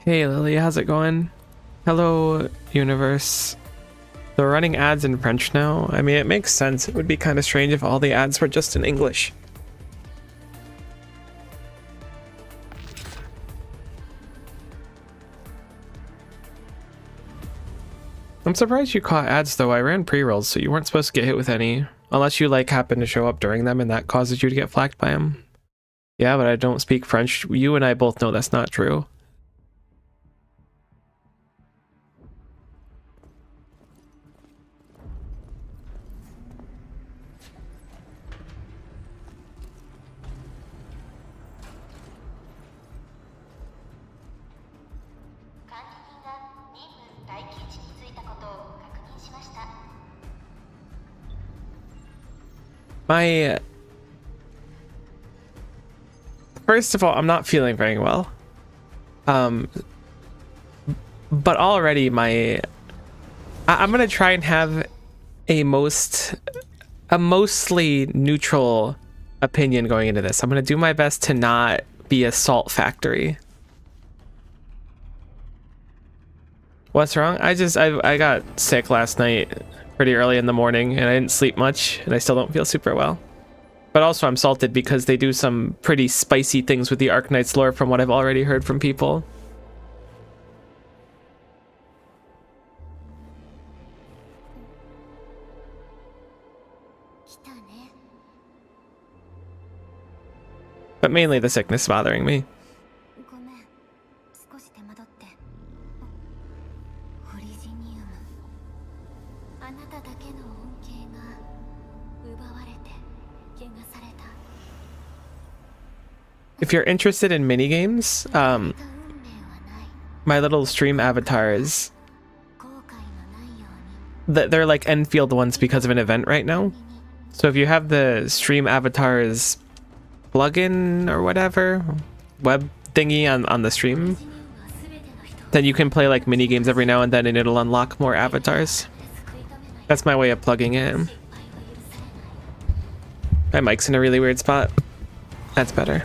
Hey Lily, how's it going? Hello, universe. They're running ads in French now. I mean, it makes sense. It would be kind of strange if all the ads were just in English. I'm surprised you caught ads though. I ran pre-rolls, so you weren't supposed to get hit with any. Unless you like happen to show up during them and that causes you to get flagged by them. Yeah, but I don't speak French. You and I both know that's not true. First of all, I'm not feeling very well. But already I'm gonna try and have a mostly neutral opinion going into this. I'm gonna do my best to not be a salt factory. What's wrong? I got sick last night pretty early in the morning and I didn't sleep much and I still don't feel super well. But also I'm salted because they do some pretty spicy things with the Arknights lore from what I've already heard from people. But mainly the sickness bothering me. If you're interested in minigames, my little stream avatars, they're like Endfield ones because of an event right now. So if you have the stream avatars plugin or whatever, web thingy on the stream, then you can play like minigames every now and then and it'll unlock more avatars. That's my way of plugging it in. My mic's in a really weird spot. That's better.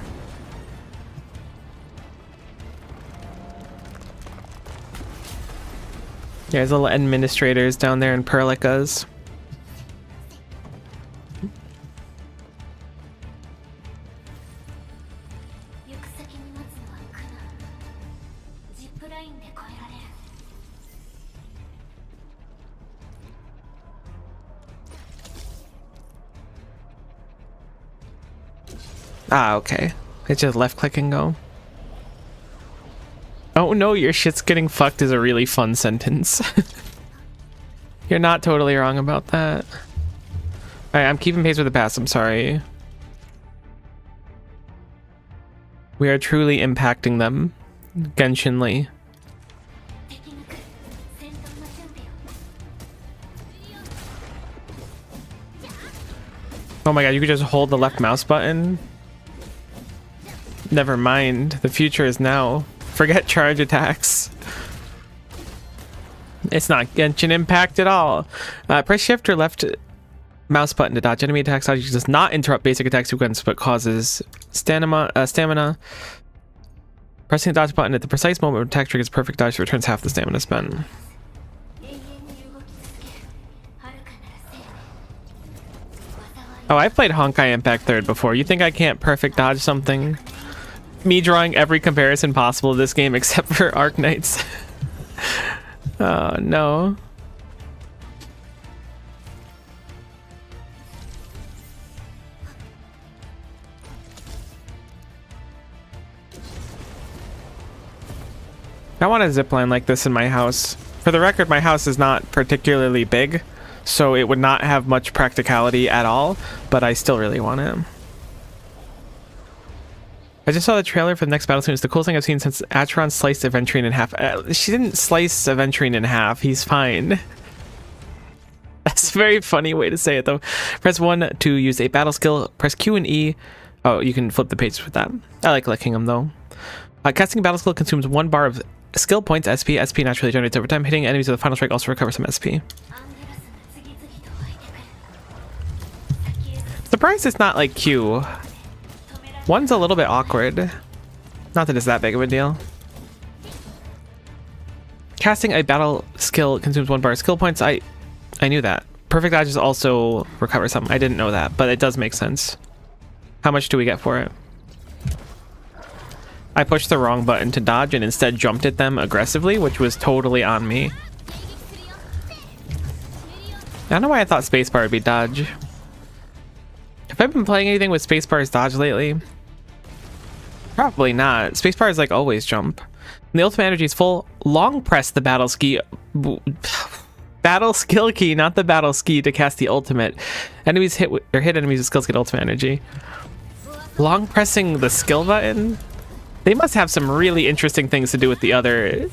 Yeah, there's little administrators down there in Perlicas. Ah, okay. It's just left click and go. Oh no, your shit's getting fucked is a really fun sentence. You're not totally wrong about that. Alright, I'm keeping pace with the pass, I'm sorry. We are truly impacting them. Genshinly. Oh my god, you could just hold the left mouse button? Never mind, the future is now. Forget charge attacks. It's not Genshin Impact at all. Press shift or left mouse button to dodge enemy attacks. Dodge does not interrupt basic attack sequence but causes stamina. Pressing the dodge button at the precise moment when attack triggers perfect dodge returns half the stamina spent. Oh, I've played Honkai Impact 3rd before. You think I can't perfect dodge something? Me drawing every comparison possible to this game except for Arknights. Oh no. I want a zipline like this in my house. For the record, my house is not particularly big, so it would not have much practicality at all, but I still really want it. I just saw the trailer for the next battle soon. It's the coolest thing I've seen since Acheron sliced Aventurine in half. She didn't slice Aventurine in half. He's fine. That's a very funny way to say it, though. Press 1 to use a battle skill. Press Q and E. Oh, you can flip the page with that. I like licking them, though. Casting battle skill consumes 1 bar of skill points, SP. SP naturally generates over time. Hitting enemies with a final strike also recovers some SP. Surprised it's not like Q. One's a little bit awkward. Not that it's that big of a deal. Casting a battle skill consumes 1 bar of skill points. I knew that. Perfect dodges also recover some. I didn't know that, but it does make sense. How much do we get for it? I pushed the wrong button to dodge and instead jumped at them aggressively, which was totally on me. I don't know why I thought spacebar would be dodge. Have I been playing anything with spacebar as dodge lately? Probably not. Spacebar is like always jump. When the ultimate energy is full, long press the battle ski. Battle skill key, not the battle ski, to cast the ultimate. Enemies hit enemies with skills get ultimate energy. Long pressing the skill button? They must have some really interesting things to do with the other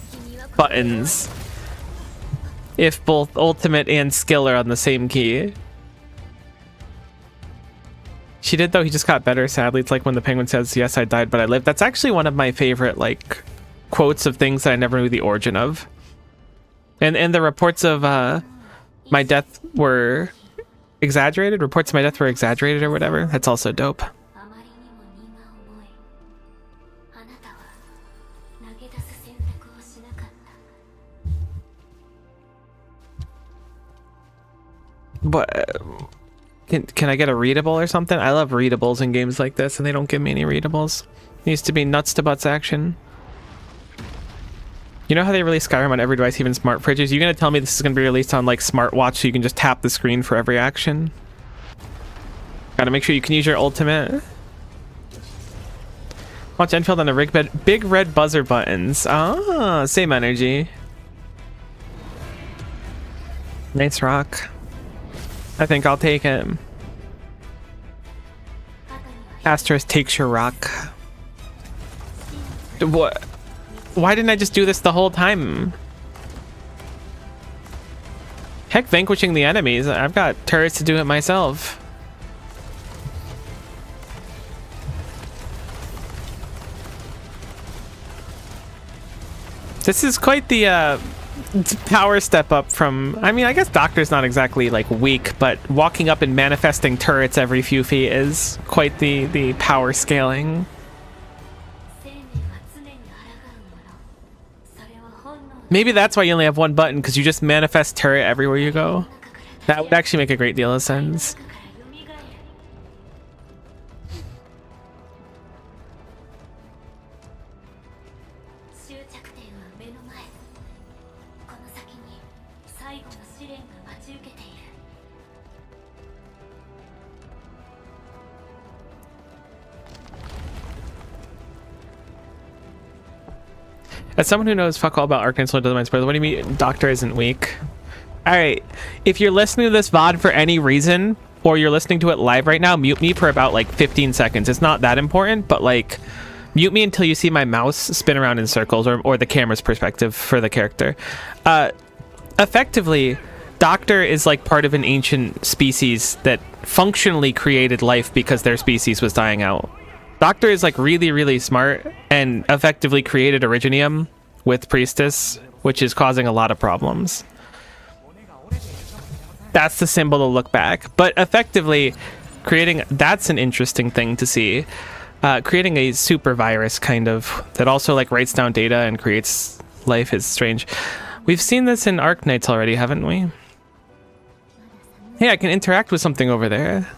buttons. If both ultimate and skill are on the same key. She did, though. He just got better, sadly. It's like when the penguin says, "Yes, I died, but I lived." That's actually one of my favorite, like, quotes of things that I never knew the origin of. And the reports of my death were exaggerated. Reports of my death were exaggerated or whatever. That's also dope. But can I get a readable or something? I love readables in games like this, and they don't give me any readables. It needs to be nuts to butts action. You know how they release Skyrim on every device, even smart fridges? You're gonna tell me this is gonna be released on like smartwatch, so you can just tap the screen for every action? Gotta make sure you can use your ultimate. Watch Endfield on the rig bed. Big red buzzer buttons. Ah, same energy. Nice rock. I think I'll take it. Asterisk takes your rock. What? Why didn't I just do this the whole time? Heck, vanquishing the enemies. I've got turrets to do it myself. This is quite the power step up from, I mean, I guess Doctor's not exactly like weak, but walking up and manifesting turrets every few feet is quite the power scaling. Maybe that's why you only have one button, because you just manifest turret everywhere you go. That would actually make a great deal of sense. As someone who knows fuck all about Arcanine Soul doesn't mind spoilers, what do you mean Doctor isn't weak? Alright, if you're listening to this VOD for any reason, or you're listening to it live right now, mute me for about like 15 seconds. It's not that important, but like, mute me until you see my mouse spin around in circles, or the camera's perspective for the character. Effectively, Doctor is like part of an ancient species that functionally created life because their species was dying out. Doctor is like really, really smart and effectively created Originium with Priestess, which is causing a lot of problems. That's the symbol to look back. But effectively, that's an interesting thing to see. Creating a super virus kind of that also like writes down data and creates life is strange. We've seen this in Arknights already, haven't we? Hey, I can interact with something over there.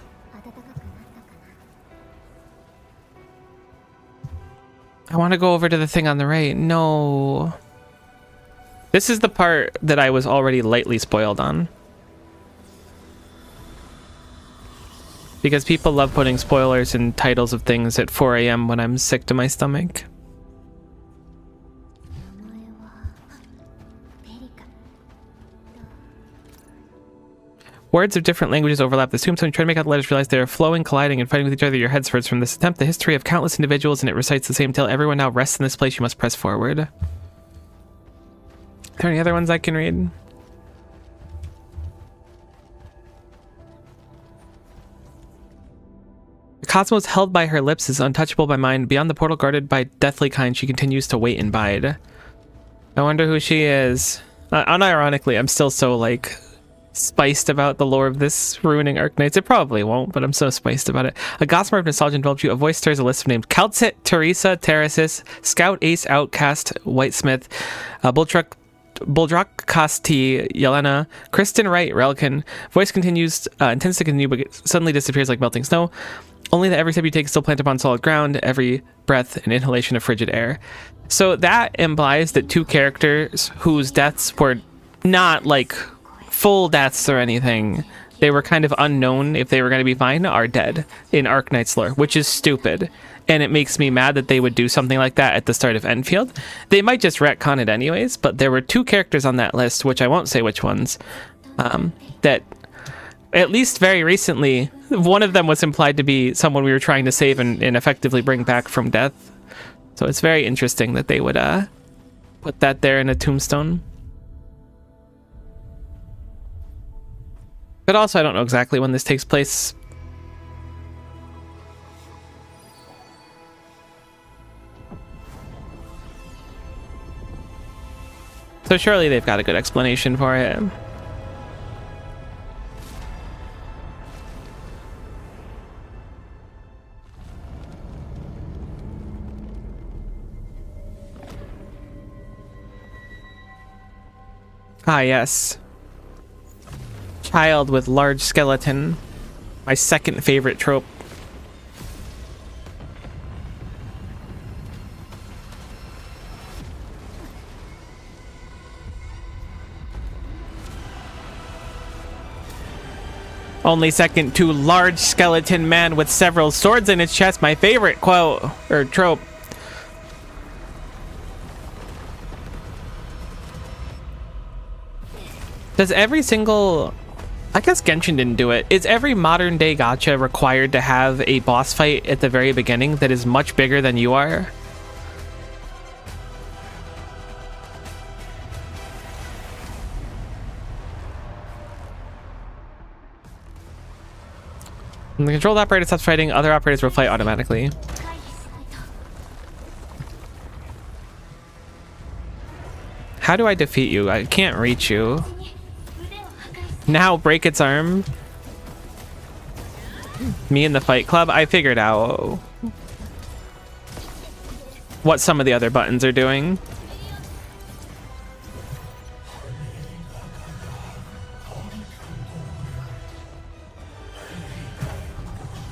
I want to go over to the thing on the right. No. This is the part that I was already lightly spoiled on. Because people love putting spoilers in titles of things at 4 AM when I'm sick to my stomach. Words of different languages overlap the tombstone. Try to make out the letters, realize they are flowing, colliding, and fighting with each other. Your heads hurts from this attempt. The history of countless individuals, and it recites the same tale. Everyone now rests in this place. You must press forward. Are there any other ones I can read? The cosmos held by her lips is untouchable by mine. Beyond the portal guarded by deathly kind, she continues to wait and bide. I wonder who she is. Unironically, I'm still so like spiced about the lore of this ruining Arknights. It probably won't, but I'm so spiced about it. A gossamer of nostalgia enveloped you. A voice stirs a list of names. Calcit, Teresa, Terrasis, Scout, Ace, Outcast, Whitesmith, Bulltruck, Boldrak, Kosti, Yelena, Kristen Wright, Relkin. Voice continues, intends to continue, but suddenly disappears like melting snow. Only that every step you take is still planted upon solid ground, every breath an inhalation of frigid air. So that implies that two characters whose deaths were not like full deaths or anything, they were kind of unknown if they were going to be fine, are dead in Arknight's lore, which is stupid. And it makes me mad that they would do something like that at the start of Endfield. They might just retcon it anyways, but there were two characters on that list, which I won't say which ones, that at least very recently, one of them was implied to be someone we were trying to save and effectively bring back from death. So it's very interesting that they would put that there in a tombstone. But also, I don't know exactly when this takes place. So surely they've got a good explanation for it. Ah, yes. Child with large skeleton. My second favorite trope. Only second to large skeleton man with several swords in its chest. My favorite quote or trope. Does every single... I guess Genshin didn't do it. Is every modern day gacha required to have a boss fight at the very beginning that is much bigger than you are? When the controlled operator stops fighting, other operators will fight automatically. How do I defeat you? I can't reach you. Now break its arm. Me and the Fight Club. I figured out what some of the other buttons are doing.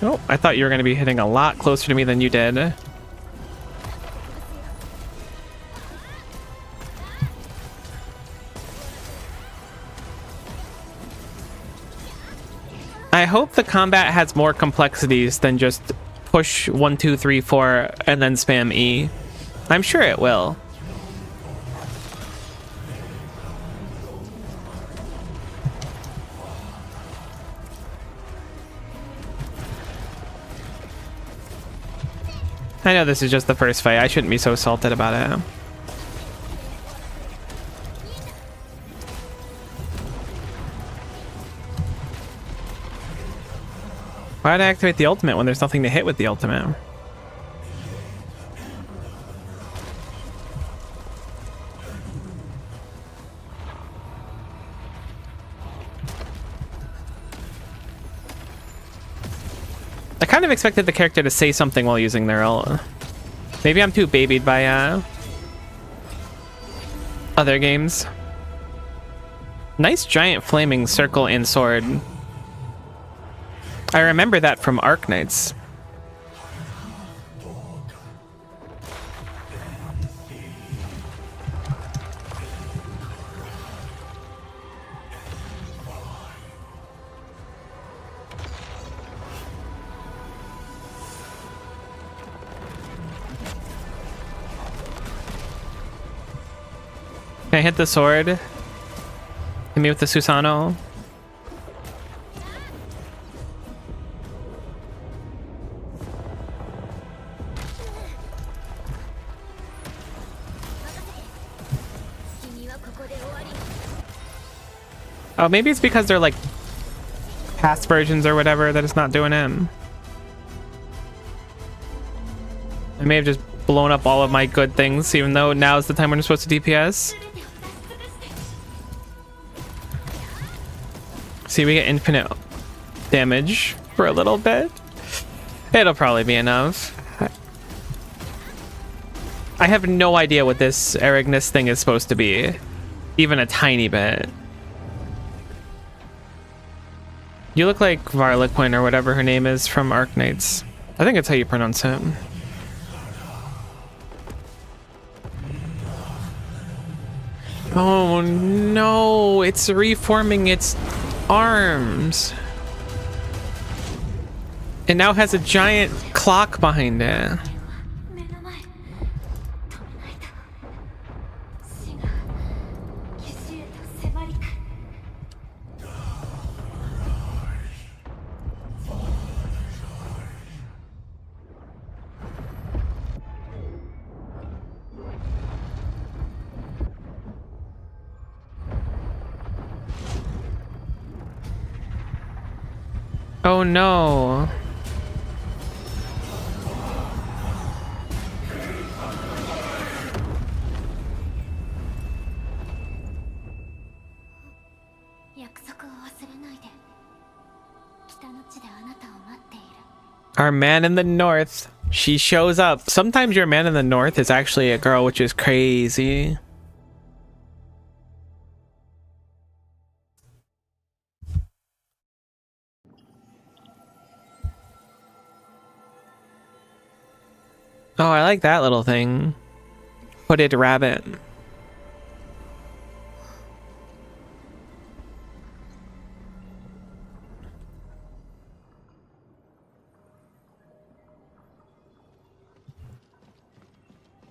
Oh, I thought you were going to be hitting a lot closer to me than you did. I hope the combat has more complexities than just push 1, 2, 3, 4 and then spam E. I'm sure it will. I know this is just the first fight. I shouldn't be so salted about it. Why'd I activate the ultimate when there's nothing to hit with the ultimate? I kind of expected the character to say something while using their ult. Maybe I'm too babied by other games. Nice giant flaming circle and sword. I remember that from Arknights. Can I hit the sword? Hit me with the Susano. Oh, maybe it's because they're like past versions or whatever that it's not doing him. I may have just blown up all of my good things, even though now is the time when I'm supposed to DPS. See, we get infinite damage for a little bit. It'll probably be enough. I have no idea what this Erignus thing is supposed to be. Even a tiny bit. You look like Varlequin or whatever her name is from Arknights. I think that's how you pronounce it. Oh no, it's reforming its arms. It now has a giant clock behind it. Oh no. Our man in the north. She shows up. Sometimes your man in the north is actually a girl, which is crazy. Oh, I like that little thing. Hooded rabbit.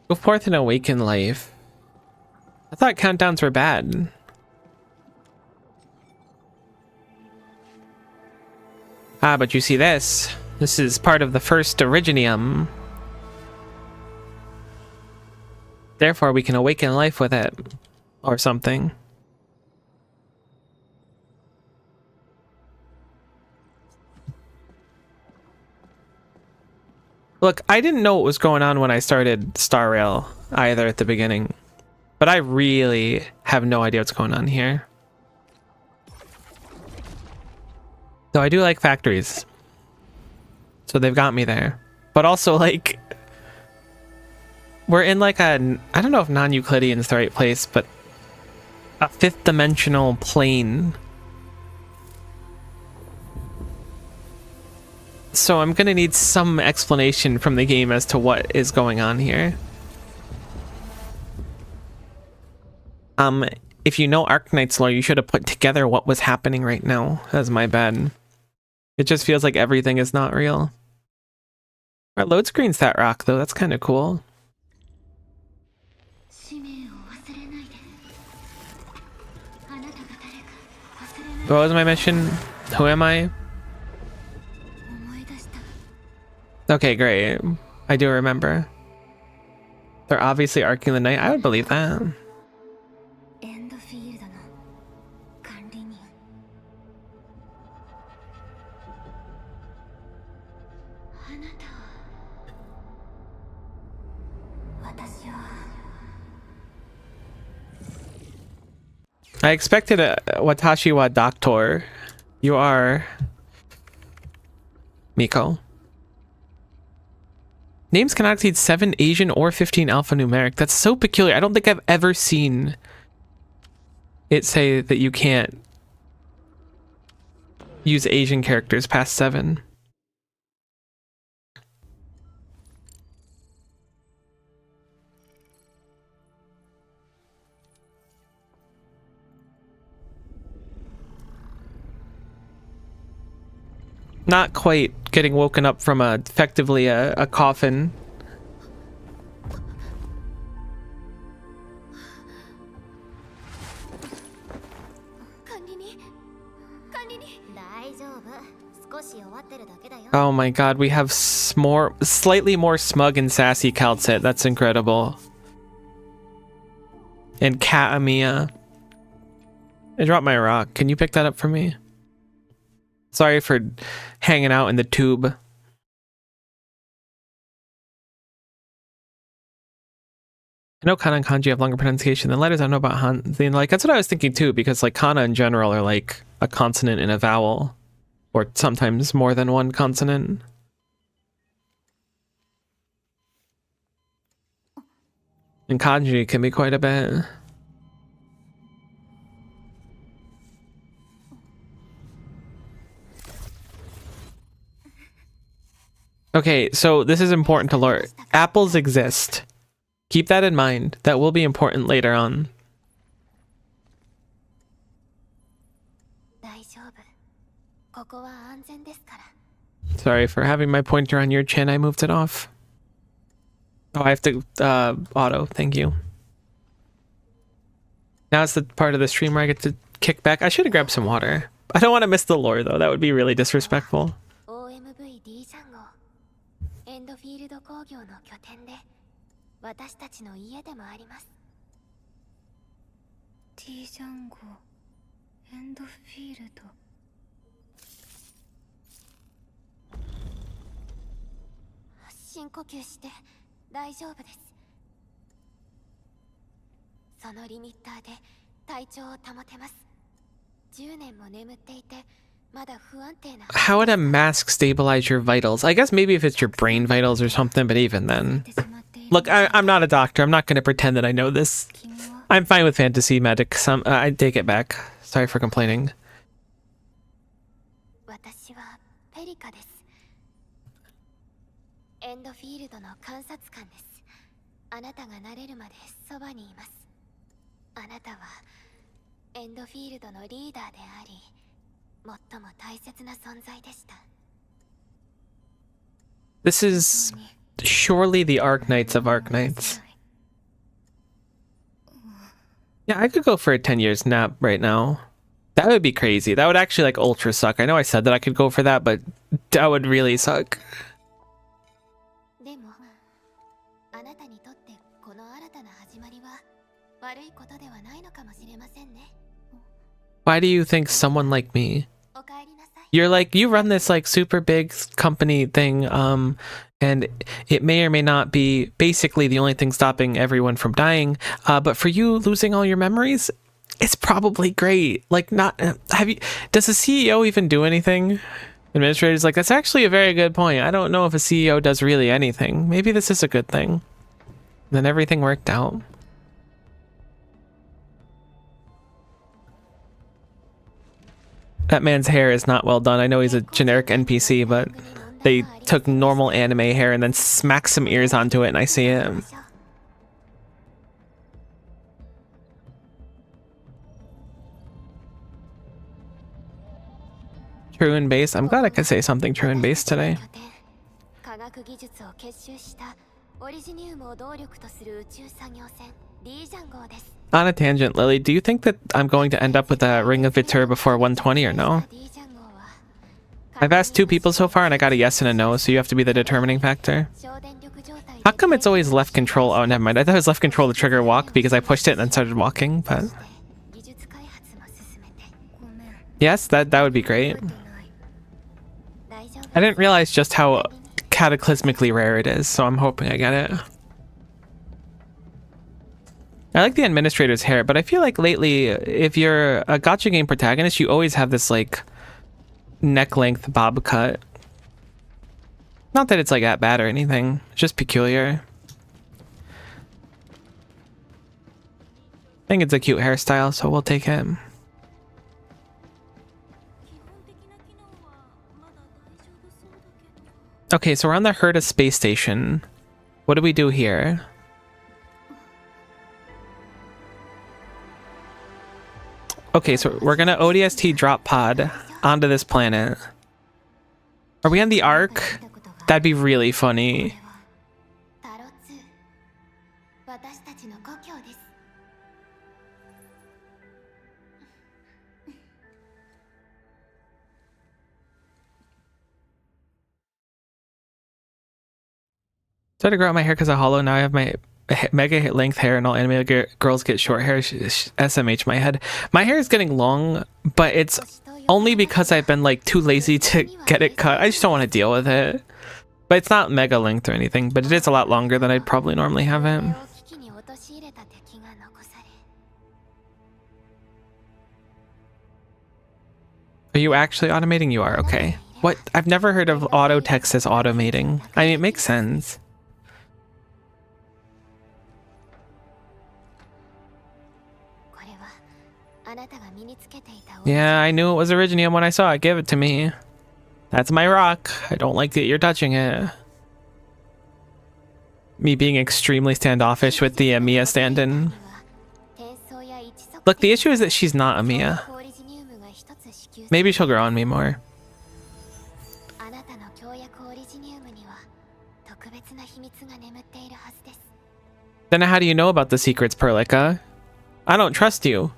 Go forth and awaken life. I thought countdowns were bad. Ah, but you see this. This is part of the first Originium. Therefore, we can awaken life with it. Or something. Look, I didn't know what was going on when I started Star Rail either at the beginning. But I really have no idea what's going on here. Though I do like factories. So they've got me there. But also, like, we're in like a, I don't know if non-Euclidean is the right place, but a fifth dimensional plane. So I'm gonna need some explanation from the game as to what is going on here. If you know Arknight's lore, you should have put together what was happening right now. That's my bad. It just feels like everything is not real. Our load screen's that rock though, that's kind of cool. What was my mission? Who am I? Okay, great. I do remember. They're obviously arcing the night. I would believe that. I expected a Watashi wa Doctor. You are Miko. Names cannot exceed 7 Asian or 15 alphanumeric. That's so peculiar. I don't think I've ever seen it say that you can't use Asian characters past 7. Not quite getting woken up from effectively a coffin. Oh my god, we have slightly more smug and sassy Calcit. That's incredible. And Katamiya. I dropped my rock. Can you pick that up for me? Sorry for hanging out in the tube. I know kana and kanji have longer pronunciation than letters. I don't know about like, that's what I was thinking too, because like kana in general are like a consonant and a vowel, or sometimes more than one consonant. And kanji can be quite a bit. Okay, so this is important to learn. Apples exist. Keep that in mind. That will be important later on. Sorry for having my pointer on your chin. I moved it off. Oh, I have to auto. Thank you. Now it's the part of the stream where I get to kick back. I should have grabbed some water. I don't want to miss the lore though. That would be really disrespectful. How would a mask stabilize your vitals? I guess maybe if it's your brain vitals or something, but even then. Look, I'm not a doctor. I'm not going to pretend that I know this. I'm fine with fantasy magic. I take it back. Sorry for complaining. This is surely the Arknights of Arknights. Yeah, I could go for a 10 years nap right now. That would be crazy. That would actually like ultra suck. I know I said that I could go for that, but that would really suck. Why do you think someone like me? You're like, you run this like super big company thing, and it may or may not be basically the only thing stopping everyone from dying. But for you losing all your memories, it's probably great. Like, not does the CEO even do anything? Administrators like, that's actually a very good point. I don't know if a CEO does really anything. Maybe this is a good thing. Then everything worked out. That man's hair is not well done. I know he's a generic NPC, but they took normal anime hair and then smacked some ears onto it, and I see it. True and base. I'm glad I could say something true and base today. On a tangent, Lily, do you think that I'm going to end up with a Ring of Vitur before 120 or no? I've asked 2 people so far and I got a yes and a no, so you have to be the determining factor. How come it's always left control? Oh, never mind. I thought it was left control to trigger walk because I pushed it and then started walking, but... Yes, that would be great. I didn't realize just how cataclysmically rare it is, so I'm hoping I get it. I like the administrator's hair, but I feel like lately, if you're a gacha game protagonist, you always have this, like, neck-length bob cut. Not that it's, like, that bad or anything. It's just peculiar. I think it's a cute hairstyle, so we'll take it. Okay, so we're on the Herta space station. What do we do here? Okay, so we're gonna ODST drop pod onto this planet. Are we on the Ark? That'd be really funny. Started to grow out my hair because of Hollow. Now I have my mega length hair, and all anime girls get short hair. SMH my head. My hair is getting long, but it's only because I've been like too lazy to get it cut. I just don't want to deal with it. But it's not mega length or anything, but it is a lot longer than I'd probably normally have it. Are you actually automating? You are, okay. What? I've never heard of auto text as automating. I mean, it makes sense. Yeah, I knew it was Originium when I saw it. Give it to me. That's my rock. I don't like that you're touching it. Me being extremely standoffish with the Mia stand-in. Look, the issue is that she's not a Mia. Maybe she'll grow on me more. Then how do you know about the secrets, Perlica? I don't trust you.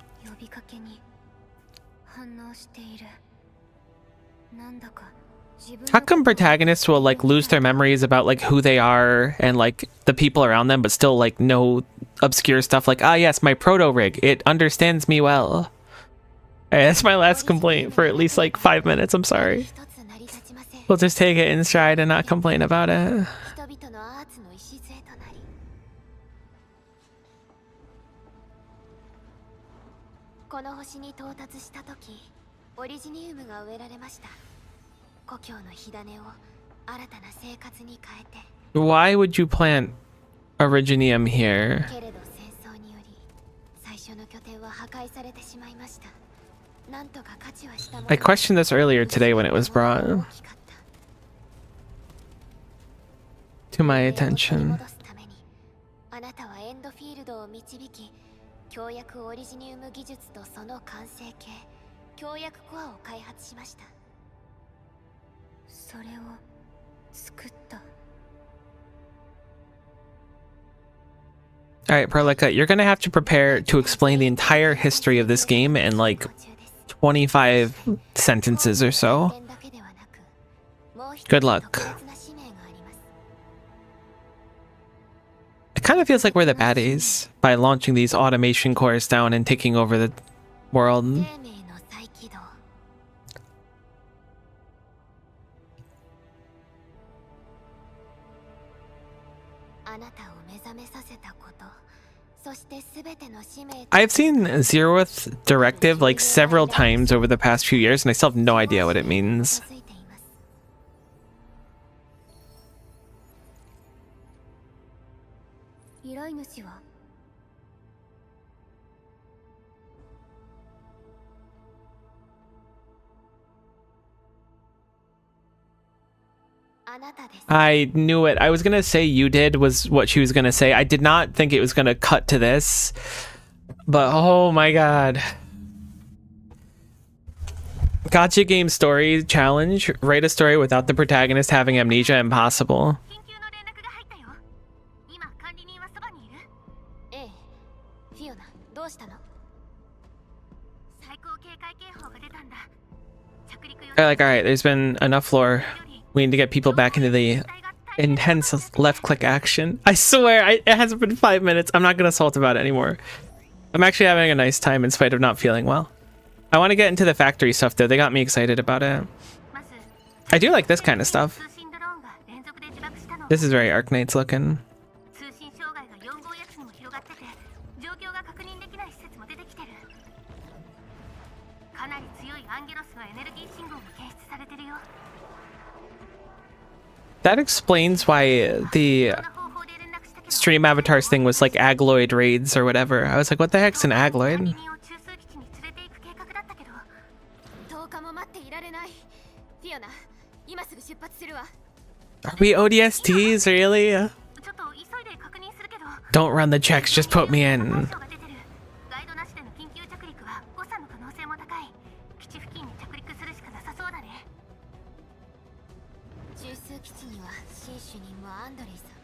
How come protagonists will like lose their memories about like who they are and like the people around them, but still like know obscure stuff like, ah yes, my proto rig, it understands me well. Hey, that's my last complaint for at least like 5 minutes. I'm sorry. We'll just take it in stride and not complain about it. Why would you plant Originium here? I questioned this earlier today when it was brought to my attention. Alright, Perlica, you're gonna have to prepare to explain the entire history of this game in like 25 sentences or so. Good luck. It kind of feels like we're the baddies by launching these automation cores down and taking over the world. I've seen Zeroth Directive like several times over the past few years and I still have no idea what it means. I knew it. I was gonna say you did was what she was gonna say. I did not think it was gonna cut to this, but oh my god. Gotcha game story challenge. Write a story without the protagonist having amnesia. Impossible. They're like, alright, there's been enough lore. We need to get people back into the intense left click action. I swear, it hasn't been 5 minutes. I'm not gonna assault about it anymore. I'm actually having a nice time in spite of not feeling well. I want to get into the factory stuff though. They got me excited about it. I do like this kind of stuff. This is very Arknights looking. That explains why the stream avatars thing was like agloid raids or whatever. I was like, what the heck's an agloid? Are we ODSTs, really? Don't run the checks, just put me in.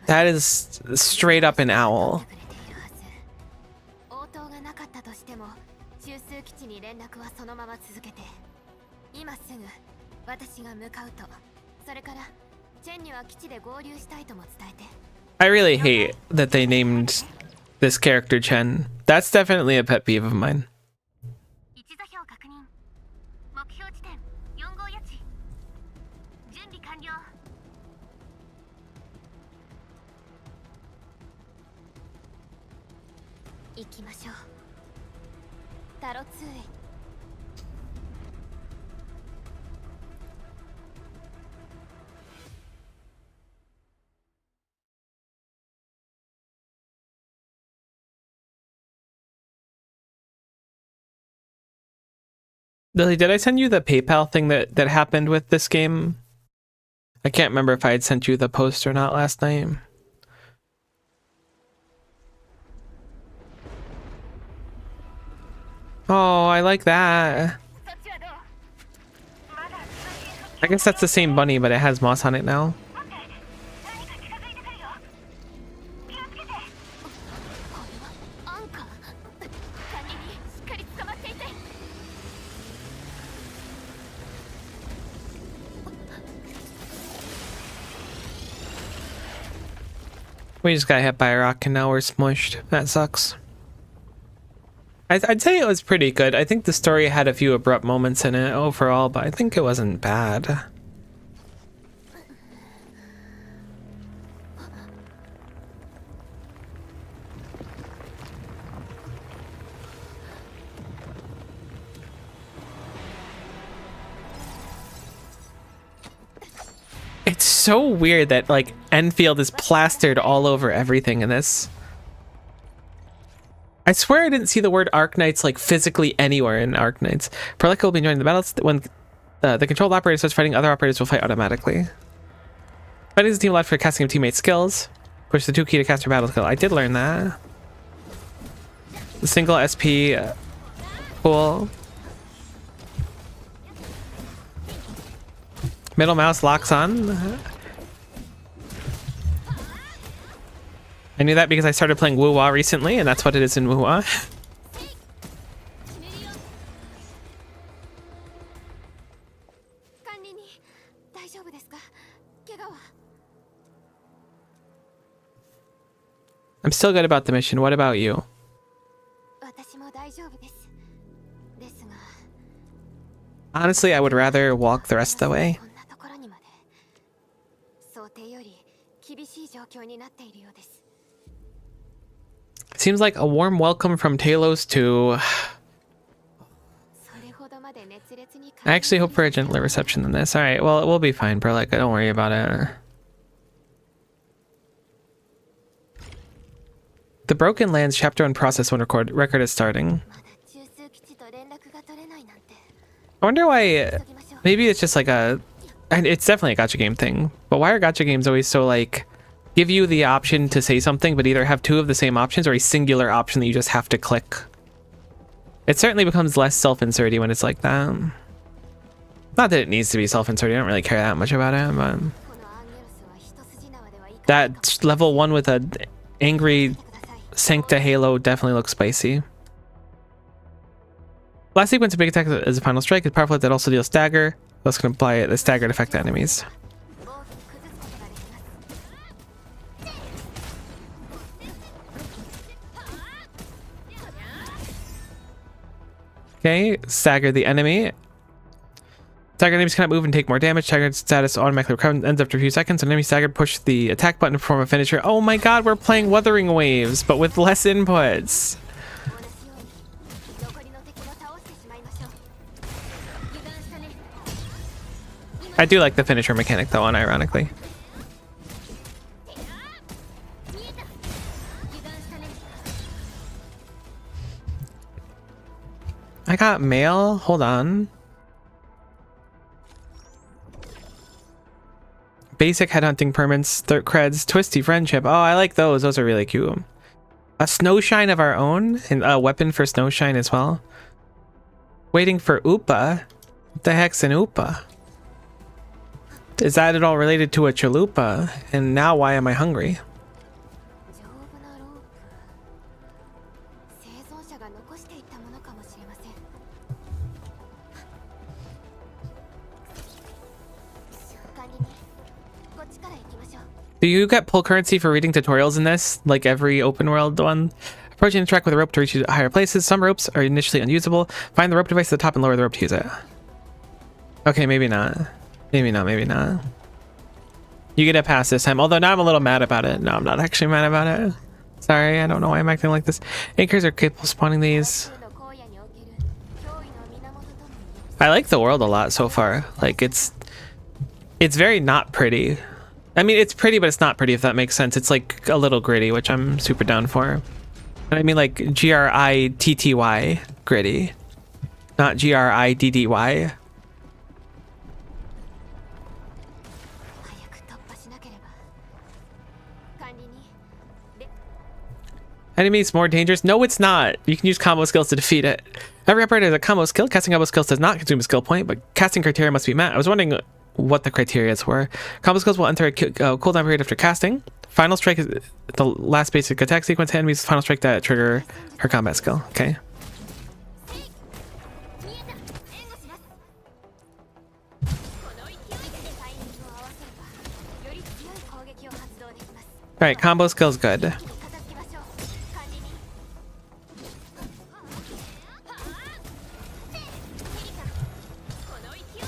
That is straight up an owl. I really hate that they named this character Chen. That's definitely a pet peeve of mine. Lily, did I send you the PayPal thing that happened with this game? I can't remember if I had sent you the post or not last night. Oh, I like that. I guess that's the same bunny, but it has moss on it now. We just got hit by a rock and now we're smushed. That sucks. I'd say it was pretty good. I think the story had a few abrupt moments in it overall, but I think it wasn't bad. It's so weird that, like, Endfield is plastered all over everything in this. I swear I didn't see the word Arknights, like, physically anywhere in Arknights. Perlica will be joining the battles when the controlled operator starts fighting. Other operators will fight automatically. Fighting is a team allowed for casting of teammate skills, which is the 2 key to cast your battle skill. I did learn that. The single SP, cool. Middle mouse locks on. I knew that because I started playing Wu-Wah recently, and that's what it is in Wu-Wah. I'm still good about the mission. What about you? Honestly, I would rather walk the rest of the way. Seems like a warm welcome from Talos to... I actually hope for a gentler reception than this. Alright, well, we'll be fine, bro. Like, don't worry about it. The Broken Lands Chapter 1 Process 1 record is starting. I wonder why... Maybe it's just like a... It's definitely a gacha game thing. But why are gacha games always so, like... Give you the option to say something, but either have 2 of the same options or a singular option that you just have to click. It certainly becomes less self-inserty when it's like that. Not that it needs to be self-inserty, I don't really care that much about it, but... That level 1 with a angry Sancta Halo definitely looks spicy. Last sequence of big attack is a final strike. It's powerful that also deals stagger. That's going to apply the stagger to affect the enemies. Okay, stagger the enemy. Staggered enemies cannot move and take more damage. Staggered status automatically ends after a few seconds. An enemy staggered, push the attack button to perform a finisher. Oh my god, we're playing Wuthering Waves, but with less inputs. I do like the finisher mechanic though, unironically. I got mail. Hold on. Basic headhunting permits, creds, twisty friendship. Oh, I like those. Those are really cute. A snowshine of our own, and a weapon for snowshine as well. Waiting for Upa. What the heck's an Upa? Is that at all related to a chalupa? And now why am I hungry? Do you get pull currency for reading tutorials in this, like every open world one? Approach and interact with a rope to reach higher places. Some ropes are initially unusable. Find the rope device at the top and lower the rope to use it. Okay, maybe not. Maybe not, maybe not. You get a pass this time, although now I'm a little mad about it. No, I'm not actually mad about it. Sorry, I don't know why I'm acting like this. Anchors are capable of spawning these. I like the world a lot so far. Like, it's very not pretty. I mean, it's pretty, but it's not pretty, if that makes sense. It's like a little gritty, which I'm super down for. And I mean like Gritty, gritty, not Griddy. Enemies more dangerous? No, it's not. You can use combo skills to defeat it. Every operator has a combo skill. Casting combo skills does not consume a skill point, but casting criteria must be met. I was wondering what the criteria were. Combo skills will enter a cooldown period after casting. Final strike is the last basic attack sequence. Enemies final strike that trigger her combat skill. Okay. Alright, combo skill's good.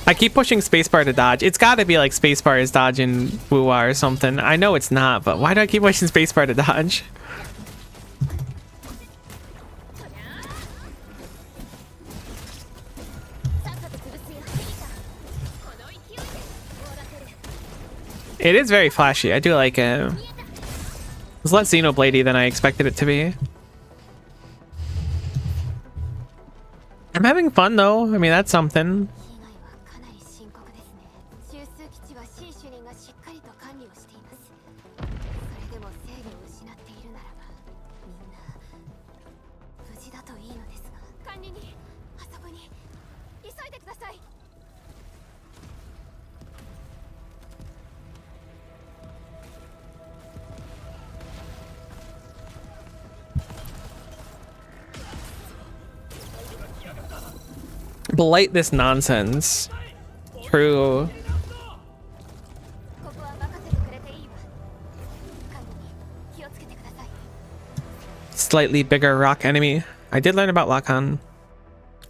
I keep pushing spacebar to dodge. It's gotta be like spacebar is dodging Wuwa or something. I know it's not, but why do I keep pushing spacebar to dodge? It is very flashy. I do like it. It's less Xenobladey than I expected it to be. I'm having fun though. I mean, that's something. Blight this nonsense. True. Slightly bigger rock enemy. I did learn about lock-on.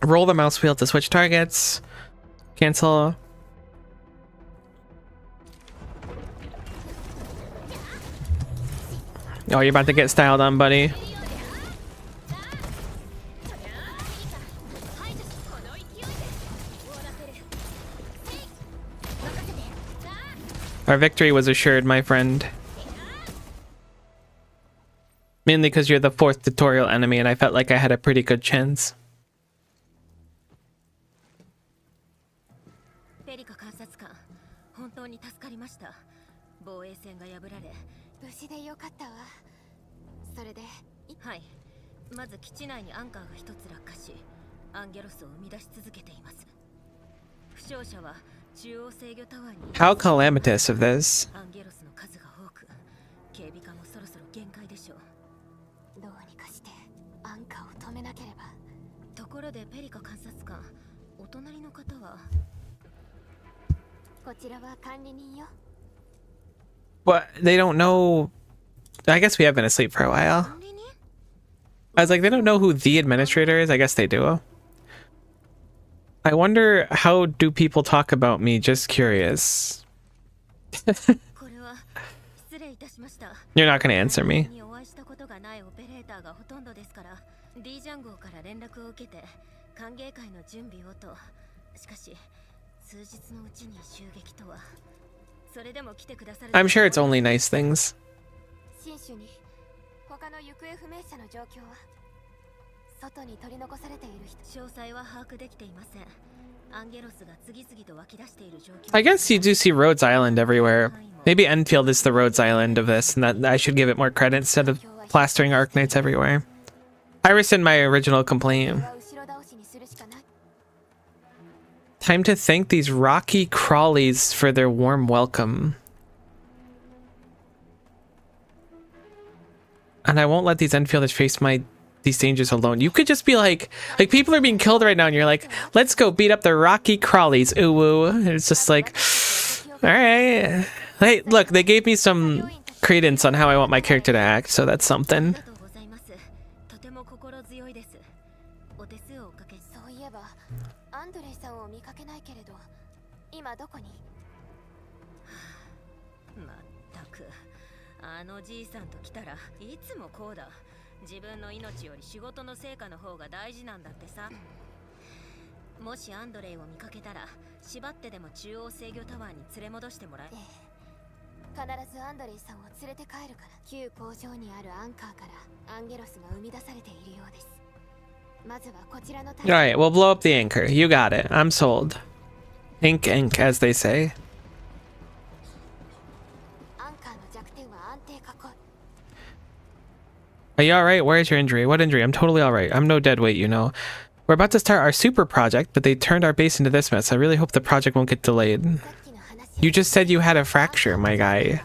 Roll the mouse wheel to switch targets. Cancel. Oh, you're about to get styled on, buddy. Our victory was assured, my friend. Mainly because you're the 4th tutorial enemy and I felt like I had a pretty good chance. How calamitous of this. What? They don't know. I guess we have been asleep for a while. I was like, they don't know who the administrator is. I guess they do. I wonder, how do people talk about me? Just curious. You're not gonna answer me. I'm sure it's only nice things. I guess you do see Rhodes Island everywhere. Maybe Endfield is the Rhodes Island of this, and that I should give it more credit instead of plastering Arknights everywhere. I rescind my original complaint. Time to thank these rocky crawlies for their warm welcome. And I won't let these Enfielders face these dangers alone. You could just be like people are being killed right now and you're like, let's go beat up the rocky crawlies. Ooh woo. And it's just like, all right. Hey, look, they gave me some credence on how I want my character to act, so that's something. Alright, we'll blow up the anchor. You got it. I'm sold. Ink, ink, as they say. Are you alright? Where is your injury? What injury? I'm totally alright. I'm no dead weight, you know. We're about to start our super project, but they turned our base into this mess. I really hope the project won't get delayed. You just said you had a fracture, my guy.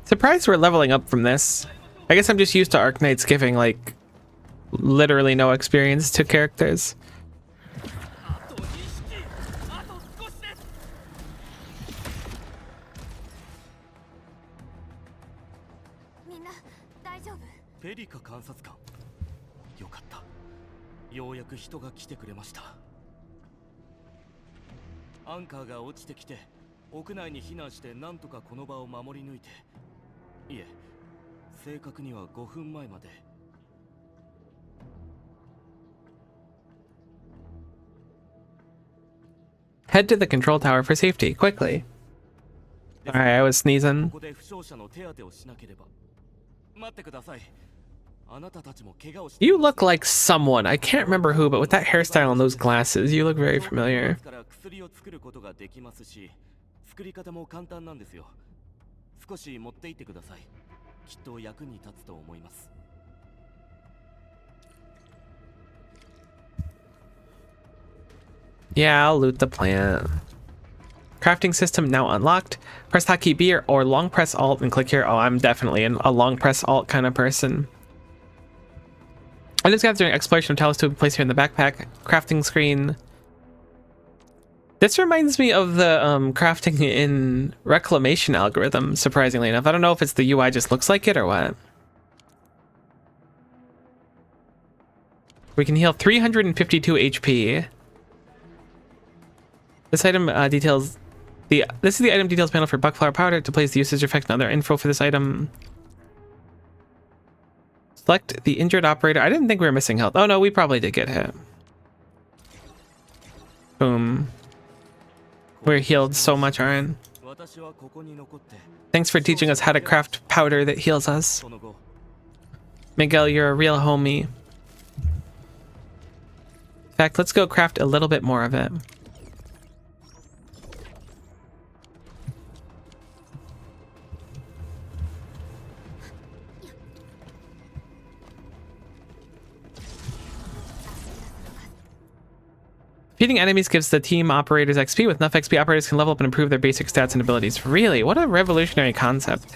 Surprised we're leveling up from this. I guess I'm just used to Arknights giving, like, literally no experience to characters. Head to the control tower for safety, quickly. Alright, I was sneezing. You look like someone. I can't remember who, but with that hairstyle and those glasses, you look very familiar. Yeah, I'll loot the plant. Crafting system now unlocked. Press hotkey B or long press alt and click here. Oh, I'm definitely a long press alt kind of person. I just got during exploration of Talus to be placed here in the backpack. Crafting screen. This reminds me of the crafting in reclamation algorithm, surprisingly enough. I don't know if it's the UI just looks like it or what. We can heal 352 HP. This item details this is the item details panel for buckflower powder. To place the usage effect and other info for this item. Select the injured operator. I didn't think we were missing health. Oh no, we probably did get hit. Boom. We're healed so much, Aaron. Thanks for teaching us how to craft powder that heals us. Miguel, you're a real homie. In fact, let's go craft a little bit more of it. Defeating enemies gives the team operators XP. With enough XP, operators can level up and improve their basic stats and abilities. Really? What a revolutionary concept.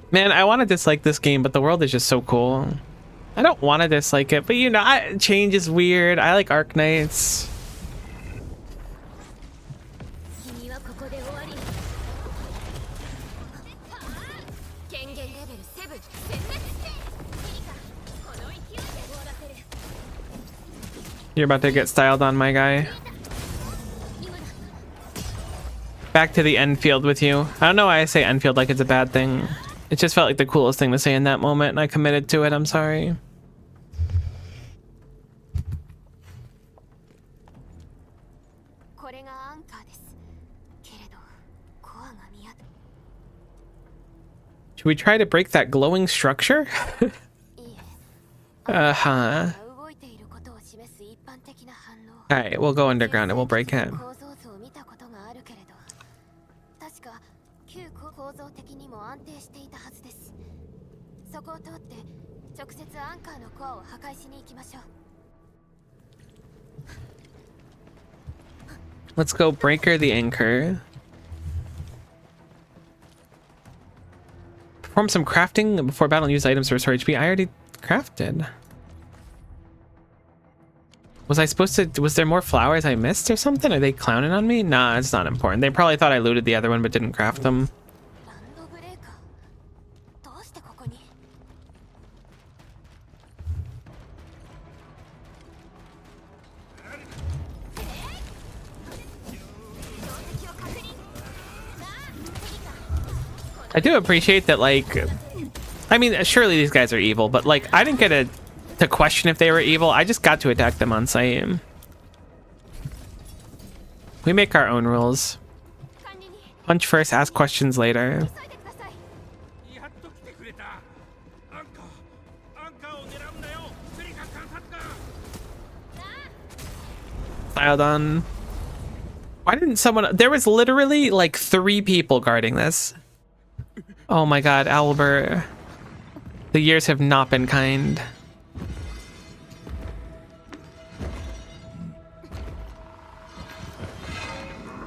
Man, I want to dislike this game, but the world is just so cool. I don't want to dislike it, but you know, change is weird. I like Arknights. You're about to get styled on, my guy. Back to the Endfield with you. I don't know why I say Endfield like it's a bad thing. It just felt like the coolest thing to say in that moment, and I committed to it. I'm sorry. Should we try to break that glowing structure? Uh-huh. Alright, we'll go underground and we'll break it. Let's go breaker the anchor. Perform some crafting before battle and use items to restore HP. I already crafted. Was I supposed to, was there more flowers I missed or something? Are they clowning on me? Nah, it's not important. They probably thought I looted the other one but didn't craft them. I do appreciate that, like, I mean, surely these guys are evil, but like, I didn't get to question if they were evil. I just got to attack them on sight. We make our own rules. Punch first, ask questions later. Done. Why didn't someone... There was literally like 3 people guarding this. Oh my god, Albert. The years have not been kind.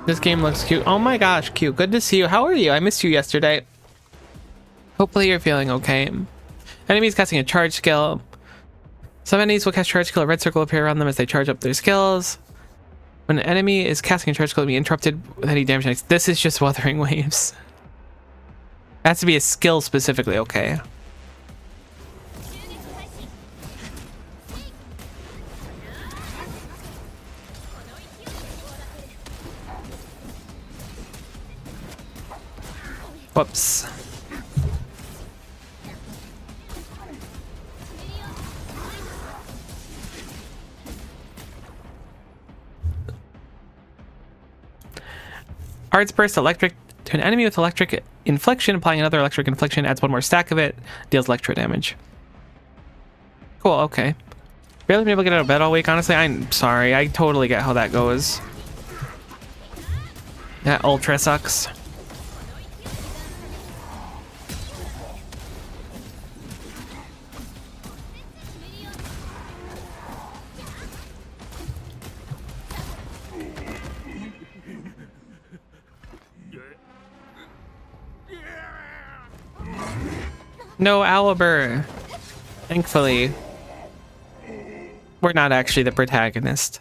This game looks cute. Oh my gosh, cute. Good to see you. How are you? I missed you yesterday. Hopefully you're feeling okay. Enemies casting a charge skill. Some enemies will cast charge skill. A red circle will appear around them as they charge up their skills. When an enemy is casting a charge skill, it'll be interrupted with any damage next. This is just Wuthering Waves. It has to be a skill specifically, okay. Whoops. Arts Burst Electric to an enemy with electric infliction. Applying another electric infliction adds 1 more stack of it. Deals electro damage. Cool, okay. Barely been able to get out of bed all week, honestly. I'm sorry. I totally get how that goes. That ultra sucks. No, Albert. Thankfully, we're not actually the protagonist.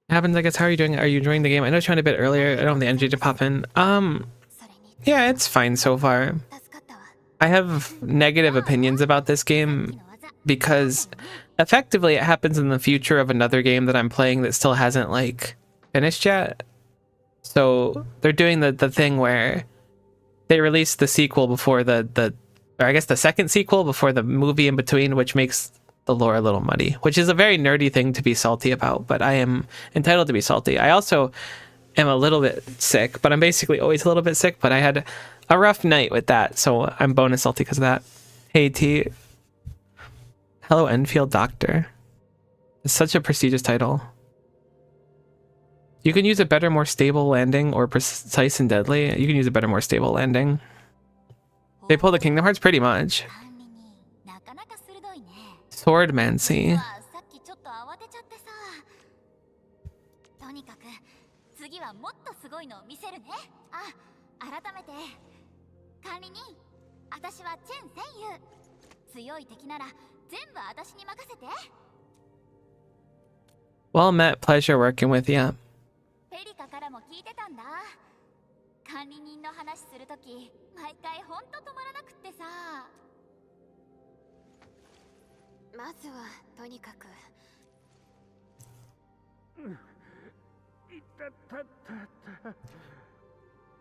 Happens, I guess. How are you doing? Are you enjoying the game? I know you joined a bit earlier. I don't have the energy to pop in. Yeah, it's fine so far. I have negative opinions about this game because effectively it happens in the future of another game that I'm playing that still hasn't like finished yet. So they're doing the thing where they release the sequel before or I guess the second sequel before the movie in between, which makes the lore a little muddy, which is a very nerdy thing to be salty about, but I am entitled to be salty. I also am a little bit sick, but I'm basically always a little bit sick, but I had a rough night with that, so I'm bonus salty because of that. Hey T. Hello Enfield Doctor. It's such a prestigious title. You can use a better, more stable landing or precise and deadly. You can use a better, more stable landing. They pull the Kingdom Hearts pretty much. Swordmancy. Well met, pleasure working with you.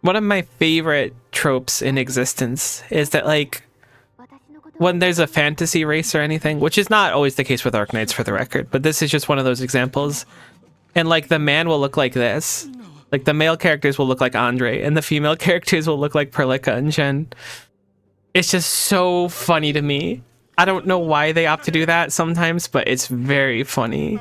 One of my favorite tropes in existence is that, like, when there's a fantasy race or anything, which is not always the case with Arknights for the record, but this is just one of those examples, and like the man will look like this, like the male characters will look like Andre and the female characters will look like Perlika and Jen. It's just so funny to me. I don't know why they opt to do that sometimes, but it's very funny.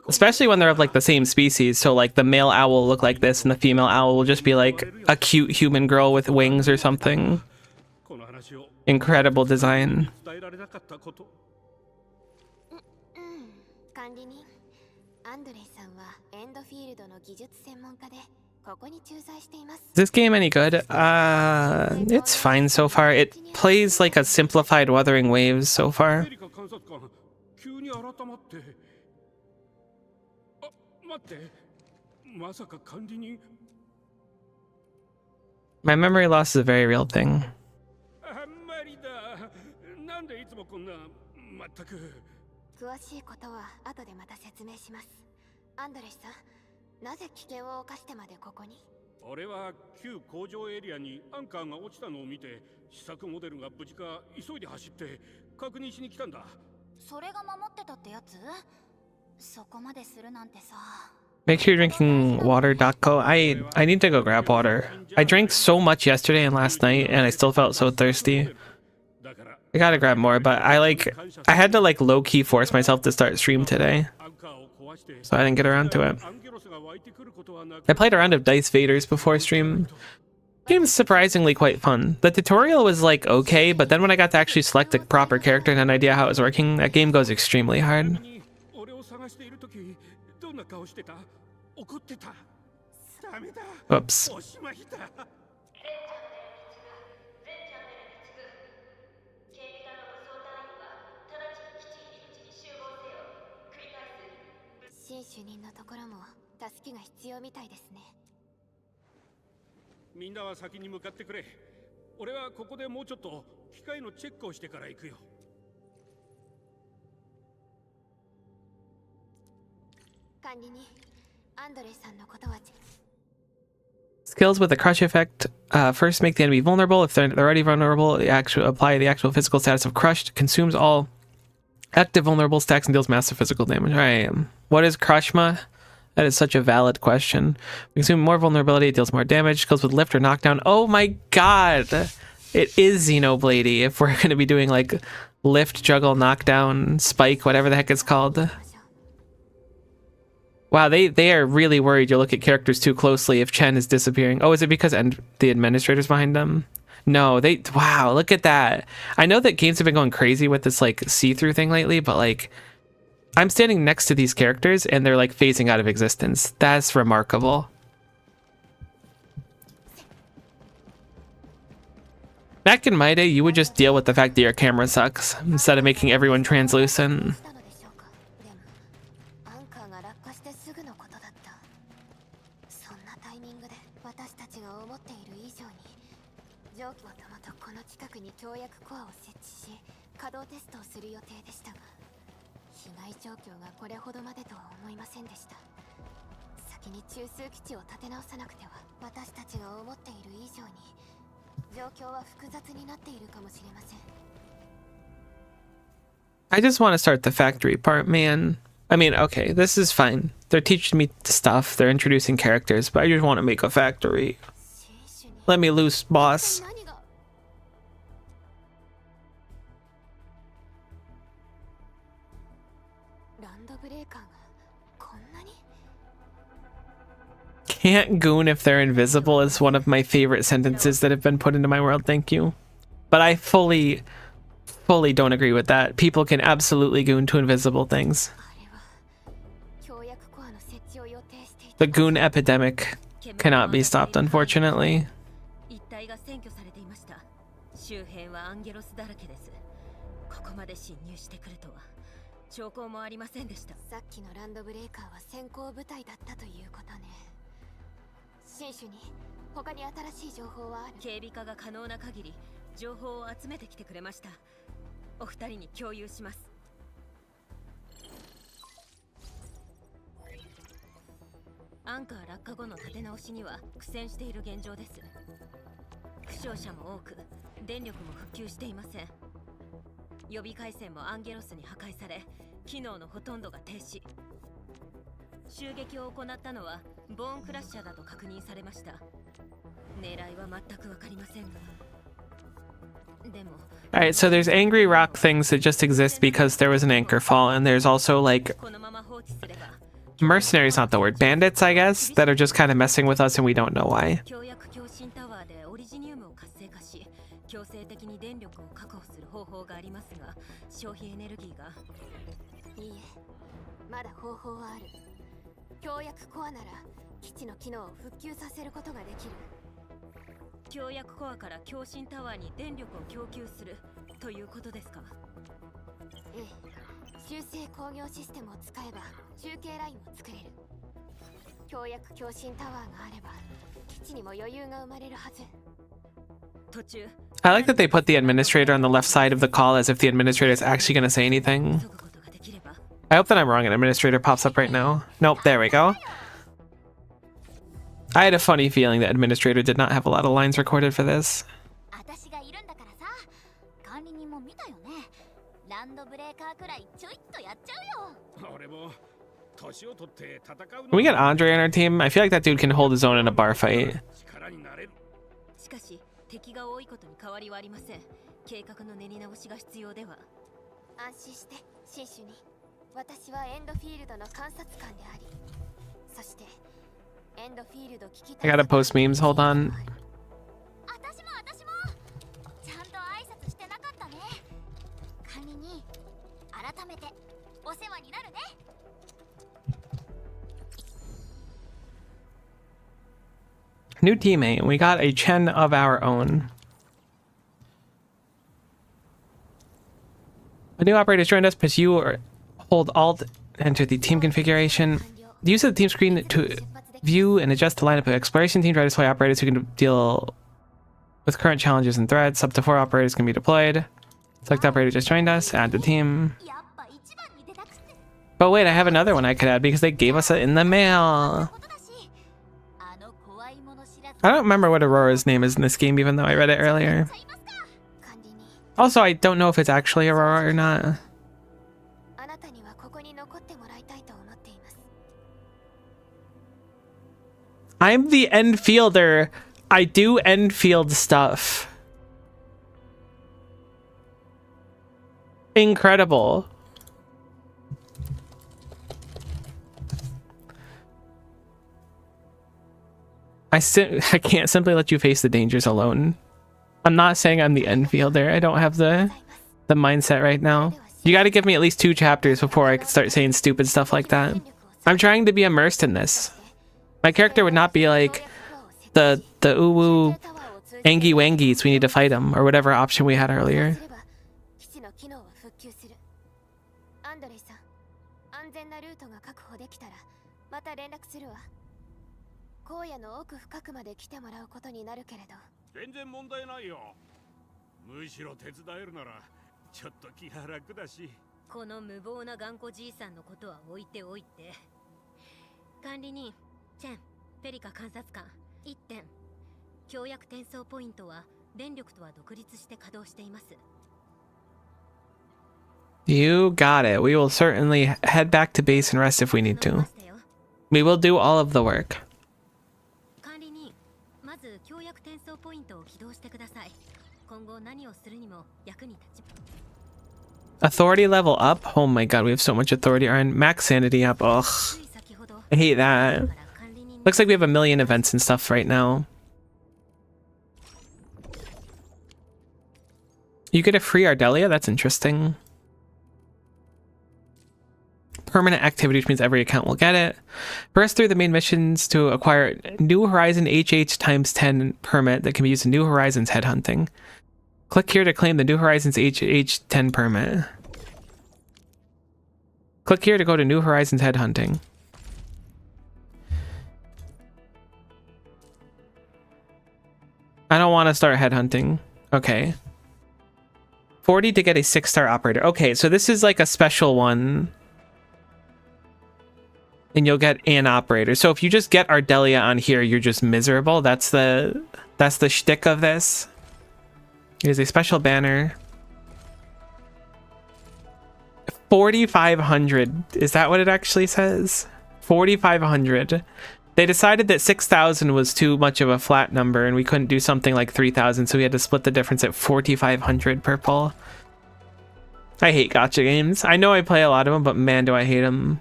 Especially when they're of like the same species, so like the male owl will look like this and the female owl will just be like a cute human girl with wings or something. Incredible design. Is this game any good? It's fine so far. It plays like a simplified Wuthering Waves so far. My memory loss is a very real thing. 詳しいことは後でまた説明します。アンドレスさん、なぜ危険を冒してまでここに？俺は旧工場エリアにアンカーが落ちたのを見て、試作モデルが無事か急いで走って確認しに来たんだ。それが守ってたってやつ？そこまでするなんてさ。Make sure you're drinking water, Dako. I need to go grab water. I drank so much yesterday and last night, and I still felt so thirsty. I gotta grab more, but I had to low-key force myself to start stream today, so I didn't get around to it. I played a round of Dice Vaders before stream. Game's surprisingly quite fun. The tutorial was okay, but then when I got to actually select a proper character and had an idea how it was working, that game goes extremely hard. Oops. Skills with the crush effect. First, make the enemy vulnerable. If they're already vulnerable, apply the actual physical status of crushed. Consumes all active vulnerable stacks and deals massive physical damage. Alright. What is Crushma? That is such a valid question. Consume more vulnerability, it deals more damage. Skills with lift or knockdown. Oh my god! It is Xenoblade-y if we're going to be doing lift, juggle, knockdown, spike, whatever the heck it's called. Wow, they are really worried you'll look at characters too closely if Chen is disappearing. Oh, is it because the administrator's behind them? No, wow, look at that. I know that games have been going crazy with this see-through thing lately, but I'm standing next to these characters and they're phasing out of existence. That's remarkable. Back in my day, you would just deal with the fact that your camera sucks instead of making everyone translucent. I just want to start the factory part, man. I mean, okay, this is fine. They're teaching me stuff, they're introducing characters, but I just want to make a factory. Let me loose, boss. Can't goon if they're invisible is one of my favorite sentences that have been put into my world, thank you. But I fully don't agree with that. People can absolutely goon to invisible things. The goon epidemic cannot be stopped, unfortunately. Alright, so there's angry rock things that just exist because there was an anchor fall, and there's also mercenaries, not the word, bandits, I guess, that are just kind of messing with us and we don't know why. 協約共振タワーがあれば基地にも余裕が生まれるはず。 I like that they put the administrator on the left side of the call as if the administrator is actually going to say anything. I hope that I'm wrong and administrator pops up right now. Nope, there we go. I had a funny feeling that administrator did not have a lot of lines recorded for this. 私がいるんだからさ、管理人も見たよね。ランドブレーカーくらいちょいっとやっちゃうよ。俺も年を取って戦うの Can we get Andre on our team? I feel like that dude can hold his own in a bar fight. 力になれる。しかし敵が多いことに変わりはありません。計画の練り直しが必要では。安心して新種に。私はエンドフィールドの観察官であり、そしてエンドフィールド聞きたい。 I gotta post memes, hold on. 私もちゃんと挨拶してなかったね。管理人、改めてお世話になるね。 New teammate. We got a Chen of our own. A new operator has joined us. Press U or hold Alt. Enter the team configuration. The use of the team screen to view and adjust the lineup of exploration team. Try to display operators who can deal with current challenges and threats. Up to 4 operators can be deployed. Select operator just joined us. Add the team. But wait, I have another one I could add because they gave us it in the mail. I don't remember what Aurora's name is in this game, even though I read it earlier. Also, I don't know if it's actually Aurora or not. I'm the Endfielder. I do Endfield stuff. Incredible. I can't simply let you face the dangers alone. I'm not saying I'm the Endfielder. I don't have the mindset right now. You gotta give me at least 2 chapters before I can start saying stupid stuff like that. I'm trying to be immersed in this. My character would not be like the uwu angy wangies we need to fight him or whatever option we had earlier. 荒野の奥深くまで来てもらうことになるけれど。全然問題ないよ。むしろ手伝えるならちょっと気が楽だし。この無謀な頑固じいさんのことは置いておいて。管理人、チェン、ペリカ観察官、1点。協約転送ポイントは電力とは独立して稼働しています。You got it. We will certainly head back to base and rest if we need to. We will do all of the work. Authority level up? Oh my god, we have so much authority. Iron max sanity up. Ugh. I hate that. Looks like we have a million events and stuff right now. You get a free Ardelia? That's interesting. Permanent activity, which means every account will get it. Press through the main missions to acquire New Horizon HH times 10 permit that can be used in New Horizons headhunting. Click here to claim the New Horizons HH 10 permit. Click here to go to New Horizons headhunting. I don't want to start headhunting. Okay. 40 to get a 6-star operator. Okay, so this is like a special one. And you'll get an operator. So if you just get Ardelia on here, you're just miserable. That's the shtick of this. Here's a special banner. 4,500. Is that what it actually says? 4,500. They decided that 6,000 was too much of a flat number and we couldn't do something like 3,000, so we had to split the difference at 4,500 purple. I hate gacha games. I know I play a lot of them, but man, do I hate them.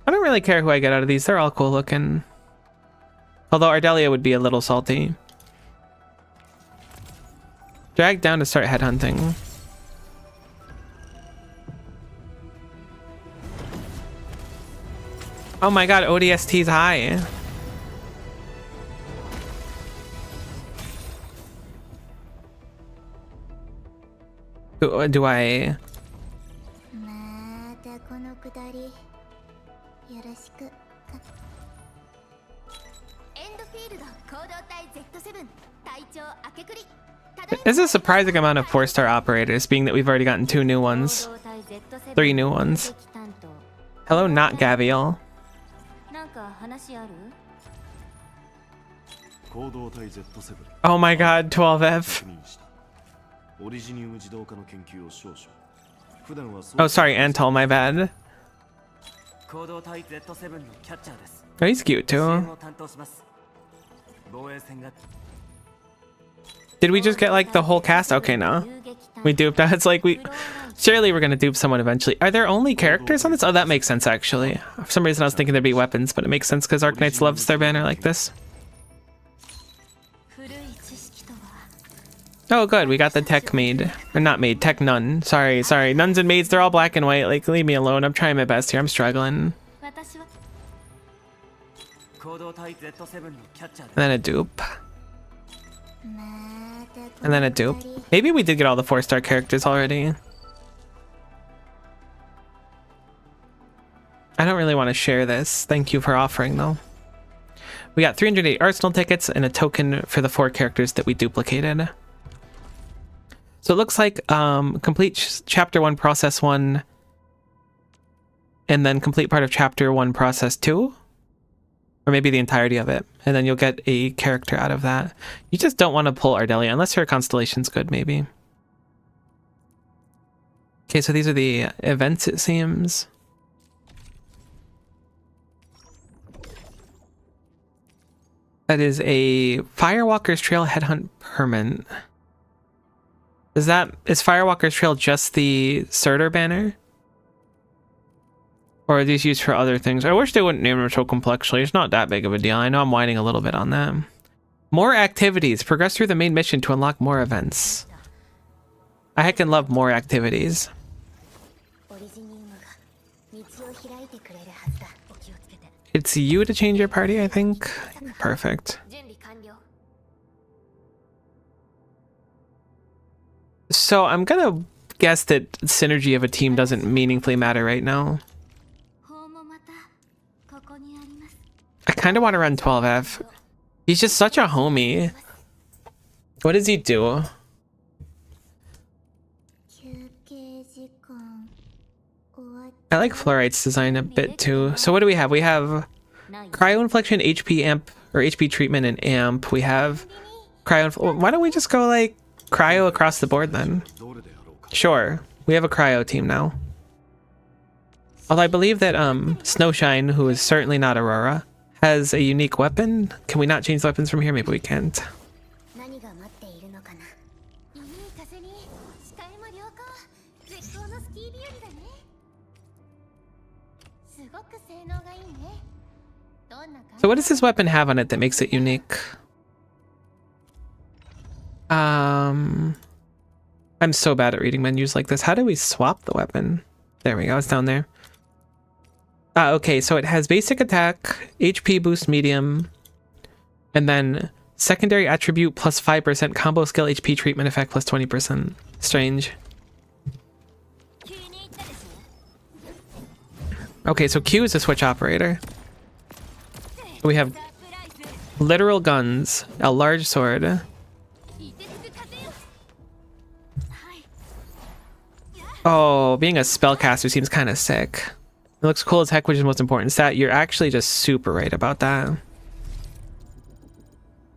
I don't really care who I get out of these. They're all cool looking. Although Ardelia would be a little salty. Drag down to start headhunting. Oh my god, ODST's high. Do I... エンドフィールド行動隊 Z7 隊長明くり There's a surprising amount of 4-star operators, being that we've already gotten 2 new ones. 3 new ones. Hello, not Gaviel. なんか話ある Oh my god, 12F. Oh, sorry, Antal, my bad. Oh, he's cute too. Did we just get like the whole cast? Okay, no. We duped. It's like surely we're gonna dupe someone eventually. Are there only characters on this? Oh, that makes sense actually. For some reason I was thinking there'd be weapons, but it makes sense because Arknights loves their banner like this. Oh, good. We got the tech maid. Or not maid, tech nun. Sorry. Nuns and maids, they're all black and white. Like, leave me alone. I'm trying my best here. I'm struggling. And then a dupe. And then a dupe. Maybe we did get all the 4-star characters already. I don't really want to share this. Thank you for offering, though. We got 308 Arsenal tickets and a token for the 4 characters that we duplicated. So it looks like complete chapter 1 process 1 and then complete part of chapter 1 process 2, or maybe the entirety of it, and then you'll get a character out of that. You just don't want to pull Ardelia unless your constellation's good, maybe. Okay, so these are the events, it seems. That is a Firewalker's Trail Headhunt Permit. Is Firewalker's Trail just the Surtur banner? Or are these used for other things? I wish they wouldn't name them so complexly. It's not that big of a deal. I know I'm whining a little bit on that. More activities. Progress through the main mission to unlock more events. I heckin' love more activities. It's you to change your party, I think. Perfect. So I'm gonna guess that synergy of a team doesn't meaningfully matter right now. I kind of want to run 12F. He's just such a homie. What does he do? I like Fluorite's design a bit too. So what do we have? We have Cryo Inflection, HP Amp, or HP Treatment and Amp. We have Cryo... Why don't we just go like Cryo across the board then? Sure. We have a Cryo team now. Although I believe that Snowshine, who is certainly not Aurora, has a unique weapon. Can we not change the weapons from here? Maybe we can't. So what does this weapon have on it that makes it unique? I'm so bad at reading menus like this. How do we swap the weapon? There we go, it's down there. Okay, so it has basic attack, HP boost medium, and then secondary attribute plus 5%, combo skill HP treatment effect plus 20%. Strange. Okay, so Q is a switch operator. We have literal guns, a large sword. Oh, being a spellcaster seems kind of sick. It looks cool as heck, which is the most important stat. You're actually just super right about that.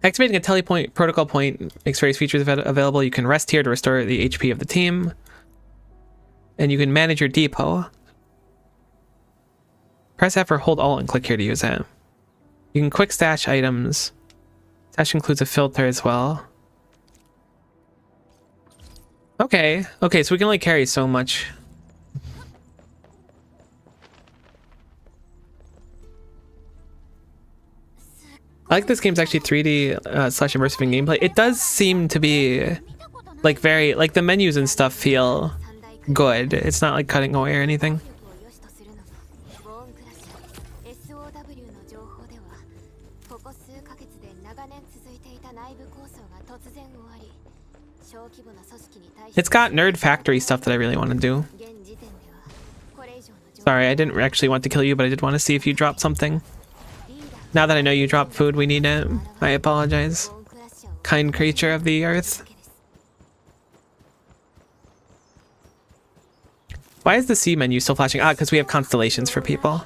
Activating a telepoint protocol point makes various features available. You can rest here to restore the HP of the team. And you can manage your depot. Press F or hold Alt and click here to use it. You can quick stash items. Stash includes a filter as well. Okay, so we can only carry so much. I like this game's actually 3D slash immersive in gameplay. It does seem to be like very, like the menus and stuff feel good. It's not like cutting away or anything. It's got Nerd Factory stuff that I really want to do. Sorry, I didn't actually want to kill you, but I did want to see if you dropped something. Now that I know you dropped food, we need it. I apologize. Kind creature of the earth. Why is the C menu still flashing? Ah, because we have constellations for people.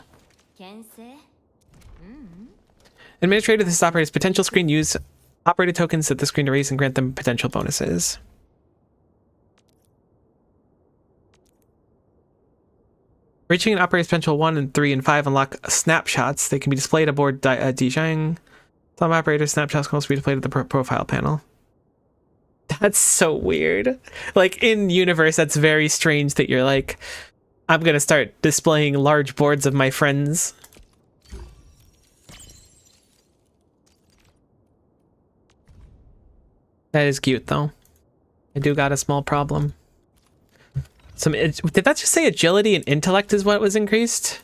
Administrator, this operator's potential screen. Use operator tokens at the screen to raise and grant them potential bonuses. Reaching an operator's potential 1 and 3 and 5 unlock snapshots. They can be displayed aboard Dijang. Some operator snapshots can also be displayed at the profile panel. That's so weird. Like, in universe, that's very strange that you're like, I'm gonna start displaying large boards of my friends. That is cute, though. I do got a small problem. Did that just say agility and intellect is what was increased?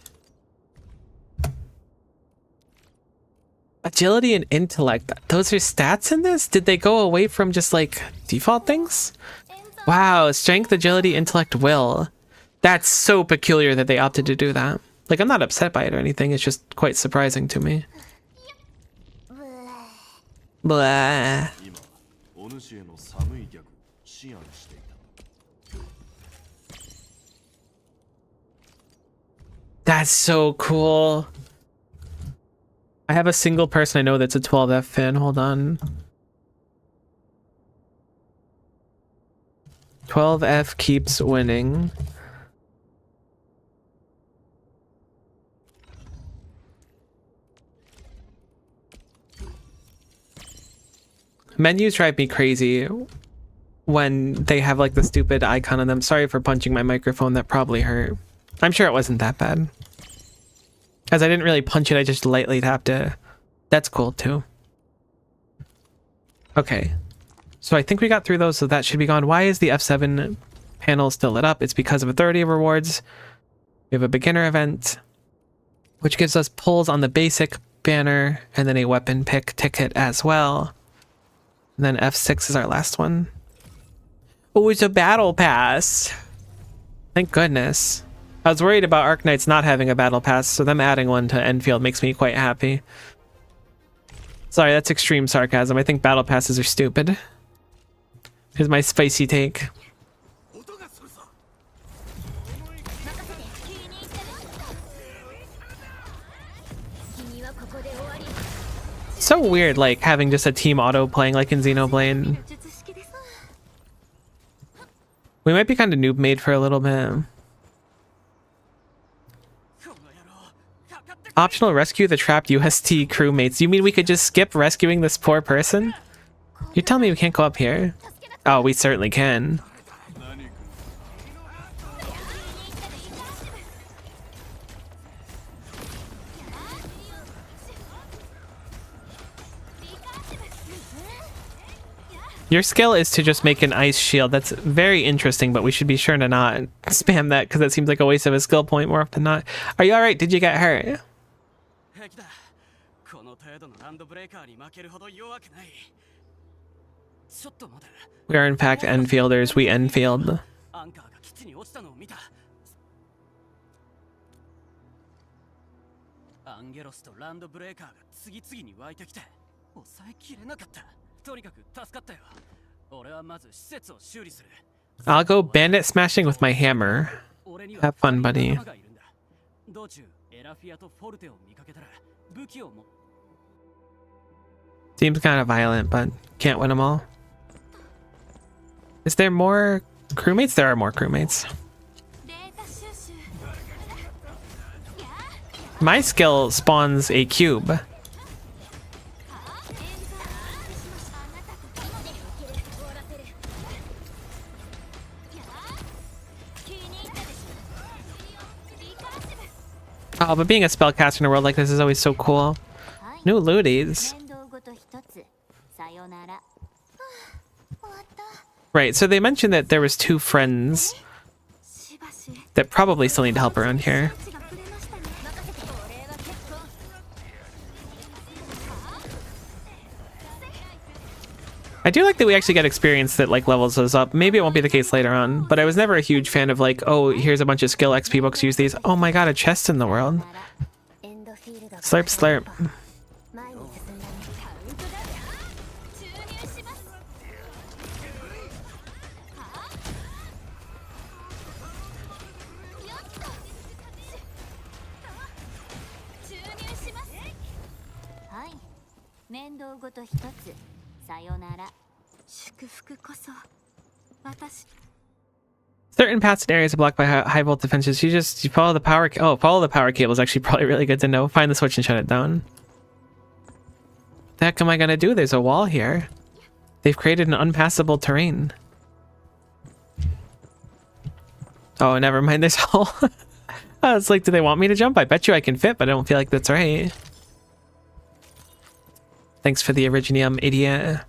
Agility and intellect, those are stats in this? Did they go away from just like default things? Wow, strength, agility, intellect, will. That's so peculiar that they opted to do that. Like, I'm not upset by it or anything, it's just quite surprising to me. Blah. That's so cool. I have a single person I know that's a 12F fan. Hold on. 12F keeps winning. Menus drive me crazy when they have like the stupid icon on them. Sorry for punching my microphone. That probably hurt. I'm sure it wasn't that bad. As I didn't really punch it, I just lightly tapped it. That's cool too. Okay. So I think we got through those, so that should be gone. Why is the F7 panel still lit up? It's because of authority of rewards. We have a beginner event, which gives us pulls on the basic banner, and then a weapon pick ticket as well. And then F6 is our last one. Oh, it's a battle pass. Thank goodness. I was worried about Arknights not having a battle pass, so them adding one to Endfield makes me quite happy. Sorry, that's extreme sarcasm. I think battle passes are stupid. Here's my spicy take. So weird, like, having just a team auto playing like in Xenoblade. We might be kind of noob made for a little bit. Optional rescue the trapped UST crewmates. You mean we could just skip rescuing this poor person? You tell me we can't go up here? Oh, we certainly can. Your skill is to just make an ice shield. That's very interesting, but we should be sure to not spam that because that seems like a waste of a skill point more often than not. Are you alright? Did you get hurt? We are in fact Enfielders. We Enfield. I'll go bandit smashing with my hammer. Have fun, buddy. Seems kind of violent, but can't win them all. Is there more crewmates? There are more crewmates. My skill spawns a cube. Oh, but being a spellcaster in a world like this is always so cool. New looties. Right, so they mentioned that there was 2 friends that probably still need help around here. I I do like that we actually get experience that like levels us up. Maybe it won't be the case later on, but I was never a huge fan of like, oh, here's a bunch of skill XP books, use these. Oh my god, a chest in the world. Slurp, slurp. 前に進んだね。カウントダウン。注入します。はあ。よっと。注入します。はい。面倒ごと一つ。さよなら。祝福こそ。私。 Certain paths and areas are blocked by high volt defenses. You follow the power. Oh, follow the power cable is actually probably really good to know. Find the switch and shut it down. The heck am I gonna do? There's a wall here. They've created an unpassable terrain. Oh, never mind. There's a hole. Oh, it's like, do they want me to jump? I bet you I can fit, but I don't feel like that's right. Thanks for the Originium, idiot.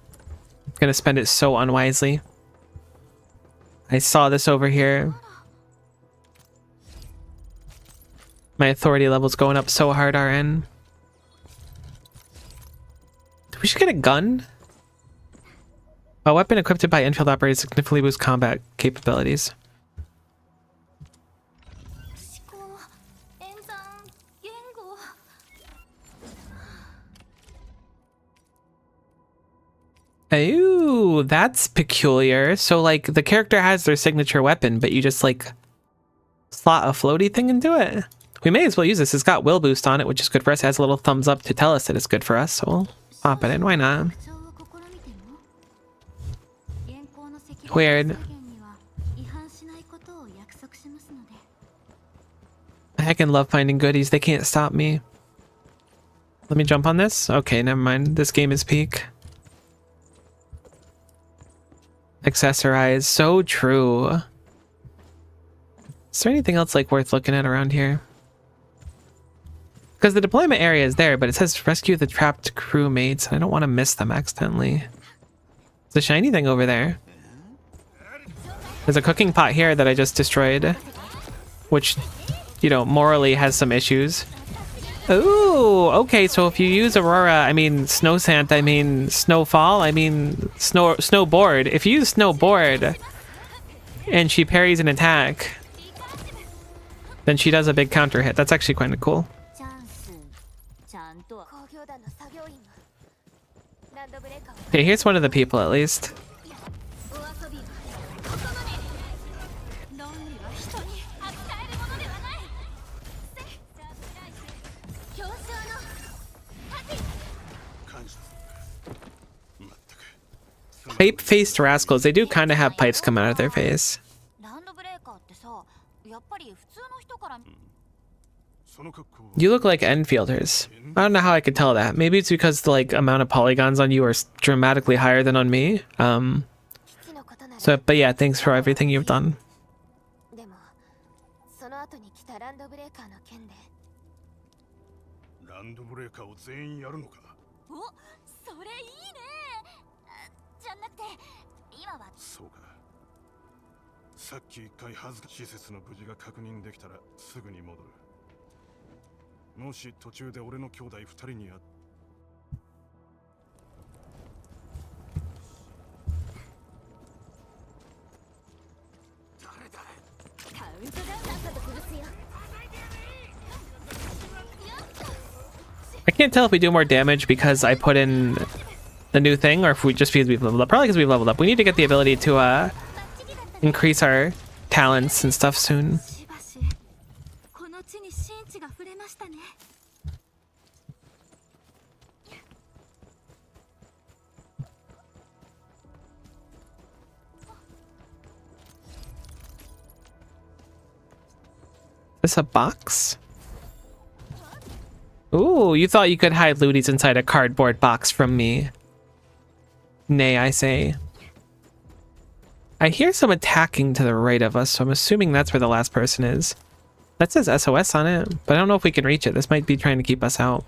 I'm gonna spend it so unwisely. I saw this over here. My authority level's going up so hard, RN. We should get a gun. A weapon equipped by Endfield operators significantly boosts combat capabilities. Ooh, that's peculiar. So, like, the character has their signature weapon, but you just, like, slot a floaty thing into it. We may as well use this. It's got will boost on it, which is good for us. It has a little thumbs up to tell us that it's good for us, so we'll pop it in. Why not? Weird. I heckin' love finding goodies. They can't stop me. Let me jump on this? Okay, never mind. This game is peak. Accessorize. So true. Is there anything else like worth looking at around here? Because the deployment area is there, but it says rescue the trapped crewmates, and I don't want to miss them accidentally. There's a shiny thing over there. There's a cooking pot here that I just destroyed, which, you know, morally has some issues. Ooh, okay, so if you use Aurora, I mean Snow Sant, I mean Snowfall, I mean Snowboard. If you use Snowboard and she parries an attack, then she does a big counter hit. That's actually kind of cool. Okay, here's one of the people at least. Pipe-faced rascals. They do kind of have pipes coming out of their face. You look like Enfielders. I don't know how I could tell that. Maybe it's because the like amount of polygons on you are dramatically higher than on me. So, but yeah, thanks for everything you've done. I can't tell if we do more damage because I put in the new thing, or if we just because we've leveled up. Probably because we've leveled up. We need to get the ability to increase our talents and stuff soon. Is this a box? Ooh, you thought you could hide looties inside a cardboard box from me. Nay, I say. I hear some attacking to the right of us, so I'm assuming that's where the last person is. That says SOS on it, but I don't know if we can reach it. This might be trying to keep us out.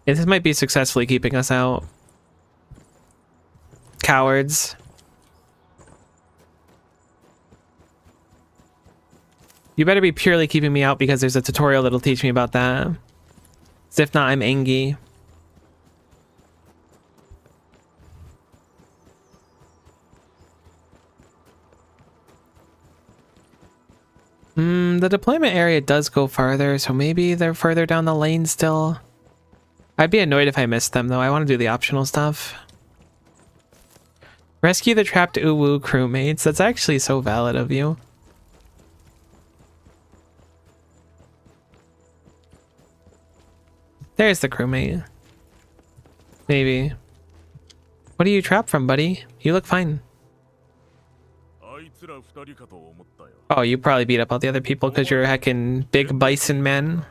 Yeah, this might be successfully keeping us out. Cowards. You better be purely keeping me out because there's a tutorial that'll teach me about that. 'Cause if not, I'm angry. The deployment area does go farther, so maybe they're further down the lane still. I'd be annoyed if I missed them, though. I want to do the optional stuff. Rescue the trapped Uwu crewmates. That's actually so valid of you. There's the crewmate. Maybe. What are you trapped from, buddy? You look fine. Oh, you probably beat up all the other people because you're a heckin' big bison man.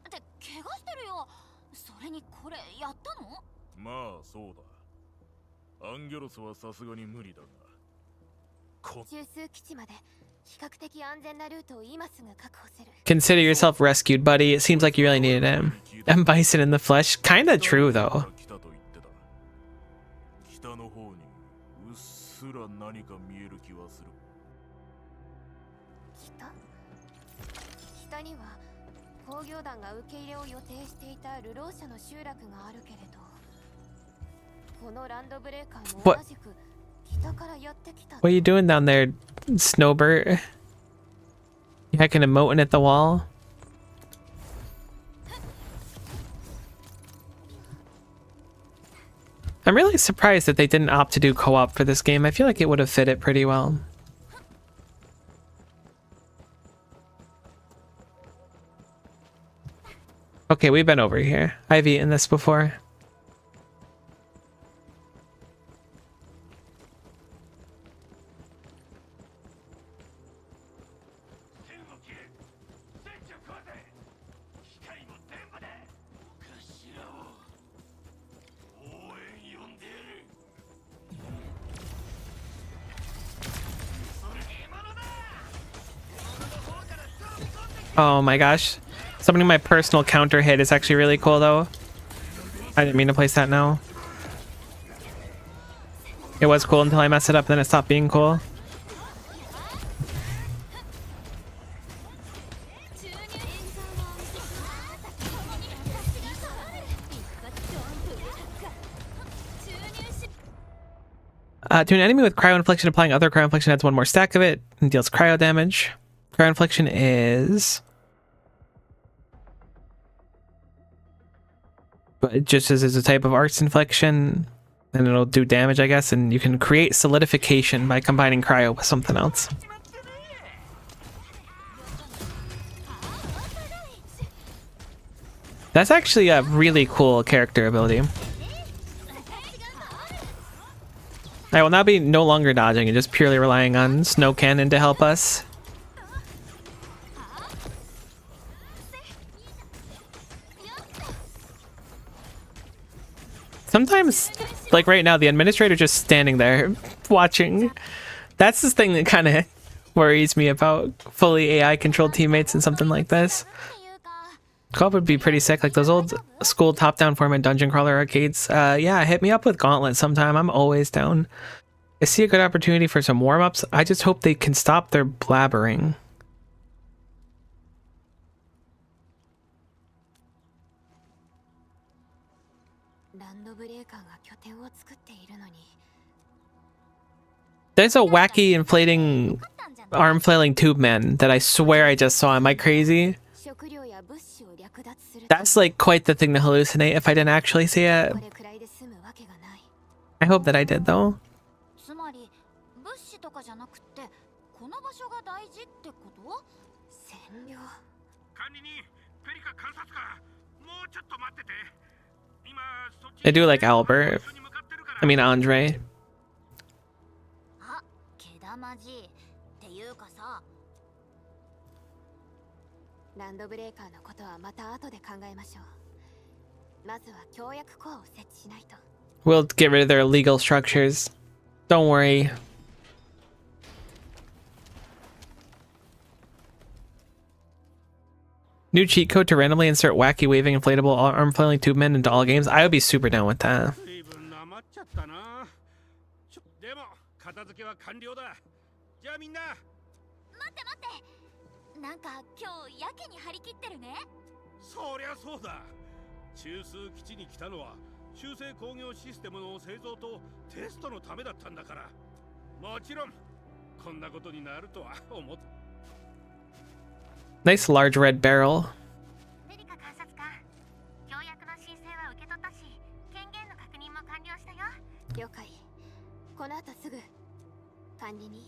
って怪我してるよ。それにこれやったの？まあそうだ。アンギョロスはさすがに無理だが。中枢基地まで比較的安全なルートを今すぐ確保する。 Consider yourself rescued, buddy. It seems like you really needed him. I'm bison in the flesh. Kinda true, though. 北の方にうっすら何か見える気はする。北には工業団が受け入れを予定していた流浪者の集落があるけれど、このランドブレーカーも同じく北からやってきた。 What are you doing down there, Snowbird? You heckin' emoting at the wall? I'm really surprised that they didn't opt to do co-op for this game. I feel like it would have fit it pretty well. Okay, we've been over here. I've eaten this before. Oh my gosh. Summoning my personal counter hit is actually really cool though. I didn't mean to place that now. It was cool until I messed it up, then it stopped being cool. To an enemy with cryo infliction, applying other cryo infliction adds one more stack of it and deals cryo damage. Cryo infliction is... But it just as a type of arts infliction, and it'll do damage, I guess, and you can create solidification by combining cryo with something else. That's actually a really cool character ability. I will now be no longer dodging and just purely relying on Snow Cannon to help us. Sometimes, like right now, the administrator just standing there watching. That's the thing that kind of worries me about fully AI controlled teammates and something like this. Co-op would be pretty sick, like those old school top-down format dungeon crawler arcades. Yeah, hit me up with Gauntlet sometime. I'm always down. I see a good opportunity for some warm-ups. I just hope they can stop their blabbering. There's a wacky inflating arm flailing tube man that I swear I just saw. Am I crazy? That's like quite the thing to hallucinate if I didn't actually see it. I hope that I did though. I do like Albert. I mean Andre. ランドブレーカーのことはまた後で考えましょう。まずは協約庫を設置しないと。 We'll get rid of their legal structures. Don't worry. New cheat code to randomly insert wacky waving inflatable arm flailing tube men into all games. I would be super down with that. でも片付けは完了だ。じゃあみんな。待って待って。なんか今日やけに張り切ってるね。そりゃそうだ。中枢基地に来たのは修正工業システムの製造とテストのためだったんだから。もちろんこんなことになるとは思っ Nice large red barrel. ペリカ監察官、協約の申請は受け取ったし、権限の確認も完了したよ。了解。この後すぐ管理人、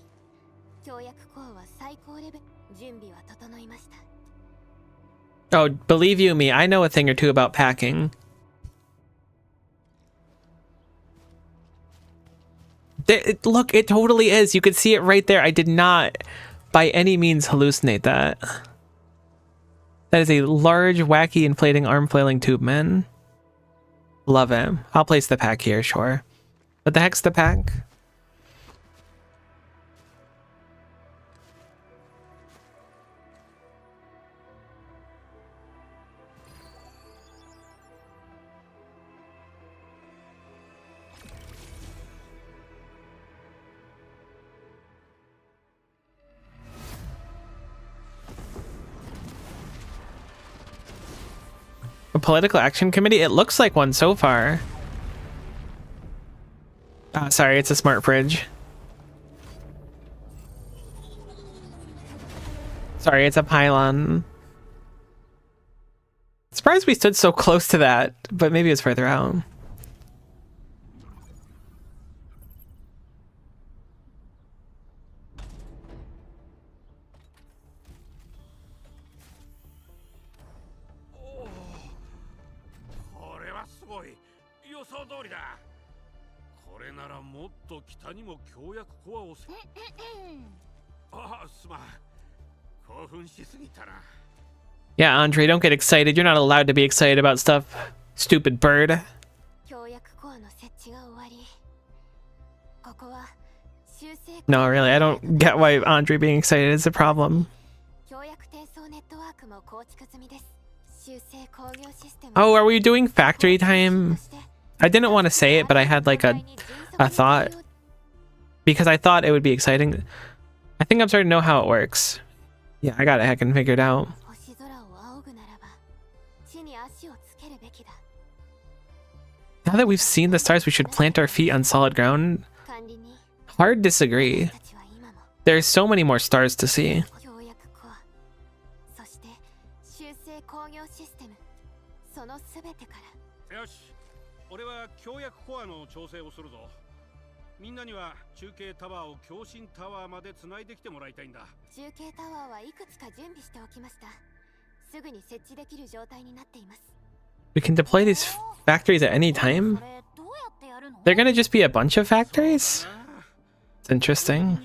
協約コアは最高レベル。準備は整いました。 Oh, believe you me, I know a thing or two about packing. Look, it totally is. You could see it right there. I did not by any means hallucinate that. That is a large, wacky, inflating arm flailing tube man. Love it. I'll place the pack here, sure. What the heck's the pack? A political action committee? It looks like one so far. Sorry, it's a smart fridge. Sorry, it's a pylon. Surprised we stood so close to that, but maybe it's further out. Yeah, Andre, don't get excited. You're not allowed to be excited about stuff. Stupid bird. No, really, I don't get why Andre being excited is a problem. Oh, are we doing factory time? I didn't want to say it, but I had like a thought. Because I thought it would be exciting. I think I'm starting to know how it works. Yeah, I got it heckin' figured out. Now that we've seen the stars, we should plant our feet on solid ground. Hard disagree. There's so many more stars to see. みんなには中継タワーを共振タワーまでつないできてもらいたいんだ。中継タワーはいくつか準備しておきました。すぐに設置できる状態になっています。 We can deploy these factories at any time. They're gonna just be a bunch of factories? It's interesting.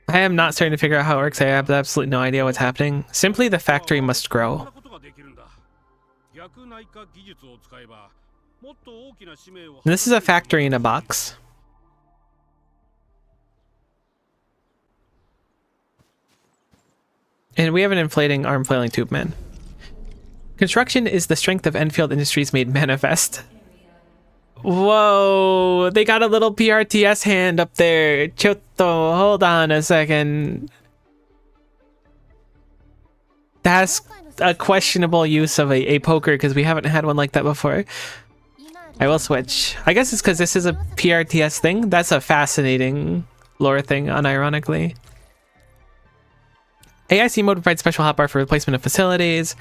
I am not starting to figure out how it works. I have absolutely no idea what's happening. Simply the factory must grow. This is a factory in a box. And we have an inflating arm flailing tube man. Construction is the strength of Endfield Industries made manifest. Whoa, they got a little PRTS hand up there. Chotto, hold on a second. That's a questionable use of a poker because we haven't had one like that before. I will switch. I guess it's because this is a PRTS thing. That's a fascinating lore thing, unironically. AIC mode provides special hotbar for replacement of facilities.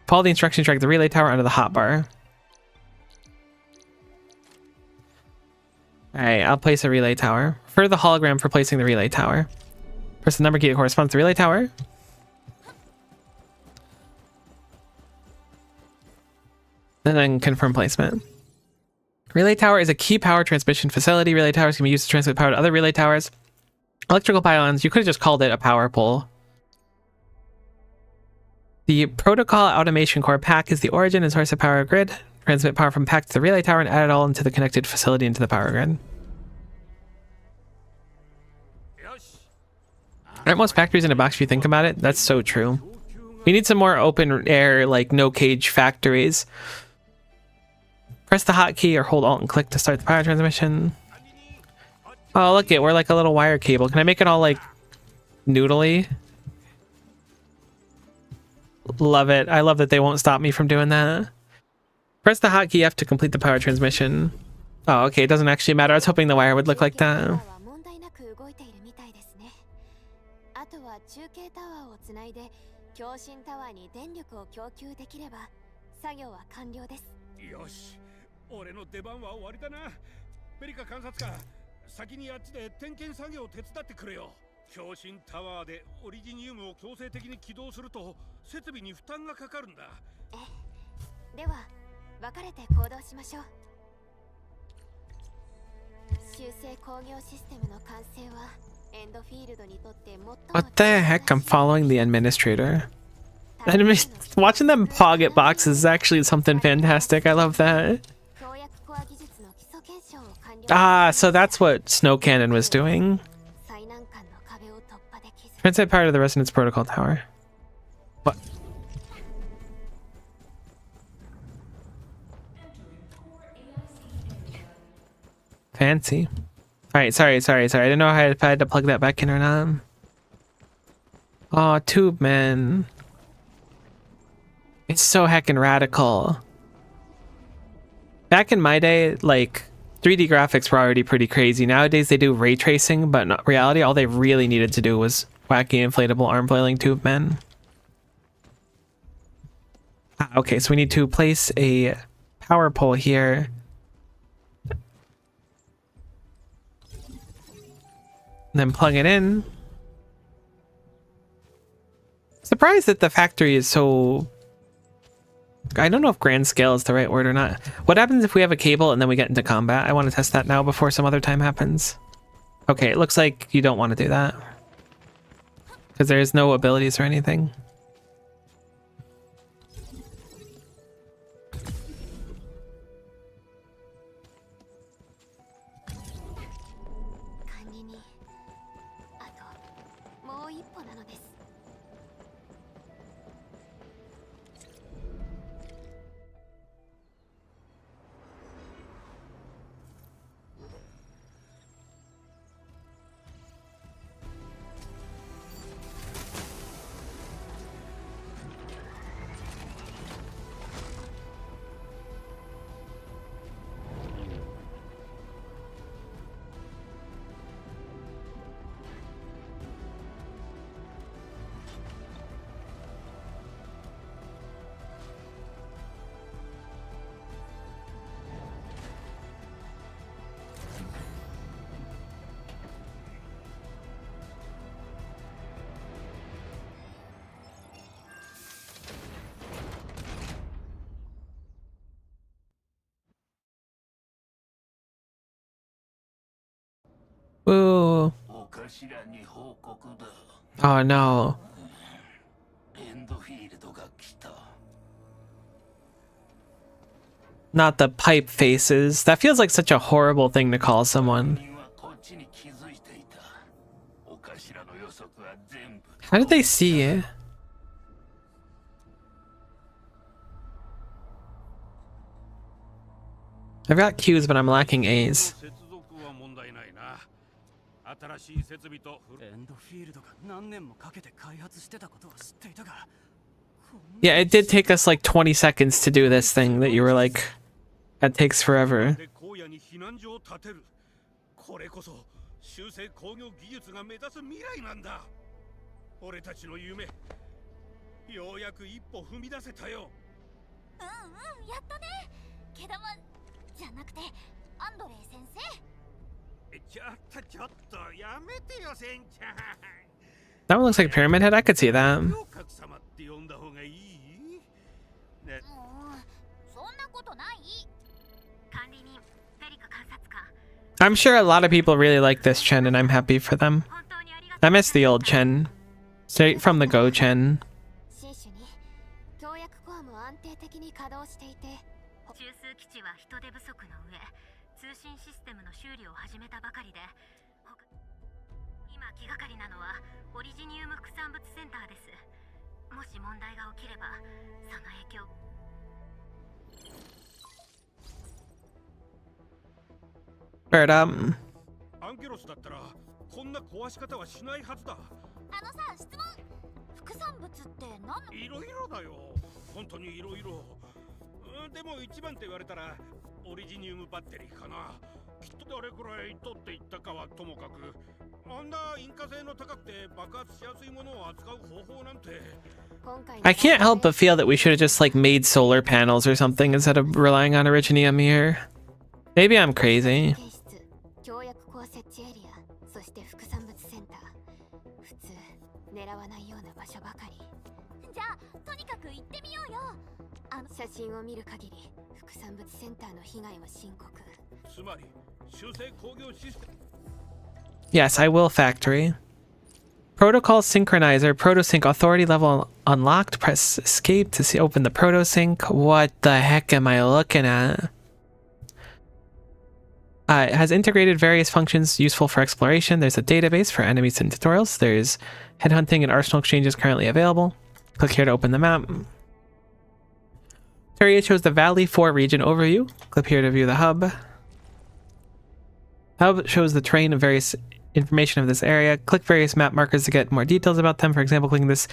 Follow the instructions, drag the relay tower under the hotbar. Alright, I'll place a relay tower. For the hologram for placing the relay tower. Press the number key that corresponds to the relay tower. And then confirm placement. Relay tower is a key power transmission facility. Relay towers can be used to transmit power to other relay towers. Electrical pylons, you could have just called it a power pole. The protocol automation core pack is the origin and source of power grid. Transmit power from pack to the relay tower and add it all into the connected facility into the power grid. Aren't most factories in a box if you think about it? That's so true. We need some more open air, like no cage factories. Press the hotkey or hold Alt and click to start the power transmission. Oh, look it, we're like a little wire cable. Can I make it all like noodly? Love it. I love that they won't stop me from doing that. Press the hotkey F to complete the power transmission. Oh, okay, it doesn't actually matter. I was hoping the wire would look like that. 中継タワーをつないで共振タワーに電力を供給できれば作業は完了です。よし、俺の出番は終わりだな。ペリカ監察官、先にあっちで点検作業を手伝ってくれよ。共振タワーでオリジニウムを強制的に起動すると設備に負担がかかるんだ。では分かれて行動しましょう。修正工業システムの完成はエンドフィールドにとって最も What the heck? I'm following the administrator. Watching them pog at boxes is actually something fantastic. I love that. Ah, so that's what Snow Cannon was doing. Transmit power to the Resonance Protocol Tower. What? Fancy. Alright, sorry. I didn't know if I had to plug that back in or not. Oh, Tube Man. It's so heckin' radical. Back in my day, like, 3D graphics were already pretty crazy. Nowadays they do ray tracing, but in reality, all they really needed to do was wacky inflatable arm flailing tube men. Okay, so we need to place a power pole here. Then plug it in. Surprised that the factory is so... I don't know if grand scale is the right word or not. What happens if we have a cable and then we get into combat? I want to test that now before some other time happens. Okay, it looks like you don't want to do that. Because there's no abilities or anything. Ooh. Oh no. Not the pipe faces. That feels like such a horrible thing to call someone. How did they see it? I've got Q's, but I'm lacking A's. Yeah, it did take us like 20 seconds to do this thing that you were like, that takes forever. That one looks like Pyramid Head. I could see that. I'm sure a lot of people really like this Chen, and I'm happy for them. I miss the old Chen. Straight from the Go Chen. Bird up. あんな引火性の高くて爆発しやすいものを扱う方法なんて。 I can't help but feel that we should have just like made solar panels or something instead of relying on originium here. Maybe I'm crazy. 検出協約港設置エリア、そして副産物センター。普通狙わないような場所ばかり。じゃあとにかく行ってみようよ。写真を見る限り副産物センターの被害は深刻。つまり修正工業システム。 Yes, I will factory. Protocol synchronizer, protosync authority level unlocked. Press escape to see open the protosync. What the heck am I looking at? It has integrated various functions useful for exploration. There's a database for enemies and tutorials. There's headhunting and arsenal exchanges currently available. Click here to open the map. Area shows the Valley 4 region overview. Click here to view the hub. Hub shows the terrain of various information of this area. Click various map markers to get more details about them. For example, clicking this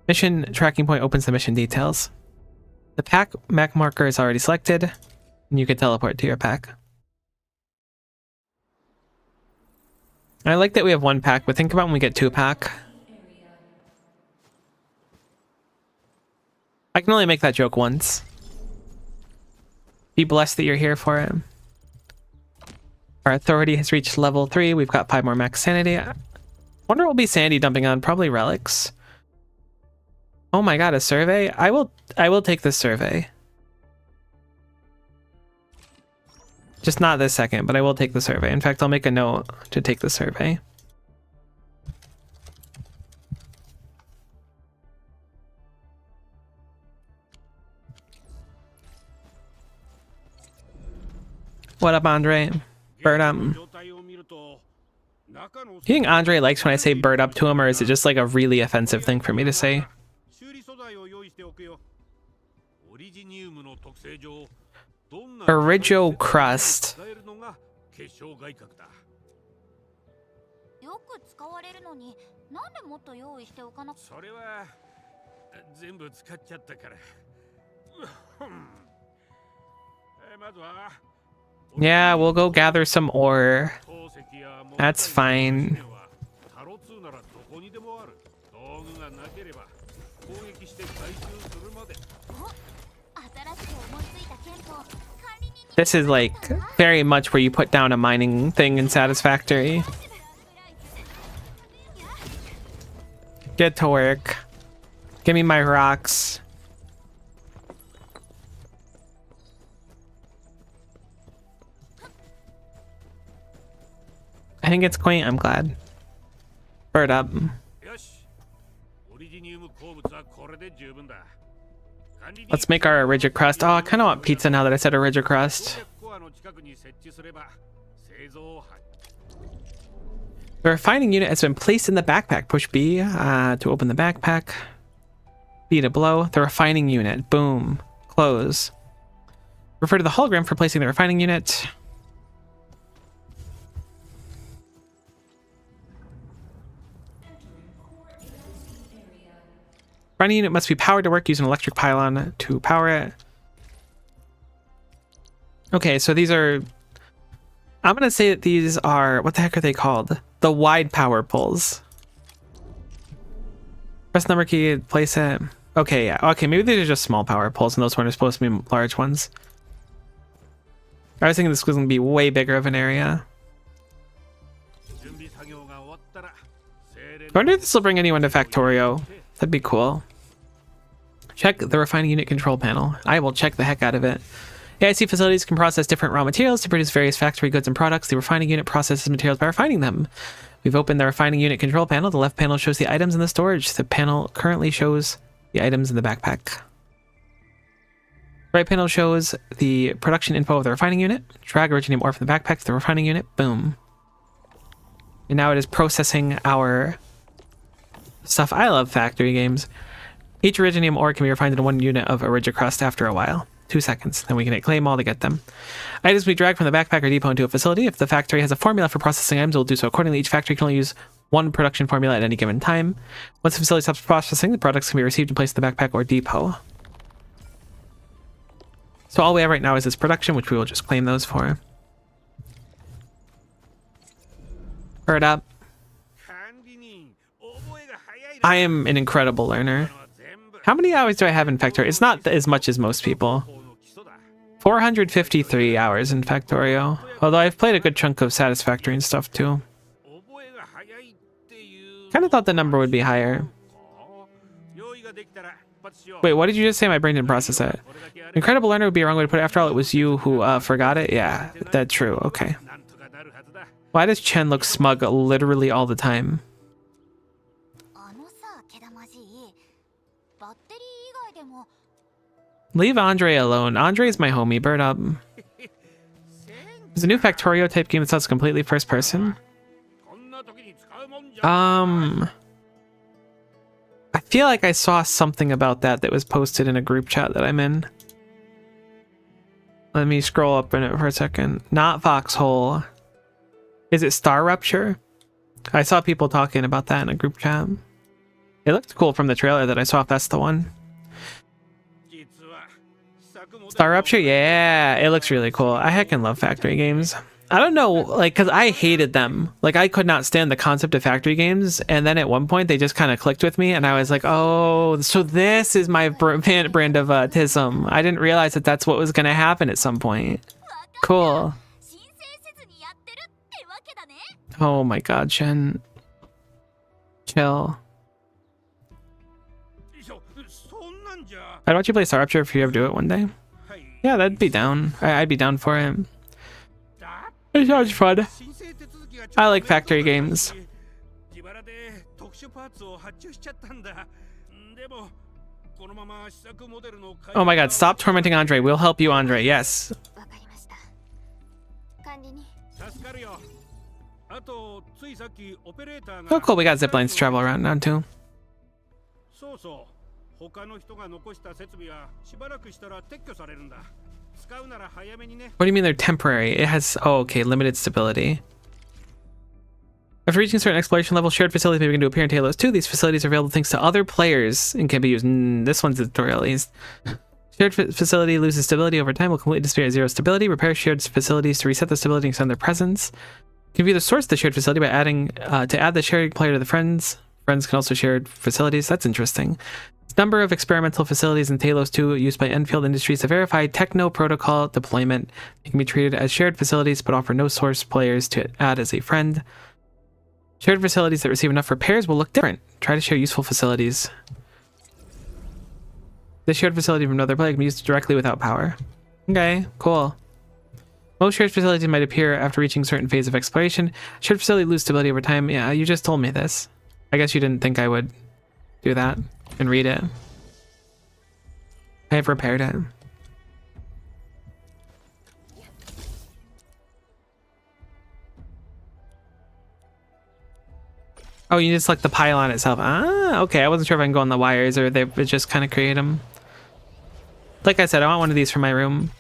mission tracking point opens the mission details. The pack map marker is already selected, and you can teleport to your pack. I like that we have one pack, but think about when we get two pack. I can only make that joke once. Be blessed that you're here for it. Our authority has reached level 3. We've got 5 more max sanity. I wonder what we'll be sanity dumping on. Probably relics. Oh my god, a survey? I will take this survey. Just not this second, but I will take the survey. In fact, I'll make a note to take the survey. What up, Andre? Bird up. Do you think Andre likes when I say bird up to him, or is it just like a really offensive thing for me to say? Origio crust. よく使われるのになんでもっと用意しておかなく。それは全部使っちゃったから。まずは Yeah, we'll go gather some ore. That's fine. This is like very much where you put down a mining thing in Satisfactory. Get to work. Give me my rocks. I think it's quaint, I'm glad. Bird up. Let's make our rigid crust. Oh, I kind of want pizza now that I said a rigid crust. The refining unit has been placed in the backpack. Push B to open the backpack. B to blow. The refining unit. Boom. Close. Refer to the hologram for placing the refining unit. Refining unit must be powered to work. Use an electric pylon to power it. Okay, so these are... I'm going to say that these are... What the heck are they called? The wide power pulls. Press number key, place it. Okay, yeah. Okay, maybe these are just small power pulls and those ones are supposed to be large ones. I was thinking this was going to be way bigger of an area. I wonder if this will bring anyone to Factorio. That'd be cool. Check the refining unit control panel. I will check the heck out of it. AIC facilities can process different raw materials to produce various factory goods and products. The refining unit processes materials by refining them. We've opened the refining unit control panel. The left panel shows the items in the storage. The panel currently shows the items in the backpack. The right panel shows the production info of the refining unit. Drag originating ore from the backpack to the refining unit. Boom. And now it is processing our stuff. I love factory games. Each originium ore can be refined into 1 unit of origicrust after a while. 2 seconds. Then we can claim all to get them. Items we drag from the backpack or depot into a facility. If the factory has a formula for processing items, we'll do so accordingly. Each factory can only use 1 production formula at any given time. Once the facility stops processing, the products can be received and placed in the backpack or depot. So all we have right now is this production, which we will just claim those for. Bird up. I am an incredible learner. How many hours do I have in Factorio? It's not as much as most people. 453 hours in Factorio. Although I've played a good chunk of Satisfactory and stuff too. Kind of thought the number would be higher. Wait, what did you just say? My brain didn't process that. Incredible learner would be a wrong way to put it. After all, it was you who forgot it. Yeah, that's true. Okay. Why does Chen look smug literally all the time? あのさ、毛玉じい。バッテリー以外でも Leave Andre alone. Andre is my homie. Bird up. There's a new Factorio type game that's completely first person. I feel like I saw something about that was posted in a group chat that I'm in. Let me scroll up in it for a second. Not Foxhole. Is it Star Rupture? I saw people talking about that in a group chat. It looked cool from the trailer that I saw if that's the one. Star Rupture? Yeah, it looks really cool. I heckin' love factory games. I don't know, like, because I hated them. Like, I could not stand the concept of factory games, and then at one point they just kind of clicked with me, and I was like, oh, so this is my brand of autism. I didn't realize that that's what was going to happen at some point. Cool. 申請せずにやってるってわけだね。 Oh my god, Shen. Chill. そんなんじゃ I'd watch you play Star Rupture if you ever do it one day. Yeah, that'd be down. I'd be down for it. It sounds fun. I like factory games. Oh my god, stop tormenting Andre. We'll help you, Andre. Yes. わかりました。管理人。 Oh, cool. We got zip lines to travel around now, too. そうそう他の人が残した設備はしばらくしたら撤去されるんだ使うなら早めにね What do you mean they're temporary? It has, oh, okay, limited stability. After reaching a certain exploration level, shared facilities may begin to appear in Talos 2. These facilities are available thanks to other players and can be used. This one's a tutorial at least. Shared facility loses stability over time, will completely disappear at 0 stability. Repair shared facilities to reset the stability and extend their presence. You can view the source of the shared facility by adding to add the shared player to the friends. Friends can also share facilities. That's interesting. Number of experimental facilities in Talos 2 used by Endfield Industries to verify techno protocol deployment. They can be treated as shared facilities but offer no source players to add as a friend. Shared facilities that receive enough repairs will look different. Try to share useful facilities. The shared facility from another player can be used directly without power. Okay, cool. Most shared facilities might appear after reaching a certain phase of exploration. Shared facility lose stability over time. Yeah, you just told me this. I guess you didn't think I would do that and read it. I have repaired it. Oh, you just select the pylon itself. Ah, okay. I wasn't sure if I can go on the wires or they would just kind of create them. Like I said, I want one of these for my room.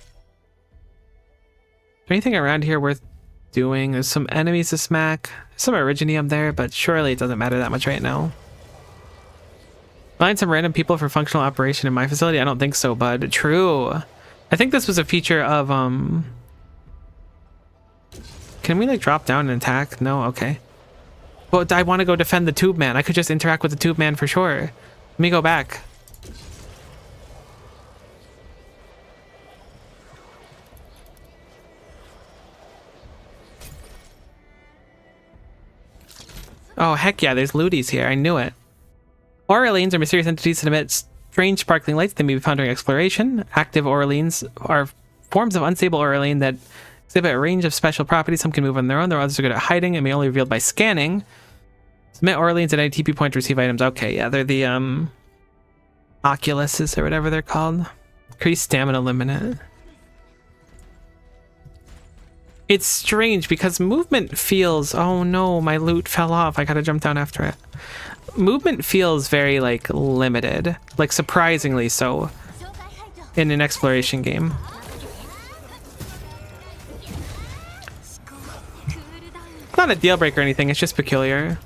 Is there anything around here worth doing? There's some enemies to smack. There's some originium there, but surely it doesn't matter that much right now. Find some random people for functional operation in my facility? I don't think so, bud. True. I think this was a feature of, Can we, like, drop down and attack? No? Okay. Well, I want to go defend the tube man. I could just interact with the tube man for sure. Let me go back. Oh, heck yeah, there's looties here. I knew it. Auralines are mysterious entities that emit strange sparkling lights. They may be found during exploration. Active Auralines are forms of unstable Auraline that exhibit a range of special properties. Some can move on their own. There are others who are good at hiding and may only be revealed by scanning. Submit Auralines at any TP point to receive items. Okay, yeah, they're the Oculuses or whatever they're called. Increase stamina limit. It's strange because movement feels... Oh no, my loot fell off. I gotta jump down after it. Movement feels very, like, limited. Like, surprisingly so. In an exploration game. It's not a deal breaker or anything, it's just peculiar.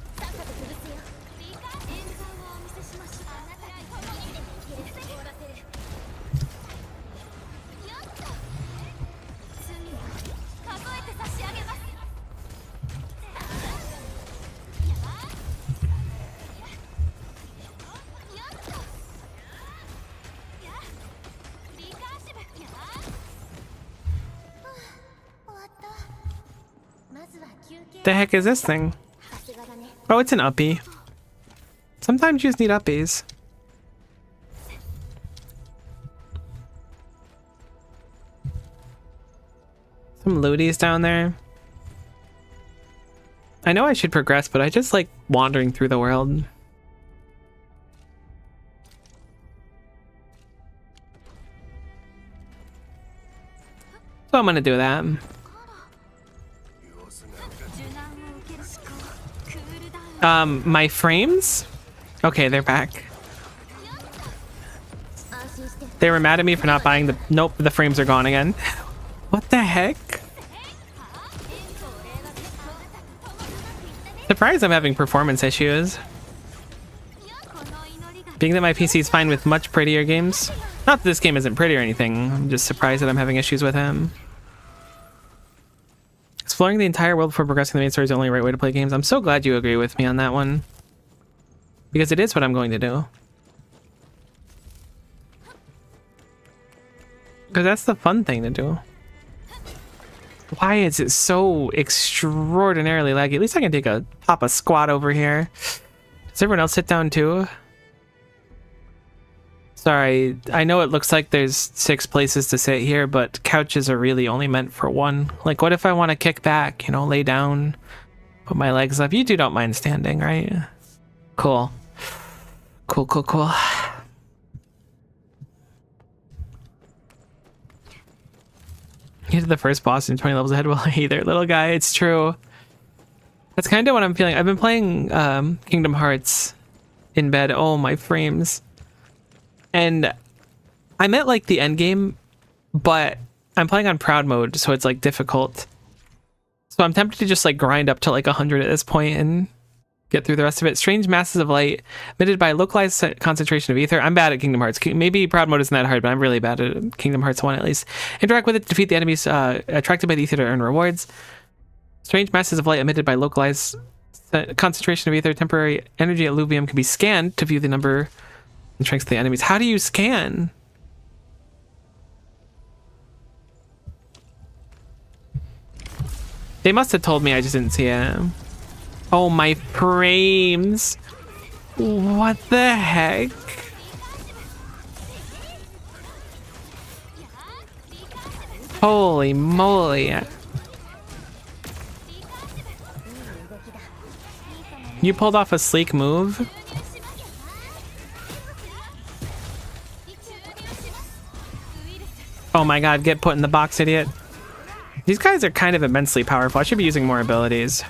The heck is this thing? Oh, it's an uppie. Sometimes you just need uppies. Some looties down there. I know I should progress, but I just like wandering through the world. So I'm gonna do that. My frames? Okay, they're back. They were mad at me for not buying the... Nope, the frames are gone again. What the heck? Surprised I'm having performance issues. Being that my PC is fine with much prettier games. Not that this game isn't pretty or anything. I'm just surprised that I'm having issues with him. Exploring the entire world before progressing the main story is the only right way to play games. I'm so glad you agree with me on that one. Because it is what I'm going to do. Because that's the fun thing to do. Why is it so extraordinarily laggy? At least I can pop a squat over here. Does everyone else sit down too? Sorry, I know it looks like there's 6 places to sit here, but couches are really only meant for one. Like, what if I want to kick back, you know, lay down, put my legs up? You two don't mind standing, right? Cool. Cool, cool, cool. You did the first boss in 20 levels ahead. Well, hey there, little guy. It's true. That's kind of what I'm feeling. I've been playing Kingdom Hearts in bed. Oh, my frames. And I'm at like the end game, but I'm playing on proud mode, so it's like difficult. So I'm tempted to just like grind up to like 100 at this point and get through the rest of it. Strange masses of light emitted by localized concentration of ether. I'm bad at Kingdom Hearts. Maybe proud mode isn't that hard, but I'm really bad at Kingdom Hearts 1 at least. Interact with it to defeat the enemies attracted by the ether to earn rewards. Strange masses of light emitted by localized concentration of ether. Temporary energy alluvium can be scanned to view the number and strength of the enemies. How do you scan? They must have told me, I just didn't see it. Oh, my frames. What the heck? Holy moly. You pulled off a sleek move? Oh my god, get put in the box, idiot. These guys are kind of immensely powerful. I should be using more abilities.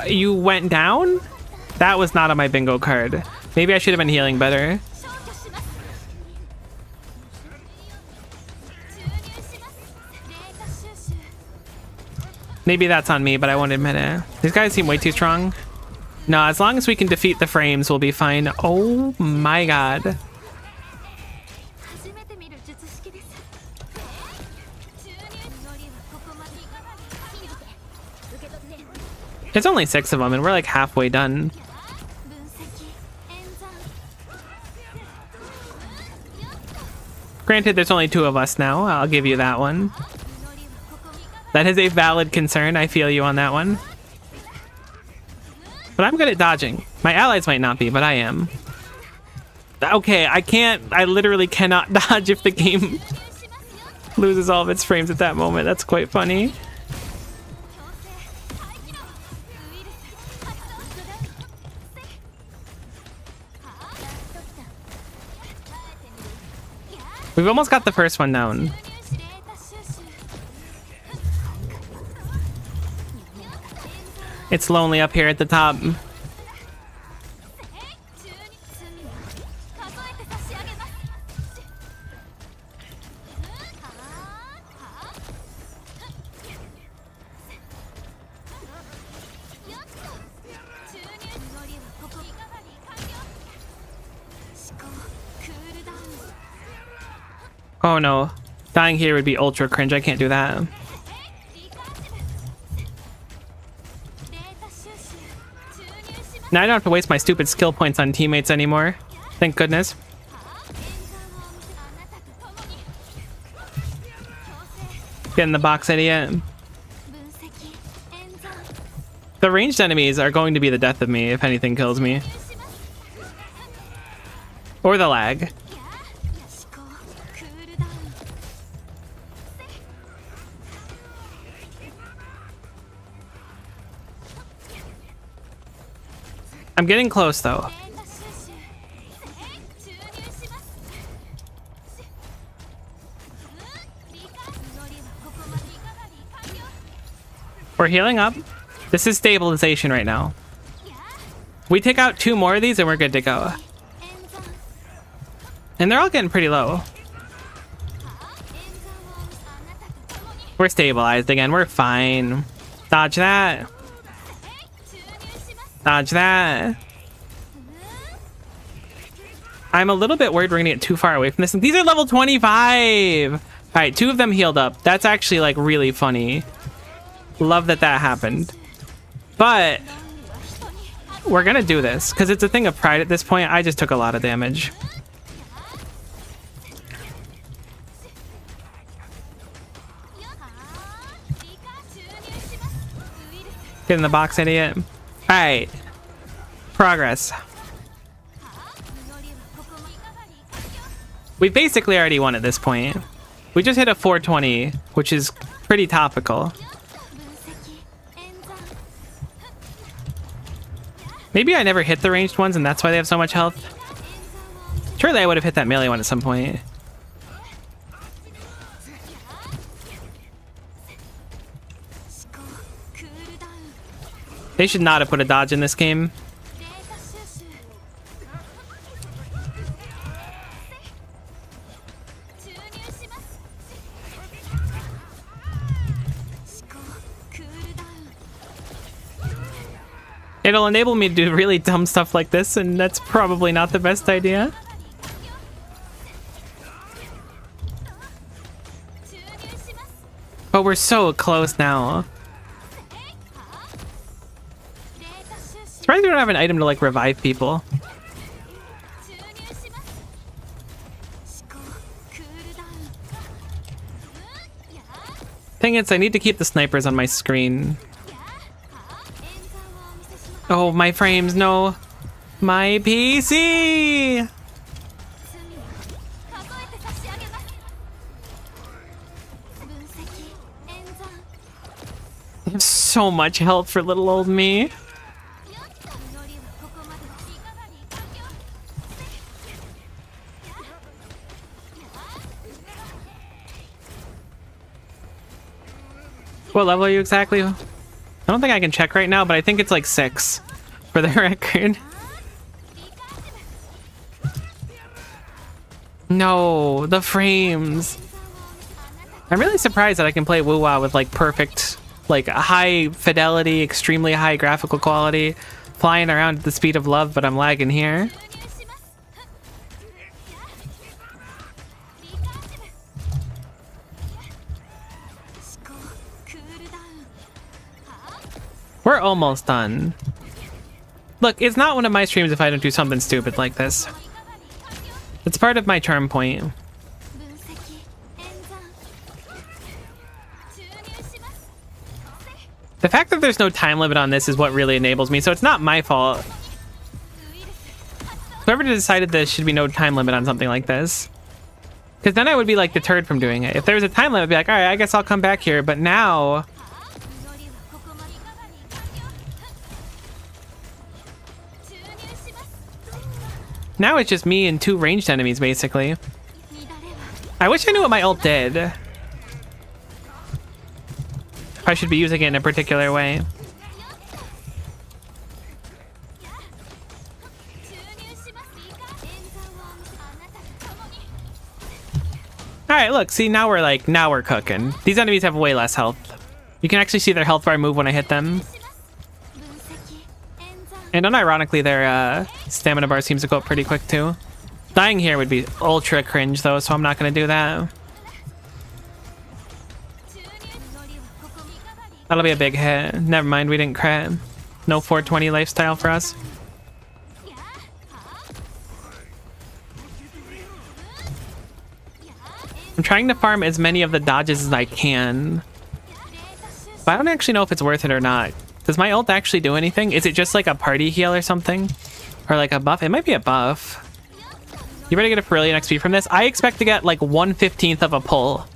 You went down? That was not on my bingo card. Maybe I should have been healing better. Maybe that's on me, but I won't admit it. These guys seem way too strong. No, as long as we can defeat the frames, we'll be fine. Oh my god. There's only 6 of them, and we're like halfway done. Granted, there's only 2 of us now. I'll give you that one. That is a valid concern. I feel you on that one. But I'm good at dodging. My allies might not be, but I am. Okay, I literally cannot dodge if the game loses all of its frames at that moment. That's quite funny. We've almost got the first one down. It's lonely up here at the top. Oh no. Dying here would be ultra cringe. I can't do that. Now I don't have to waste my stupid skill points on teammates anymore. Thank goodness. Get in the box, idiot. The ranged enemies are going to be the death of me if anything kills me. Or the lag. I'm getting close though. We're healing up. This is stabilization right now. We take out 2 more of these and we're good to go. And they're all getting pretty low. We're stabilized again. We're fine. Dodge that. Dodge that. I'm a little bit worried we're gonna get too far away from this. These are level 25. All right, 2 of them healed up. That's actually like really funny. Love that that happened. But we're gonna do this because it's a thing of pride at this point. I just took a lot of damage. Get in the box, idiot. Alright. Progress. We basically already won at this point. We just hit a 420, which is pretty topical. Maybe I never hit the ranged ones and that's why they have so much health. Surely I would have hit that melee one at some point. They should not have put a dodge in this game. It'll enable me to do really dumb stuff like this, and that's probably not the best idea. But we're so close now. Surprised we don't have an item to like revive people. Thing is, I need to keep the snipers on my screen. Oh, my frames, no. My PC! I have so much health for little old me. What level are you exactly? I don't think I can check right now, but I think it's like 6 for the record. No, the frames. I'm really surprised that I can play Woo-Wah with like perfect, like high fidelity, extremely high graphical quality, flying around at the speed of love, but I'm lagging here. We're almost done. Look, it's not one of my streams if I don't do something stupid like this. It's part of my charm point. The fact that there's no time limit on this is what really enables me, so it's not my fault. Whoever decided there should be no time limit on something like this. Because then I would be like deterred from doing it. If there was a time limit, I'd be like, alright, I guess I'll come back here, but now... Now it's just me and 2 ranged enemies, basically. I wish I knew what my ult did. If I should be using it in a particular way. Alright, look, see, now we're cooking. These enemies have way less health. You can actually see their health bar move when I hit them. And unironically, their stamina bar seems to go up pretty quick, too. Dying here would be ultra cringe though, so I'm not gonna do that. That'll be a big hit. Never mind, we didn't crit. No 420 lifestyle for us. I'm trying to farm as many of the dodges as I can. But I don't actually know if it's worth it or not. Does my ult actually do anything? Is it just like a party heal or something? Or like a buff? It might be a buff. You better get a brilliant XP from this. I expect to get like 1/15th of a pull.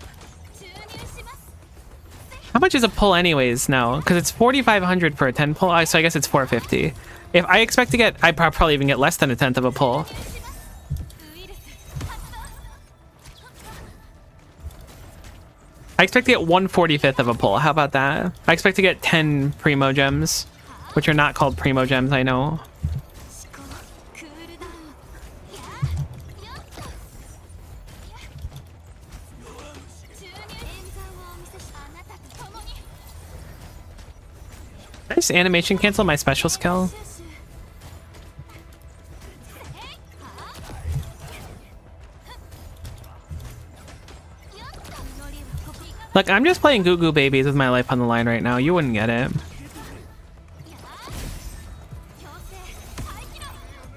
How much is a pull anyways now? Because it's 4,500 for a 10 pull, so I guess it's 450. If I expect to get, I'd probably even get less than a 10th of a pull. I expect to get 1/45th of a pull. How about that? I expect to get 10 Primo Gems, which are not called Primo Gems, I know. Nice animation cancel my special skill. Look, I'm just playing Goo Goo Babies with my life on the line right now. You wouldn't get it.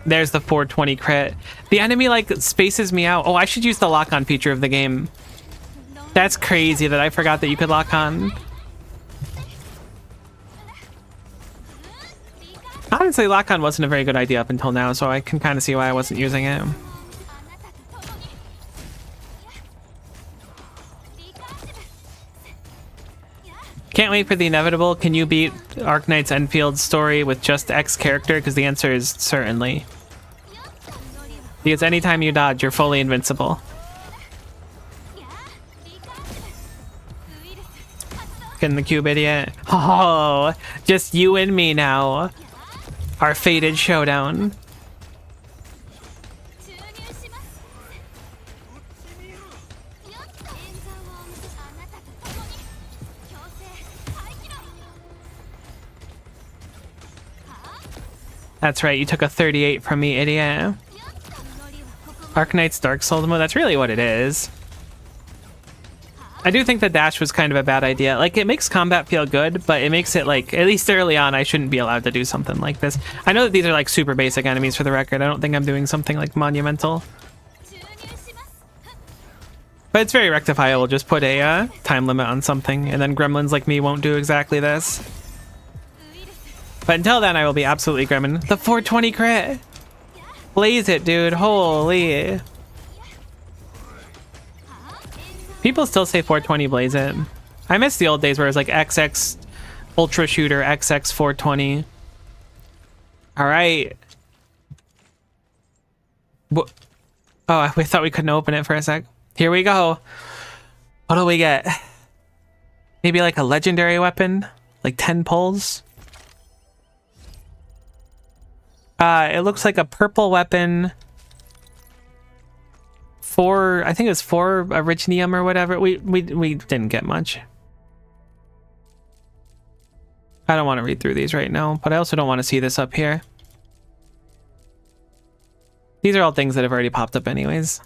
There's the 420 crit. The enemy like spaces me out. Oh, I should use the lock-on feature of the game. That's crazy that I forgot that you could lock on. Honestly, lock-on wasn't a very good idea up until now, so I can kind of see why I wasn't using it. Can't wait for the inevitable. Can you beat Arknight's Endfield story with just X character? Because the answer is certainly. Because anytime you dodge, you're fully invincible. Getting the cube, idiot. Oh, just you and me now. Our fated showdown. That's right, you took a 38 from me, idiot. Arknight's Dark Soul mode, that's really what it is. I do think the dash was kind of a bad idea. Like, it makes combat feel good, but it makes it like, at least early on, I shouldn't be allowed to do something like this. I know that these are like super basic enemies for the record. I don't think I'm doing something like monumental. But it's very rectifiable. Just put a time limit on something, and then gremlins like me won't do exactly this. But until then, I will be absolutely gremlin. The 420 crit! Blaze it, dude. Holy. People still say 420 blaze it. I miss the old days where it was like XX Ultra Shooter, XX 420. Alright. Oh, we thought we couldn't open it for a sec. Here we go. What do we get? Maybe like a legendary weapon? Like 10 pulls? It looks like a purple weapon. I think it was 4 Originium or whatever. We didn't get much. I don't want to read through these right now, but I also don't want to see this up here. These are all things that have already popped up anyways.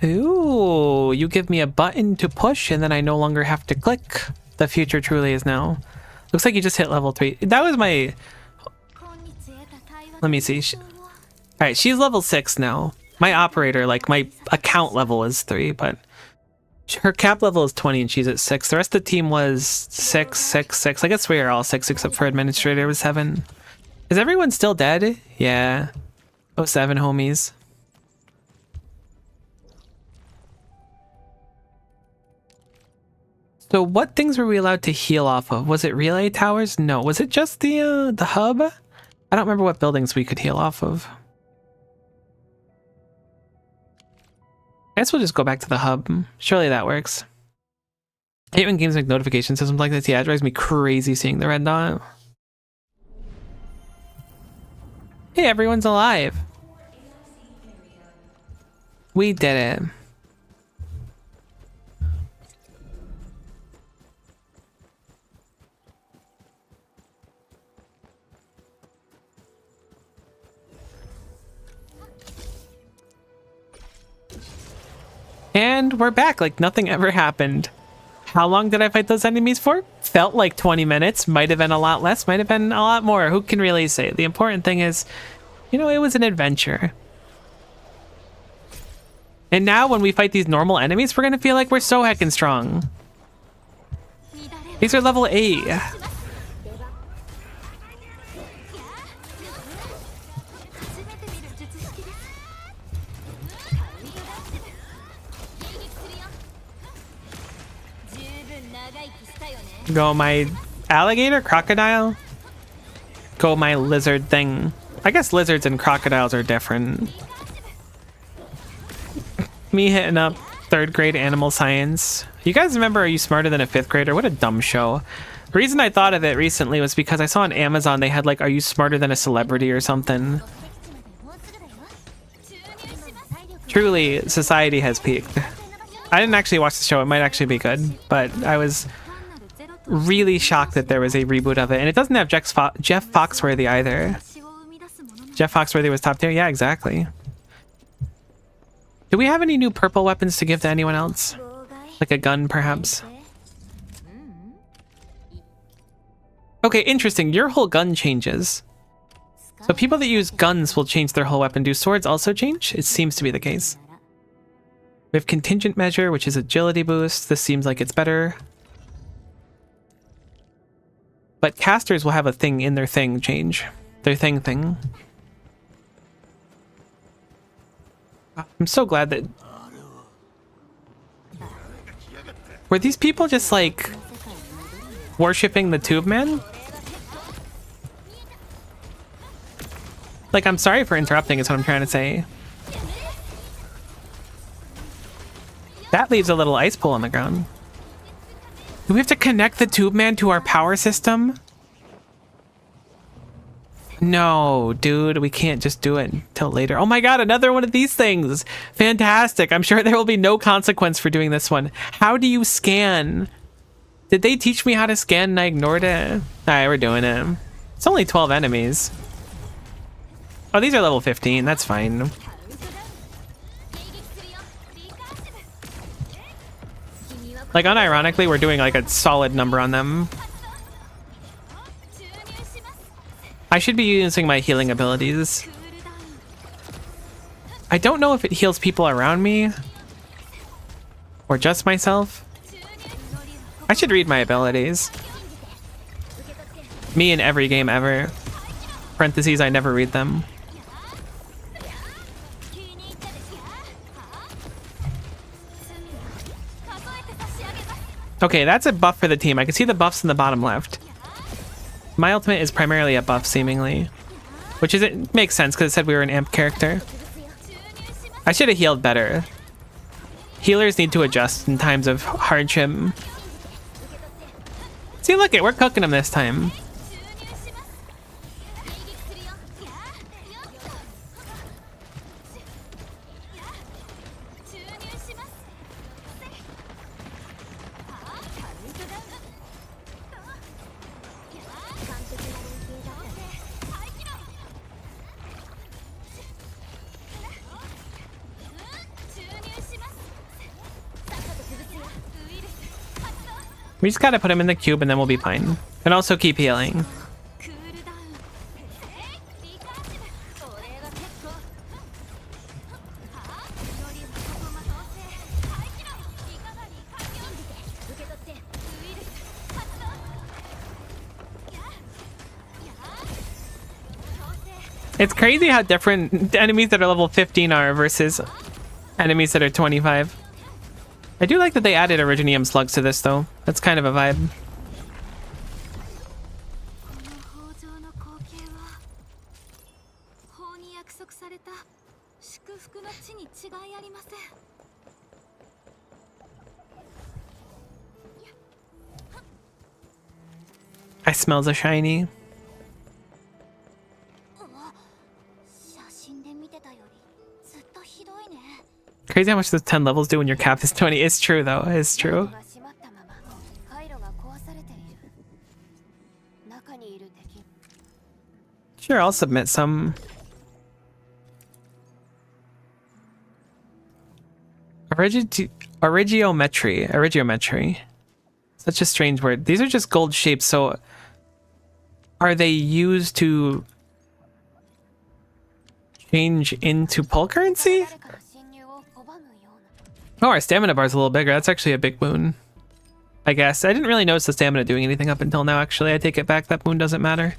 Ooh, you give me a button to push and then I no longer have to click. The future truly is now. Looks like you just hit level 3. That was my... Let me see. Alright, she's level 6 now. My operator, like my account level is 3, but her cap level is 20 and she's at 6. The rest of the team was 6, 6, 6. I guess we are all 6 except for administrator was 7. Is everyone still dead? Yeah. Oh, 7 homies. So what things were we allowed to heal off of? Was it relay towers? No. Was it just the hub? I don't remember what buildings we could heal off of. I guess we'll just go back to the hub. Surely that works. I hate when games make notification systems like this. Yeah, it drives me crazy seeing the red dot. Hey, everyone's alive. We did it. And we're back like nothing ever happened. How long did I fight those enemies for? Felt like 20 minutes. Might have been a lot less, might have been a lot more. Who can really say? The important thing is, you know, it was an adventure. And now when we fight these normal enemies, we're gonna feel like we're so heckin' strong. These are level 8. Go my alligator, crocodile. Go my lizard thing. I guess lizards and crocodiles are different. Me hitting up 3rd grade animal science. You guys remember Are You Smarter Than a 5th Grader? What a dumb show. The reason I thought of it recently was because I saw on Amazon they had like Are You Smarter Than a Celebrity or something. Truly, society has peaked. I didn't actually watch the show. It might actually be good, but I was really shocked that there was a reboot of it. And it doesn't have Jeff Foxworthy either. Jeff Foxworthy was top tier? Yeah, exactly. Do we have any new purple weapons to give to anyone else? Like a gun, perhaps? Okay, interesting. Your whole gun changes. So people that use guns will change their whole weapon. Do swords also change? It seems to be the case. We have contingent measure, which is agility boost. This seems like it's better. But casters will have a thing in their thing change. Their thing. I'm so glad that... Were these people just like worshipping the tube man? Like, I'm sorry for interrupting is what I'm trying to say. That leaves a little ice pool on the ground. Do we have to connect the tube man to our power system? No, dude, we can't just do it until later. Oh my god, another one of these things. Fantastic. I'm sure there will be no consequence for doing this one. How do you scan? Did they teach me how to scan and I ignored it? Alright, we're doing it. It's only 12 enemies. Oh, these are level 15. That's fine. Like, unironically, we're doing like a solid number on them. I should be using my healing abilities. I don't know if it heals people around me or just myself. I should read my abilities. Me in every game ever. Parentheses, I never read them. Okay, that's a buff for the team. I can see the buffs in the bottom left. My ultimate is primarily a buff, seemingly. Which is, it makes sense because it said we were an amp character. I should have healed better. Healers need to adjust in times of hardship. See, look it, we're cooking them this time. We just gotta put him in the cube and then we'll be fine. And also keep healing. It's crazy how different enemies that are level 15 are versus enemies that are 25. I do like that they added Originium slugs to this, though. That's kind of a vibe. I smell the shiny. Crazy how much those 10 levels do when your cap is 20. It's true, though. It's true. Sure, I'll submit some. Origiometry. Such a strange word. These are just gold shapes, so are they used to change into Pulp currency? 誰かの侵入を拒むような Oh, our stamina bar's a little bigger. That's actually a big boon. I guess. I didn't really notice the stamina doing anything up until now, actually. I take it back. That boon doesn't matter.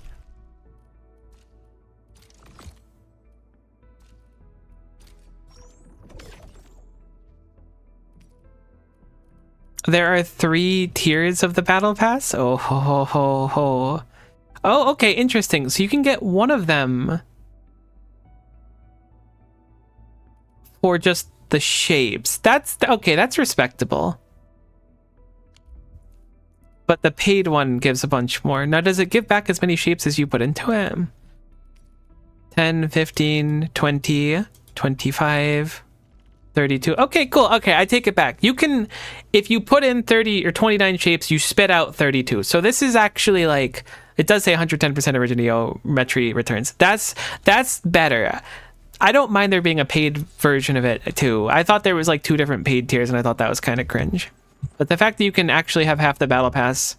There are 3 tiers of the battle pass. Oh, ho, ho, ho, ho. Oh, okay, interesting. So you can get one of them for just the shapes. That's okay, that's respectable. But the paid one gives a bunch more. Now, does it give back as many shapes as you put into it? 10, 15, 20, 25, 32. Okay, cool. Okay, I take it back. You can, if you put in 30 or 29 shapes, you spit out 32. So this is actually like, it does say 110% originometry returns. That's better. I don't mind there being a paid version of it too. I thought there was like 2 different paid tiers and I thought that was kind of cringe. But the fact that you can actually have half the battle pass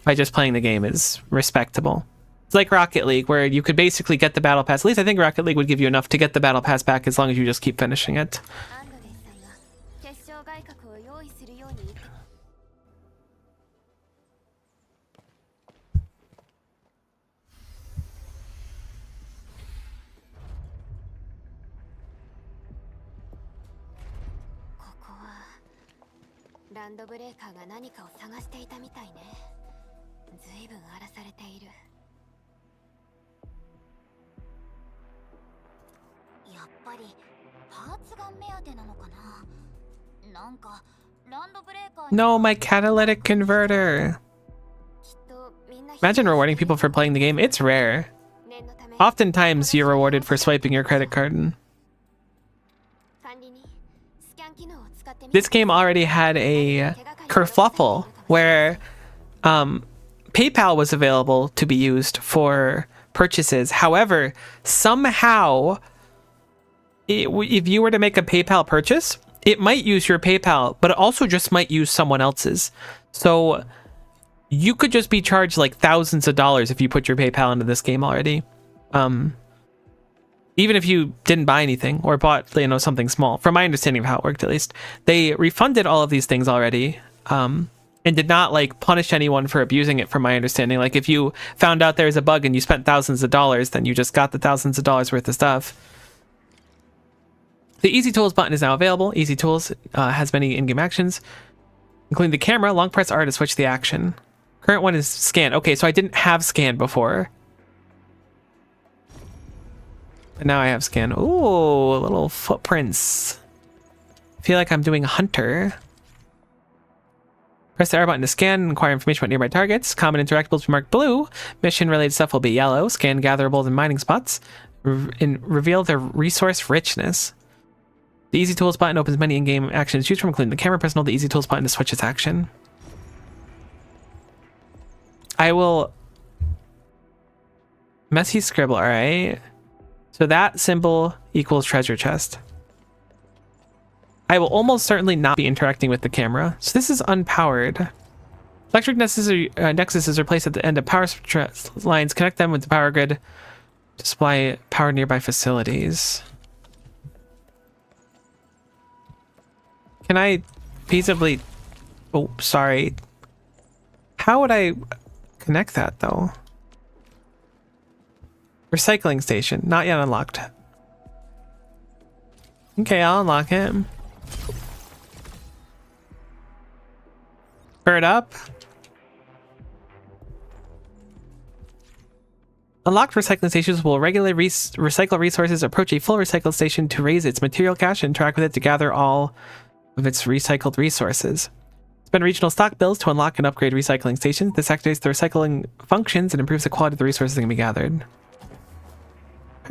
by just playing the game is respectable. It's like Rocket League, where you could basically get the battle pass. At least I think Rocket League would give you enough to get the battle pass back as long as you just keep finishing it. アンドレスさんが決勝外角を用意するように言って ここはランドブレーカーが何かを探していたみたいね。ずいぶん荒らされている。やっぱりパーツが目当てなのかな。なんかランドブレーカー No, my catalytic converter. きっとみんな Imagine rewarding people for playing the game. It's rare. 念のため Oftentimes, you're rewarded for swiping your credit card. 管理にスキャン機能を使ってみて This game already had a kerfluffle where PayPal was available to be used for purchases. However, somehow, if you were to make a PayPal purchase, it might use your PayPal, but it also just might use someone else's. So you could just be charged like thousands of dollars if you put your PayPal into this game already. Even if you didn't buy anything or bought, you know, something small. From my understanding of how it worked, at least, they refunded all of these things already, and did not like punish anyone for abusing it. From my understanding, like if you found out there was a bug and you spent thousands of dollars, then you just got the thousands of dollars worth of stuff. The Easy Tools button is now available. Easy Tools has many in-game actions, including the camera. Long press R to switch the action. Current one is scan. Okay, so I didn't have scan before. But now I have scan. Ooh, little footprints. I feel like I'm doing Hunter. Press the R button to scan and acquire information about nearby targets. Common interactables will be marked blue. Mission-related stuff will be yellow. Scan gatherables and mining spots. And reveal their resource richness. The Easy Tools button opens many in-game actions to choose from, including the camera. Press and hold the Easy Tools button to switch its action. I will... Messy scribble, alright. So that symbol equals treasure chest. I will almost certainly not be interacting with the camera. So this is unpowered. Electric nexuses are placed at the end of power lines. Connect them with the power grid to supply power nearby facilities. Can I feasibly... Oh, sorry. How would I connect that, though? Recycling station. Not yet unlocked. Okay, I'll unlock it. Bird up. Unlocked recycling stations will regularly recycle resources. Approach a full recycle station to raise its material cache and interact with it to gather all of its recycled resources. Spend regional stock bills to unlock and upgrade recycling stations. This activates the recycling functions and improves the quality of the resources that can be gathered.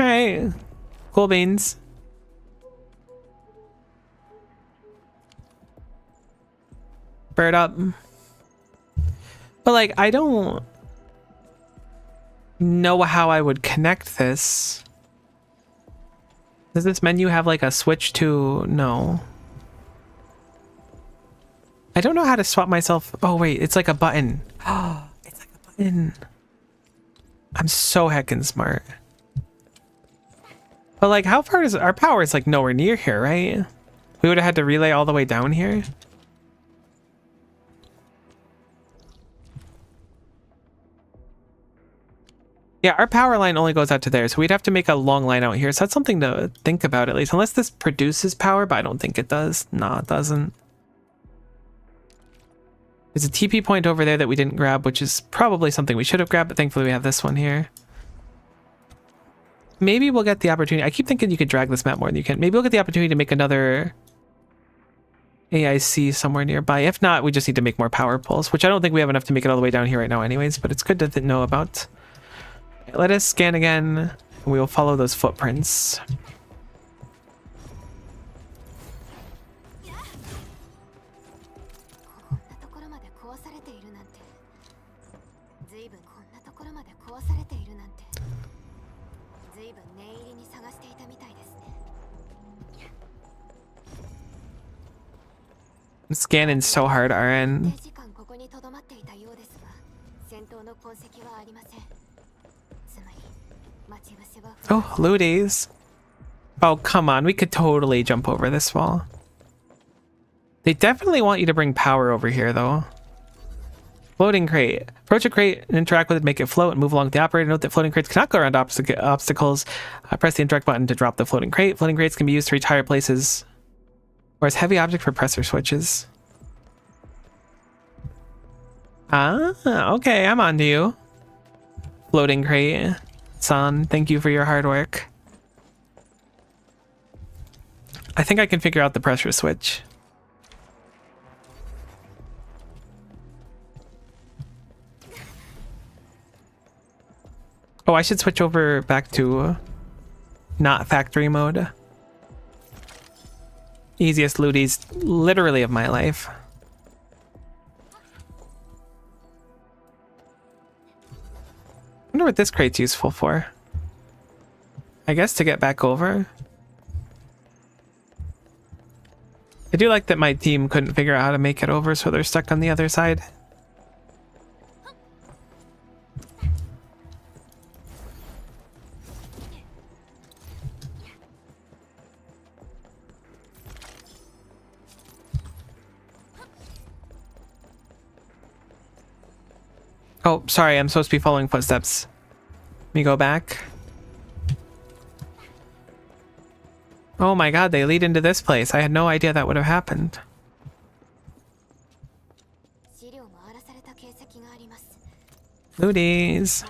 Alright. Cool beans. Bird up. But like, I don't know how I would connect this. Does this menu have like a switch to... No. I don't know how to swap myself. Oh wait, it's like a button. Oh, it's like a button. I'm so heckin' smart. But like, how far is our power? Is like nowhere near here, right? We would have had to relay all the way down here. Yeah, our power line only goes out to there, so we'd have to make a long line out here. So that's something to think about at least. Unless this produces power, but I don't think it does. No, it doesn't. There's a TP point over there that we didn't grab, which is probably something we should have grabbed, but thankfully we have this one here. Maybe we'll get the opportunity. I keep thinking you could drag this map more than you can. Maybe we'll get the opportunity to make another AIC somewhere nearby. If not, we just need to make more power poles, which I don't think we have enough to make it all the way down here right now anyways, but it's good to know about. Let us scan again, and we will follow those footprints. I'm scanning so hard, RN. Oh, looties. Oh, come on. We could totally jump over this wall. They definitely want you to bring power over here, though. Floating crate. Approach a crate and interact with it, make it float, and move along with the operator. Note that floating crates cannot go around obstacles. Press the interact button to drop the floating crate. Floating crates can be used to reach higher places. Or as heavy object for pressor switches. Ah, okay, I'm on to you. Floating crate. Son, thank you for your hard work. I think I can figure out the pressure switch. Oh, I should switch over back to not factory mode. Easiest looties literally of my life. I wonder what this crate's useful for. I guess to get back over. I do like that my team couldn't figure out how to make it over, so they're stuck on the other side. Oh, sorry, I'm supposed to be following footsteps. Let me go back. Oh my god, they lead into this place. I had no idea that would have happened. Looties.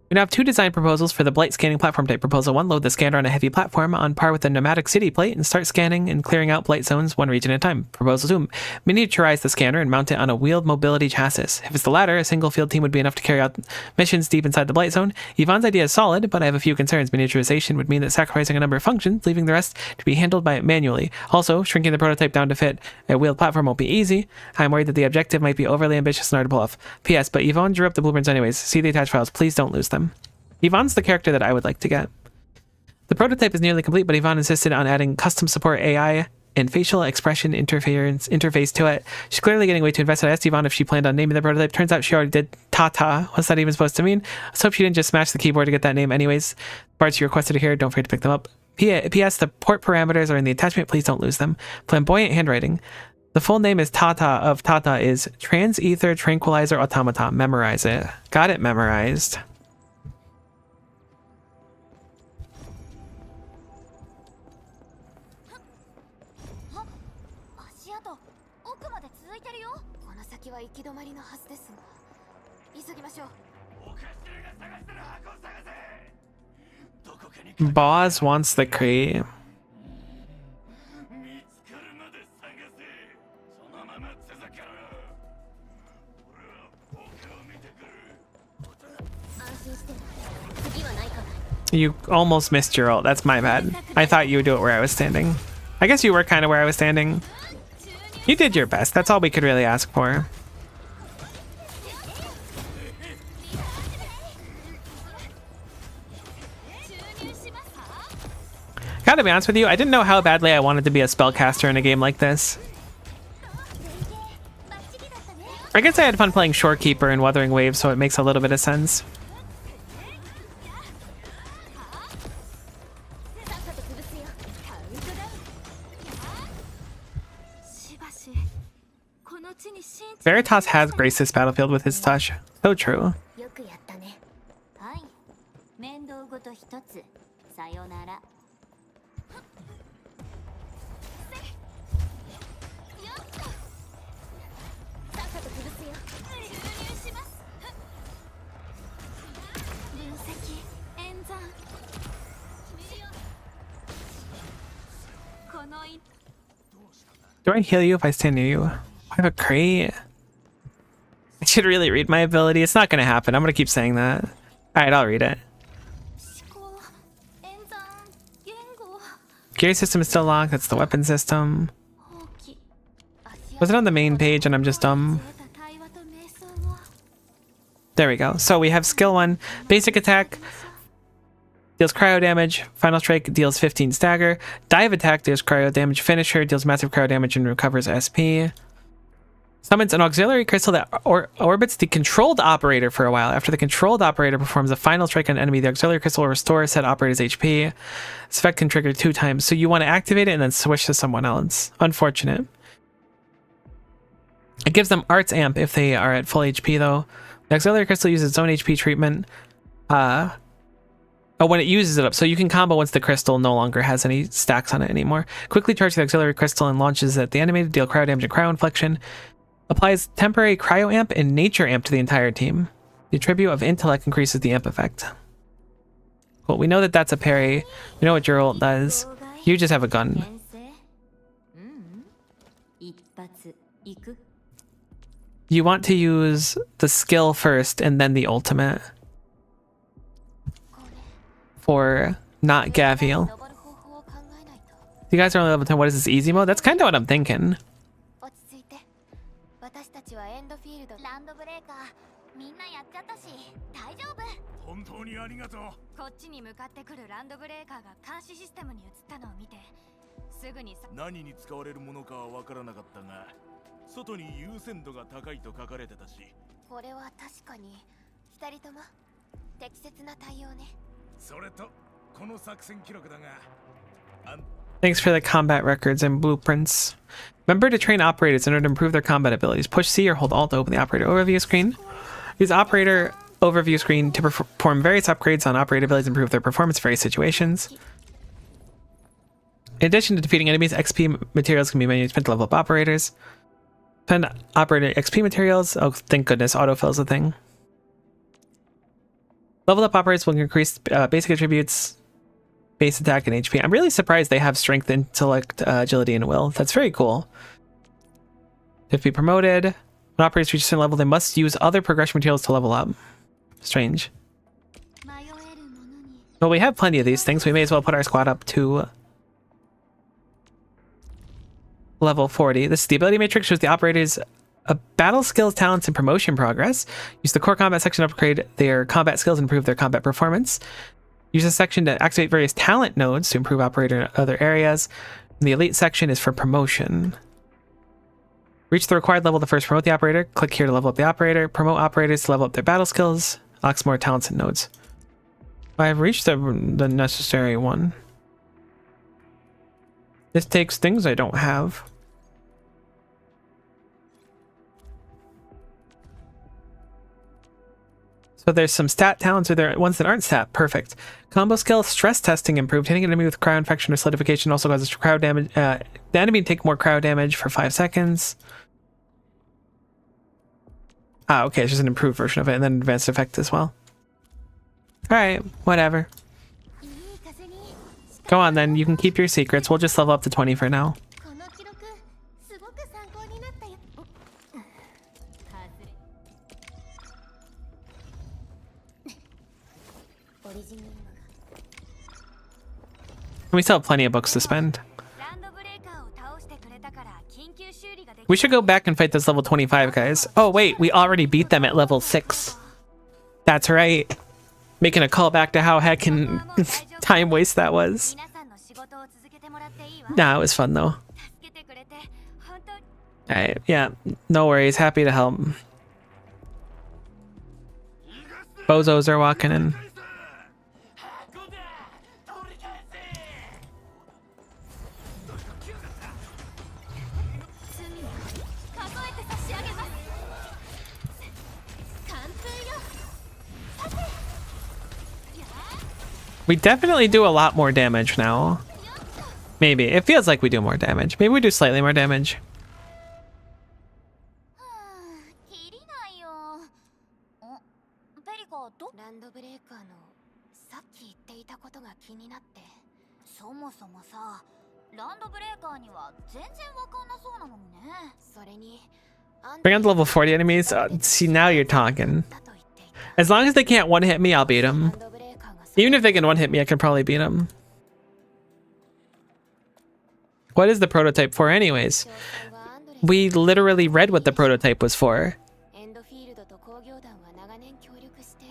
We now have two design proposals for the Blight scanning platform type. Proposal 1, load the scanner on a heavy platform on par with the pneumatic city plate and start scanning and clearing out Blight zones one region at a time. Proposal 2, miniaturize the scanner and mount it on a wheeled mobility chassis. If it's the latter, a single field team would be enough to carry out missions deep inside the Blight zone. Yvonne's idea is solid, but I have a few concerns. Miniaturization would mean that sacrificing a number of functions, leaving the rest to be handled by it manually. Also, shrinking the prototype down to fit a wheeled platform won't be easy. I'm worried that the objective might be overly ambitious and hard to pull off. P.S. But Yvonne drew up the blueprints anyways. See the attached files. Please don't lose them. Yvonne's the character that I would like to get. The prototype is nearly complete, but Yvonne insisted on adding custom support AI and facial expression interface to it. She's clearly getting way too invested. I asked Yvonne if she planned on naming the prototype. Turns out she already did. Tata. What's that even supposed to mean? Let's hope she didn't just smash the keyboard to get that name anyways. Parts you requested here, don't forget to pick them up. P.S. The port parameters are in the attachment. Please don't lose them. Flamboyant handwriting. The full name is Tata is Trans-Ether Tranquilizer Automata. Memorize it. Got it memorized. Boss wants the crate. You almost missed your ult. That's my bad. I thought you would do it where I was standing. I guess you were kind of where I was standing. You did your best. That's all we could really ask for. Gotta be honest with you, I didn't know how badly I wanted to be a spellcaster in a game like this. I guess I had fun playing Shorekeeper and Wuthering Waves, so it makes a little bit of sense. Veritas has graced this battlefield with his touch. So true. よくやったね。はい。面倒ごと一つ。さよなら。さっさと潰すよ。注入します。分析、演算。この一 Do I heal you if I stand near you? I have a crate. I should really read my ability. It's not gonna happen. I'm gonna keep saying that. Alright, I'll read it. 思考、演算、言語。 Gear system is still locked. That's the weapon system. 放棄。 Was it on the main page and I'm just dumb? There we go. So we have skill 1, basic attack, deals cryo damage, final strike deals 15 stagger, dive attack deals cryo damage, finisher deals massive cryo damage and recovers SP. Summons an auxiliary crystal that orbits the controlled operator for a while. After the controlled operator performs a final strike on an enemy, the auxiliary crystal will restore said operator's HP. This effect can trigger 2 times, so you want to activate it and then switch to someone else. Unfortunate. It gives them Arts Amp if they are at full HP though. The auxiliary crystal uses its own HP treatment. When it uses it up, so you can combo once the crystal no longer has any stacks on it anymore. Quickly charge the auxiliary crystal and launches at the enemy to deal cryo damage and cryo inflection. Applies temporary cryo amp and nature amp to the entire team. The attribute of intellect increases the amp effect. Well, we know that that's a parry. We know what your ult does. You just have a gun. 一発いく。 You want to use the skill first and then the ultimate. For not Gaviel. 登る方法を考えないと。 You guys are only level 10. What is this, easy mode? That's kind of what I'm thinking. 落ち着いて。私たちはエンドフィールド。ランドブレーカーみんなやっちゃったし大丈夫。本当にありがとう。こっちに向かってくるランドブレーカーが監視システムに移ったのを見て、すぐにさ。何に使われるものかは分からなかったが、外に優先度が高いと書かれてたし。これは確かに二人とも適切な対応ね。それとこの作戦記録だが。Thanks for the combat records and blueprints. Remember to train operators in order to improve their combat abilities. Push C or hold Alt to open the operator overview screen. Use operator overview screen to perform various upgrades on operator abilities and improve their performance in various situations. In addition to defeating enemies, XP materials can be managed to level up operators. Spend operator XP materials. Oh, thank goodness, autofill is a thing. Level up operators will increase basic attributes, base attack, and HP. I'm really surprised they have strength, intellect, agility, and will. That's very cool. To be promoted, when operators reach a certain level, they must use other progression materials to level up. Strange. Well, we have plenty of these things. We may as well put our squad up to level 40. This is the ability matrix, shows the operators battle skills, talents, and promotion progress. Use the core combat section to upgrade their combat skills and improve their combat performance. Use this section to activate various talent nodes to improve operator in other areas. And the elite section is for promotion. Reach the required level to first promote the operator. Click here to level up the operator. Promote operators to level up their battle skills. Unlocks more talents and nodes. I've reached the necessary one. This takes things I don't have. So there's some stat talents, or there are ones that aren't stat. Perfect. Combo skill, stress testing improved. Hitting an enemy with cryo infection or solidification also causes cryo damage. The enemy take more cryo damage for 5 seconds. Ah, okay, it's just an improved version of it, and then advanced effect as well. Alright, whatever. Go on then, you can keep your secrets. We'll just level up to 20 for now. この記録すごく参考になったよ。オリジナルの We still have plenty of books to spend. ランドブレーカーを倒してくれたから緊急修理ができ We should go back and fight those level 25 guys. Oh wait, we already beat them at level 6. That's right. Making a call back to how heckin' time waste that was. 皆さんの仕事を Nah, it was fun though. 助けてくれて本当に Alright, yeah, no worries. Happy to help. Bozos are walking in. 罪を数えて差し上げます。完封よ。 We definitely do a lot more damage now. Maybe. It feels like we do more damage. Maybe we do slightly more damage. きりないよ。ペリカどランドブレーカーのさっき言っていたことが気になって。そもそもさ、ランドブレーカーには全然わかんなそうなのにね。それに Bring on the level 40 enemies. See, now you're talking. だと言っていた。 As long as they can't one hit me, I'll beat ラ them. ンドブレーカーが Even if they can one hit me, I can probably beat them. What is the prototype for, anyways? 詳細はアンドレス We literally read what the prototype was for. エンドフィールドと工業団は長年協力して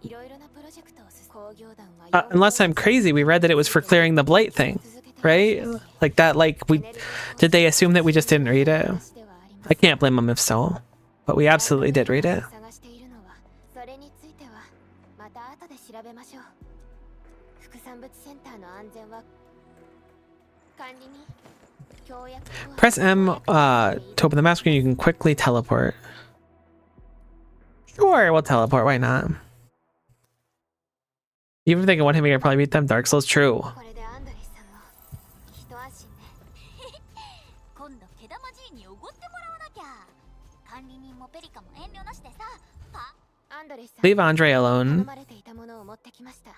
いろいろなプロジェクトを進め工業団は Unless I'm crazy, we read that it was for clearing the blight thing, right? Like that, like we did they assume that we just didn't read it? I can't blame them if so, but we absolutely did read it. 探しているのはそれについてはまた後で調べましょう。副産物センターの安全は管理に協約 Press M to open the map screen. You can quickly teleport. Sure, we'll teleport. Why not? Even if they can one hit me, I'd probably beat them. Dark Souls, true. これでアンドレスさんも一安心ね。今度毛玉じいにおごってもらわなきゃ。管理人もペリカも遠慮なしでさ。アンドレスさん Leave Andre 頼 alone. まれていたものを持ってきました。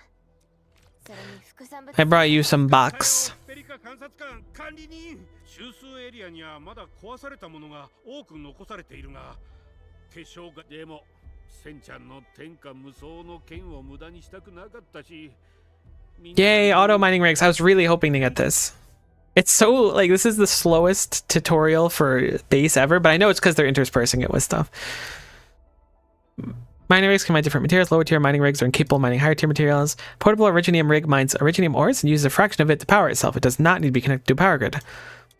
それに副産物 I brought you some box. ペリカ監察官管理人。中枢エリアにはまだ壊されたものが多く残されているが、化粧がでもセンちゃんの天下無双の剣を無駄にしたくなかったし。 Yay, auto mining rigs. I was really hoping to get this. It's so, like, this is the slowest tutorial for base ever, but I know it's because they're interspersing it with stuff. Mining rigs can mine different materials. Lower tier mining rigs are incapable of mining higher tier materials. Portable Originium rig mines Originium ores and uses a fraction of it to power itself. It does not need to be connected to a power grid.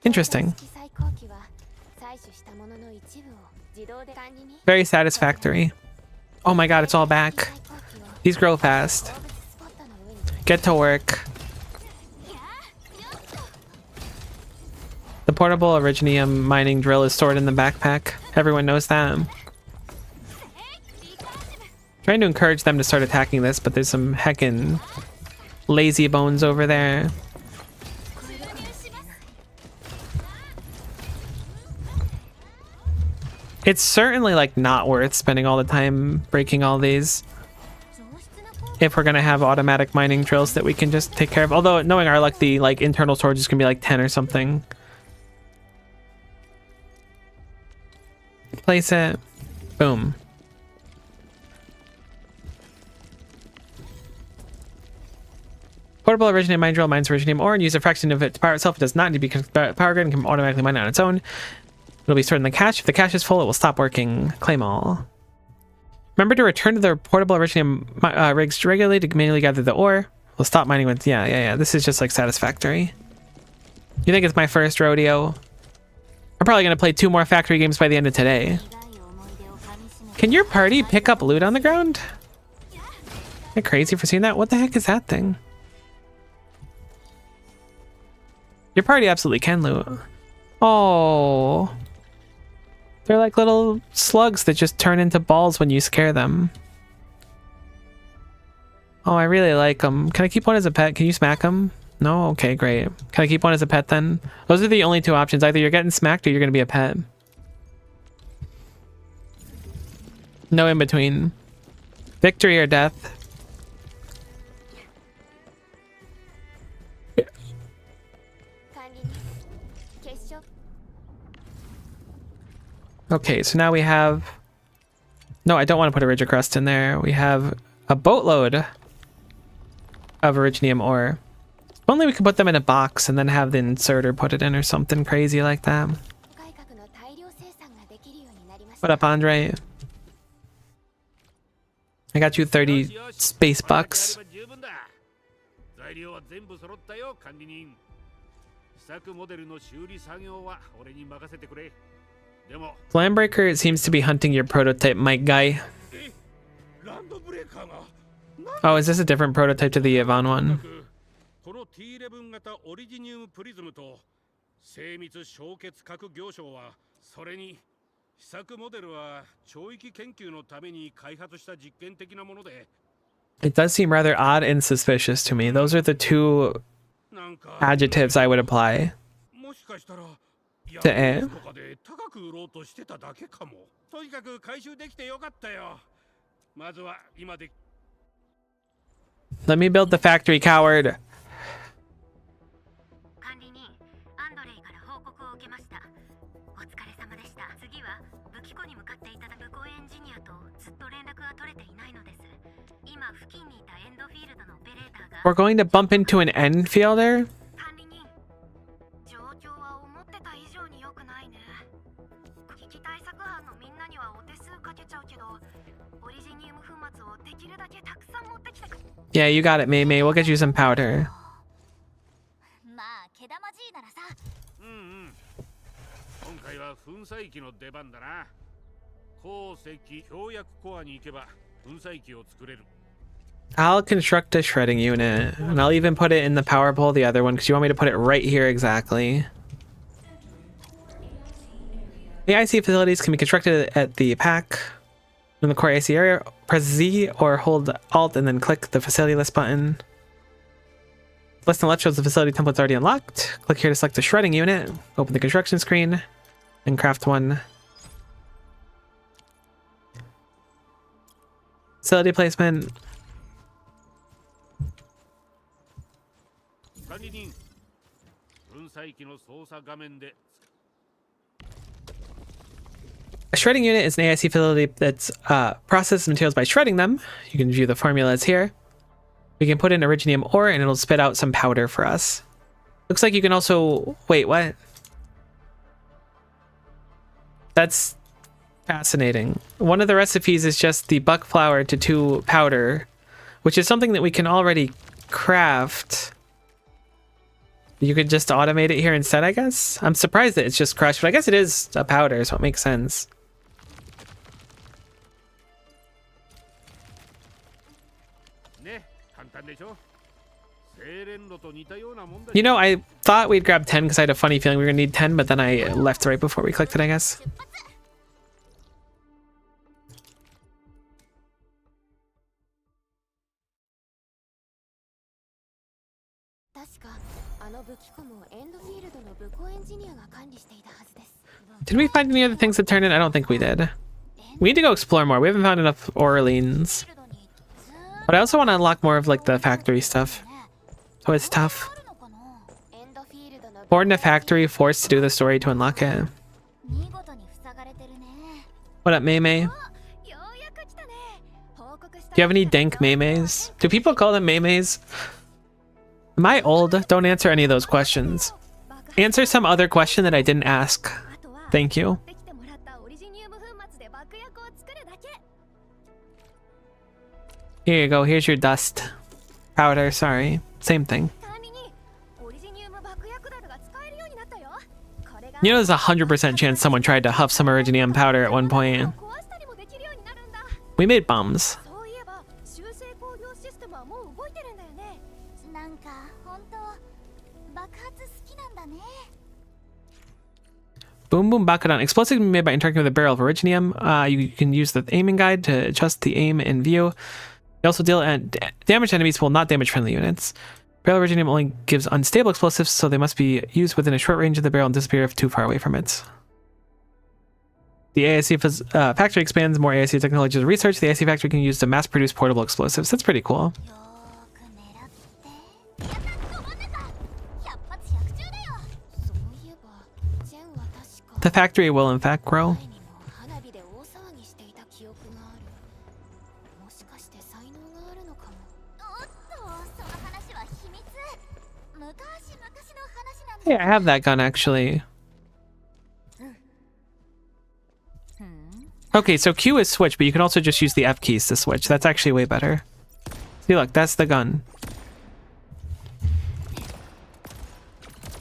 Interesting. 最高機は採取したものの一部を自動で管理に Very satisfactory. Oh my god, it's all back. These grow fast. Get to work. The portable Originium mining drill is stored in the backpack. Everyone knows that. Trying to encourage them to start attacking this, but there's some heckin' lazy bones over there. It's certainly like not worth spending all the time breaking all these if we're gonna have automatic mining drills that we can just take care of. Although knowing our luck, the like internal storage is gonna be like 10 or something. Place it. Boom. Portable Originium mine drill mines Originium ore and use a fraction of it to power itself. It does not need to be connected to power grid and can automatically mine on its own. It'll be stored in the cache. If the cache is full, it will stop working. Claim all. Remember to return to the portable Originium rigs regularly to manually gather the ore. We'll stop mining with... Yeah. This is just like satisfactory. You think it's my first rodeo? I'm probably going to play 2 more factory games by the end of today. Can your party pick up loot on the ground? Am I crazy for seeing that? What the heck is that thing? Your party absolutely can loot. Oh. They're like little slugs that just turn into balls when you scare them. Oh, I really like them. Can I keep one as a pet? Can you smack them? No? Okay, great. Can I keep one as a pet then? Those are the only 2 options. Either you're getting smacked or you're going to be a pet. No in between. Victory or death. Okay, so now we have... No, I don't want to put a rigid crust in there. We have a boatload of Originium ore. If only we could put them in a box and then have the inserter put it in or something crazy like that. What up, Andre? I got you 30 space bucks. 作モデルの修理作業は俺に任せてくれ。でも Landbreaker seems to be hunting your prototype mic guy. ランドブレーカーが Oh, is this a different prototype to the Yvonne one? この T11 型オリジニウムプリズムと精密焼結核行商はそれに試作モデルは超域研究のために開発した実験的なもので It does seem rather odd and suspicious to me. Those are the two なんか adjectives I would apply もしかしたら to A. とかで高く売ろうとしてただけかも。とにかく回収できてよかったよ。まずは今で Let me build the factory, coward. 管理人アンドレイから報告を受けました。お疲れ様でした。次は武器庫に向かっていただく武庫エンジニアとずっと連絡が取れていないのです。今付近にいたエンドフィールドのオペレーターが We're going to bump into an Endfielder? 管理人、状況は思ってた以上に良くないね。危機対策班のみんなにはお手数かけちゃうけど、オリジニウム粉末をできるだけたくさん持ってきてくれ。 Yeah, you got it, Mei Mei. We'll get you some powder. まあ毛玉じいならさ。今回は粉砕機の出番だな。鉱石強薬コアに行けば粉砕機を作れる。 I'll construct a shredding unit, and I'll even put it in the power pole, the other one, because you want me to put it right here exactly. The IC facilities can be constructed at the pack. In the core IC area, press Z or hold Alt and then click the facility list button. List on the left shows the facility templates already unlocked. Click here to select the shredding unit. Open the construction screen and craft one. Facility placement. 管理人、粉砕機の操作画面で A shredding unit is an AIC facility that's processes materials by shredding them. You can view the formulas here. We can put in originium ore and it'll spit out some powder for us. Looks like you can also... Wait, what? That's fascinating. One of the recipes is just the buck flour to 2 powder, which is something that we can already craft. You could just automate it here instead, I guess? I'm surprised that it's just crushed, but I guess it is a powder, so it makes sense. ね、簡単でしょ。精錬炉と似たようなもんだ。 You know, I thought we'd grab 10 because I had a funny feeling we were going to need 10, but then I left right before we clicked it, I guess. 確かあの武器庫もエンドフィールドの武庫エンジニアが管理していたはずです。 Did we find any other things to turn in? I don't think we did. We need to go explore more. We haven't found enough Orleans. But I also want to unlock more of like the factory stuff. So it's tough. エンドフィールドの Board in a factory, forced to do the story to unlock it. 見事に塞がれてるね。 What up, Mei Mei? ようやく来たね。報告した Do you have any dank Mei Meis? Do people call them Mei Meis? Am I old? Don't answer any of those questions. Answer some other question that I didn't ask. Thank you. できてもらったオリジニウム粉末で爆薬を作るだけ。 Here you go. Here's your dust. Powder, sorry. Same thing. 管理人、オリジニウム爆薬樽が使えるようになったよ。これが You know, there's a 100% chance someone tried to huff some originium powder at one point. 壊したりもできるようになるんだ。 We made bombs. そういえば修正工業システムはもう動いてるんだよね。なんか本当爆発好きなんだね。 Boom Boom Bakudan. Explosive can be made by interacting with a barrel of originium. You can use the aiming guide to adjust the aim in view. They also deal damage to enemies will not damage friendly units. Barrel originium only gives unstable explosives, so they must be used within a short range of the barrel and disappear if too far away from it. The AIC factory expands more AIC technologies and research. The AIC factory can use to mass produce portable explosives. That's pretty cool. よーく狙って。やったごめんなさい。100発100中だよ。そういえばジェンは確か The factory will in fact grow. 前にも花火で大騒ぎしていた記憶がある。もしかして才能があるのかも。おっと、その話は秘密。昔々の話なんだ。 Hey, I have that gun actually. Okay, so Q is switch, but you can also just use the F keys to switch. That's actually way better. See, look, that's the gun.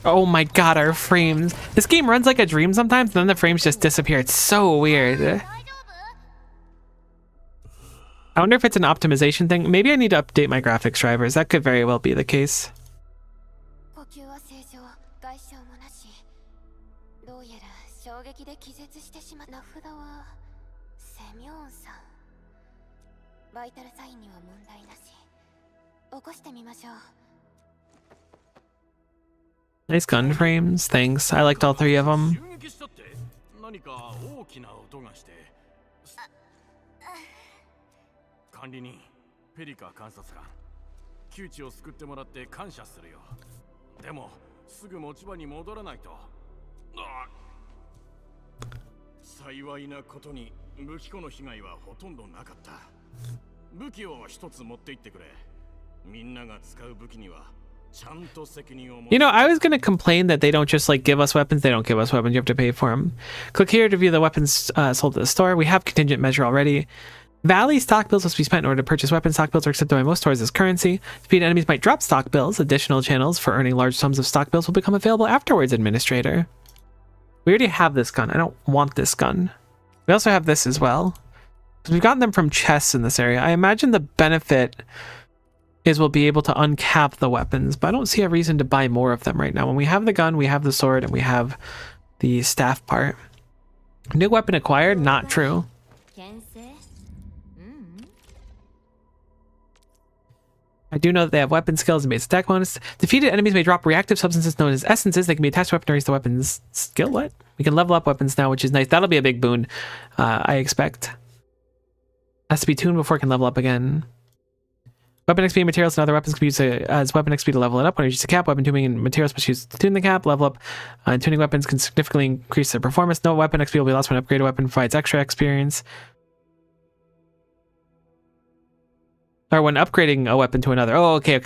Oh my god, our frames. This game runs like a dream sometimes, and then the frames just disappear. It's so weird. I wonder if it's an optimization thing. Maybe I need to update my graphics drivers. That could very well be the case. 呼吸は正常、外傷もなし。どうやら衝撃で気絶してしまった。名札はセミョンさん。バイタルサインには問題なし。起こしてみましょう。 Nice gun frames. Thanks. I liked all 3 of them. 襲撃したって何か大きな音がして。管理人、ペリカ監察官。窮地を救ってもらって感謝するよ。でも、すぐ持ち場に戻らないと。幸いなことに武器庫の被害はほとんどなかった。武器を一つ持って行ってくれ。みんなが使う武器には。 You know, I was going to complain that they don't just like give us weapons. They don't give us weapons. You have to pay for them. Click here to view the weapons sold at the store. We have contingent measure already. Valley stock bills must be spent in order to purchase weapons. Stock bills are accepted by most stores as currency. Defeated enemies might drop stock bills. Additional channels for earning large sums of stock bills will become available afterwards, Administrator. We already have this gun. I don't want this gun. We also have this as well. We've gotten them from chests in this area. I imagine the benefit is we'll be able to uncap the weapons, but I don't see a reason to buy more of them right now. When we have the gun, we have the sword, and we have the staff part. New weapon acquired? Not true. I do know that they have weapon skills and base attack bonus. Defeated enemies may drop reactive substances known as essences. They can be attached to weapon to raise the weapon's skill. What? We can level up weapons now, which is nice. That'll be a big boon, I expect. Has to be tuned before it can level up again. Weapon XP materials and other weapons can be used as weapon XP to level it up. When you use a cap, weapon tuning and materials must use to tune the cap. Level up and tuning weapons can significantly increase their performance. No weapon XP will be lost when an upgraded weapon provides extra experience. Or when upgrading a weapon to another. Oh, okay.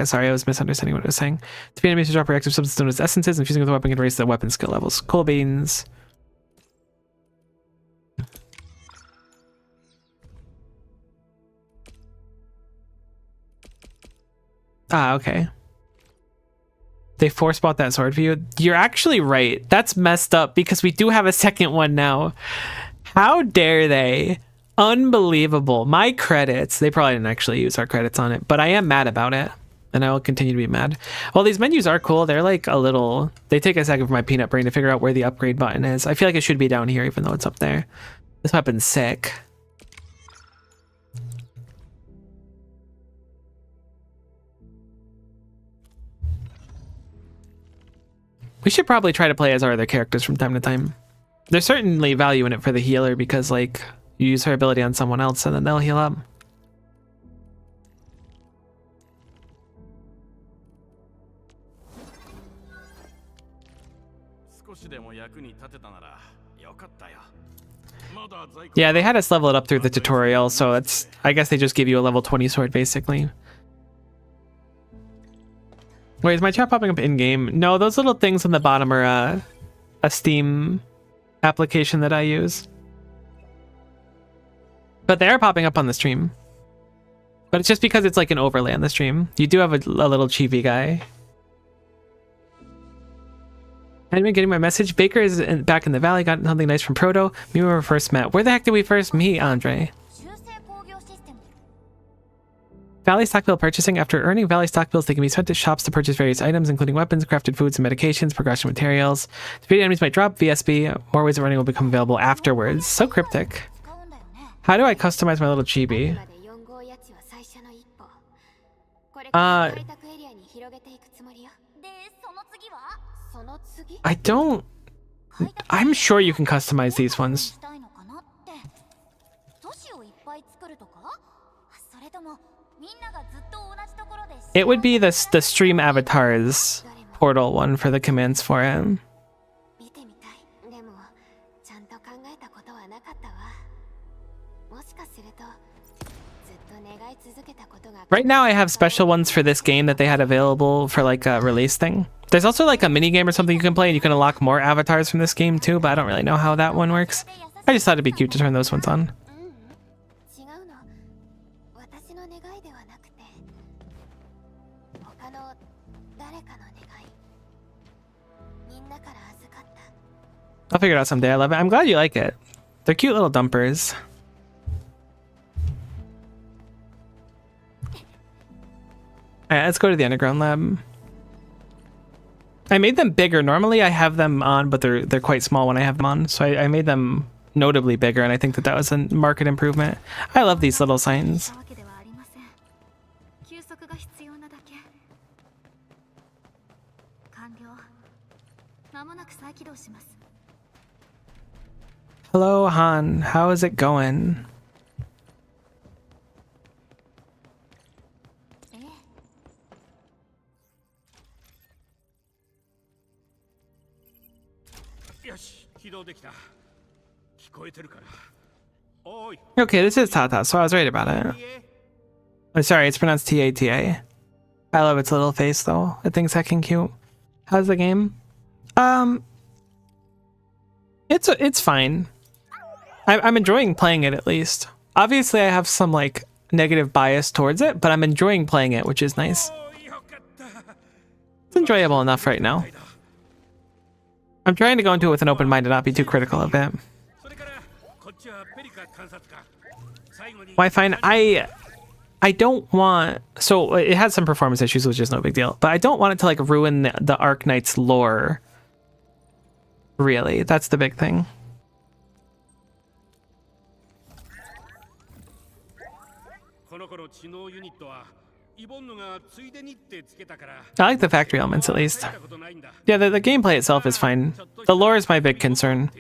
Sorry, I was misunderstanding what it was saying. To be enemies to drop reactive substances known as essences, and fusing with a weapon can raise the weapon skill levels. Cool beans. Ah, okay. They force bought that sword for you. You're actually right. That's messed up because we do have a second one now. How dare they? Unbelievable. My credits. They probably didn't actually use our credits on it, but I am mad about it. And I will continue to be mad. Well, these menus are cool. They're like a little... They take a second for my peanut brain to figure out where the upgrade button is. I feel like it should be down here even though it's up there. This weapon's sick. We should probably try to play as our other characters from time to time. There's certainly value in it for the healer because, like, you use her ability on someone else and then they'll heal up. Yeah, they had us level it up through the tutorial, so it's... I guess they just give you a level 20 sword, basically. Wait, is my chat popping up in-game? No, those little things on the bottom are a Steam application that I use. But they are popping up on the stream. But it's just because it's like an overlay on the stream. You do have a little chibi guy. Anyone getting my message? Baker is back in the valley, got something nice from Proto. Me when we were first met. Where the heck did we first meet, Andre? Valley stock bill purchasing. After earning Valley stock bills, they can be sent to shops to purchase various items, including weapons, crafted foods, and medications, progression materials. Defeated enemies might drop VSB. More ways of running will become available afterwards. So cryptic. How do I customize my little chibi? I don't... I'm sure you can customize these ones. It would be the stream avatars portal one for the commands for it. Right now I have special ones for this game that they had available for like a release thing. There's also like a mini game or something you can play and you can unlock more avatars from this game too, but I don't really know how that one works. I just thought it'd be cute to turn those ones on. I'll figure it out someday. I love it. I'm glad you like it. They're cute little dumpers. Alright, let's go to the underground lab. I made them bigger. Normally I have them on, but they're quite small when I have them on. So I made them notably bigger, and I think that was a market improvement. I love these little signs. Hello, Han. How is it going? Okay, this is Tata, so I was right about it. Oh, sorry, it's pronounced T-A-T-A. I love its little face, though. I think it's heckin' cute. How's the game? It's fine. I'm enjoying playing it, at least. Obviously, I have some, like, negative bias towards it, but I'm enjoying playing it, which is nice. It's enjoyable enough right now. I'm trying to go into it with an open mind and not be too critical of it. Well, I find I don't want... So, it has some performance issues, which is no big deal. But I don't want it to, like, ruin the Arknight's lore. Really, that's the big thing. I like the factory elements, at least. Yeah, the gameplay itself is fine. The lore is my big concern.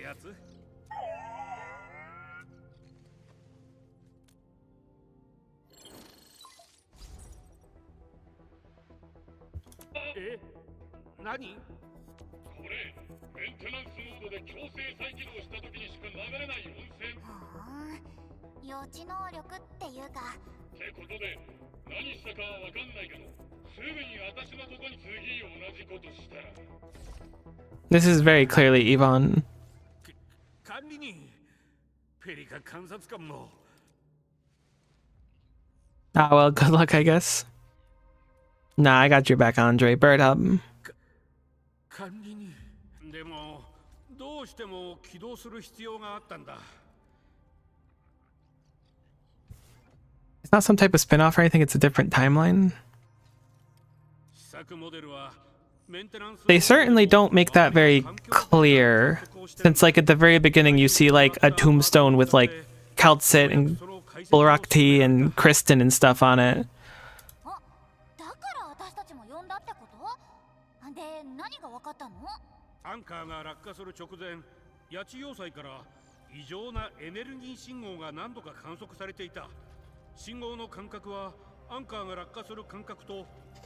This is very clearly Yvonne. Ah, well, good luck, I guess. Nah, I got your back, Andre. Bird up. It's not some type of spin-off or anything, it's a different timeline. They certainly don't make that very clear, since like at the very beginning you see like a tombstone with like Kaltsit and Bulrakti and Kristen and stuff on it.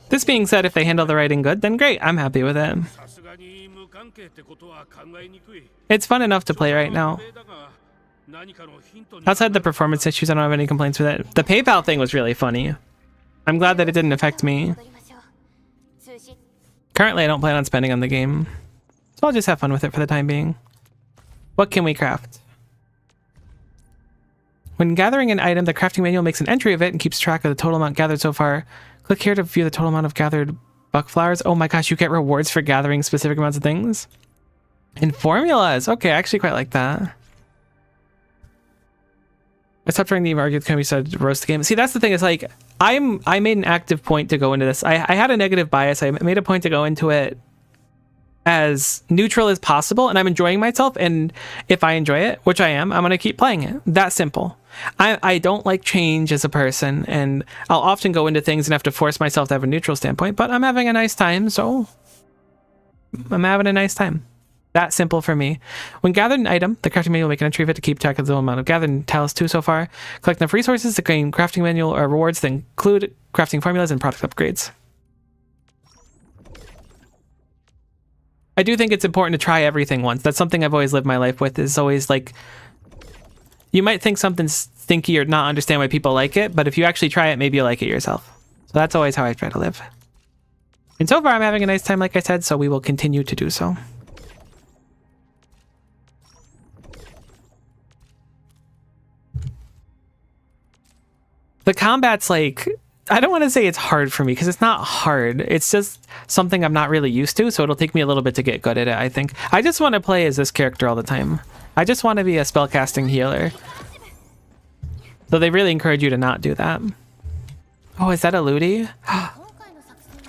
This being said, if they handle the writing good, then great, I'm happy with it. It's fun enough to play right now. Outside the performance issues, I don't have any complaints with it. The PayPal thing was really funny. I'm glad that it didn't affect me. Currently, I don't plan on spending on the game, so I'll just have fun with it for the time being. What can we craft? When gathering an item, the crafting manual makes an entry of it and keeps track of the total amount gathered so far. Click here to view the total amount of gathered buck flowers. Oh my gosh, you get rewards for gathering specific amounts of things. And formulas. Okay, I actually quite like that. I stopped trying to argue with Komi, started to roast the game. See, that's the thing. It's like, I made an active point to go into this. I had a negative bias. I made a point to go into it as neutral as possible, and I'm enjoying myself. And if I enjoy it, which I am, I'm going to keep playing it. That simple. I don't like change as a person, and I'll often go into things and have to force myself to have a neutral standpoint, but I'm having a nice time, so I'm having a nice time. That simple for me. When gathered an item, the crafting manual will make an entry of it to keep track of the amount of gathered in Talos 2 so far. Collect enough resources to gain crafting manual or rewards that include crafting formulas and product upgrades. I do think it's important to try everything once. That's something I've always lived my life with, is always like, you might think something's stinky or not understand why people like it, but if you actually try it, maybe you'll like it yourself. So that's always how I try to live. And so far, I'm having a nice time, like I said, so we will continue to do so. The combat's like, I don't want to say it's hard for me because it's not hard. It's just something I'm not really used to, so it'll take me a little bit to get good at it, I think. I just want to play as this character all the time. I just want to be a spellcasting healer. So they really encourage you to not do that. Oh, is that a lootie?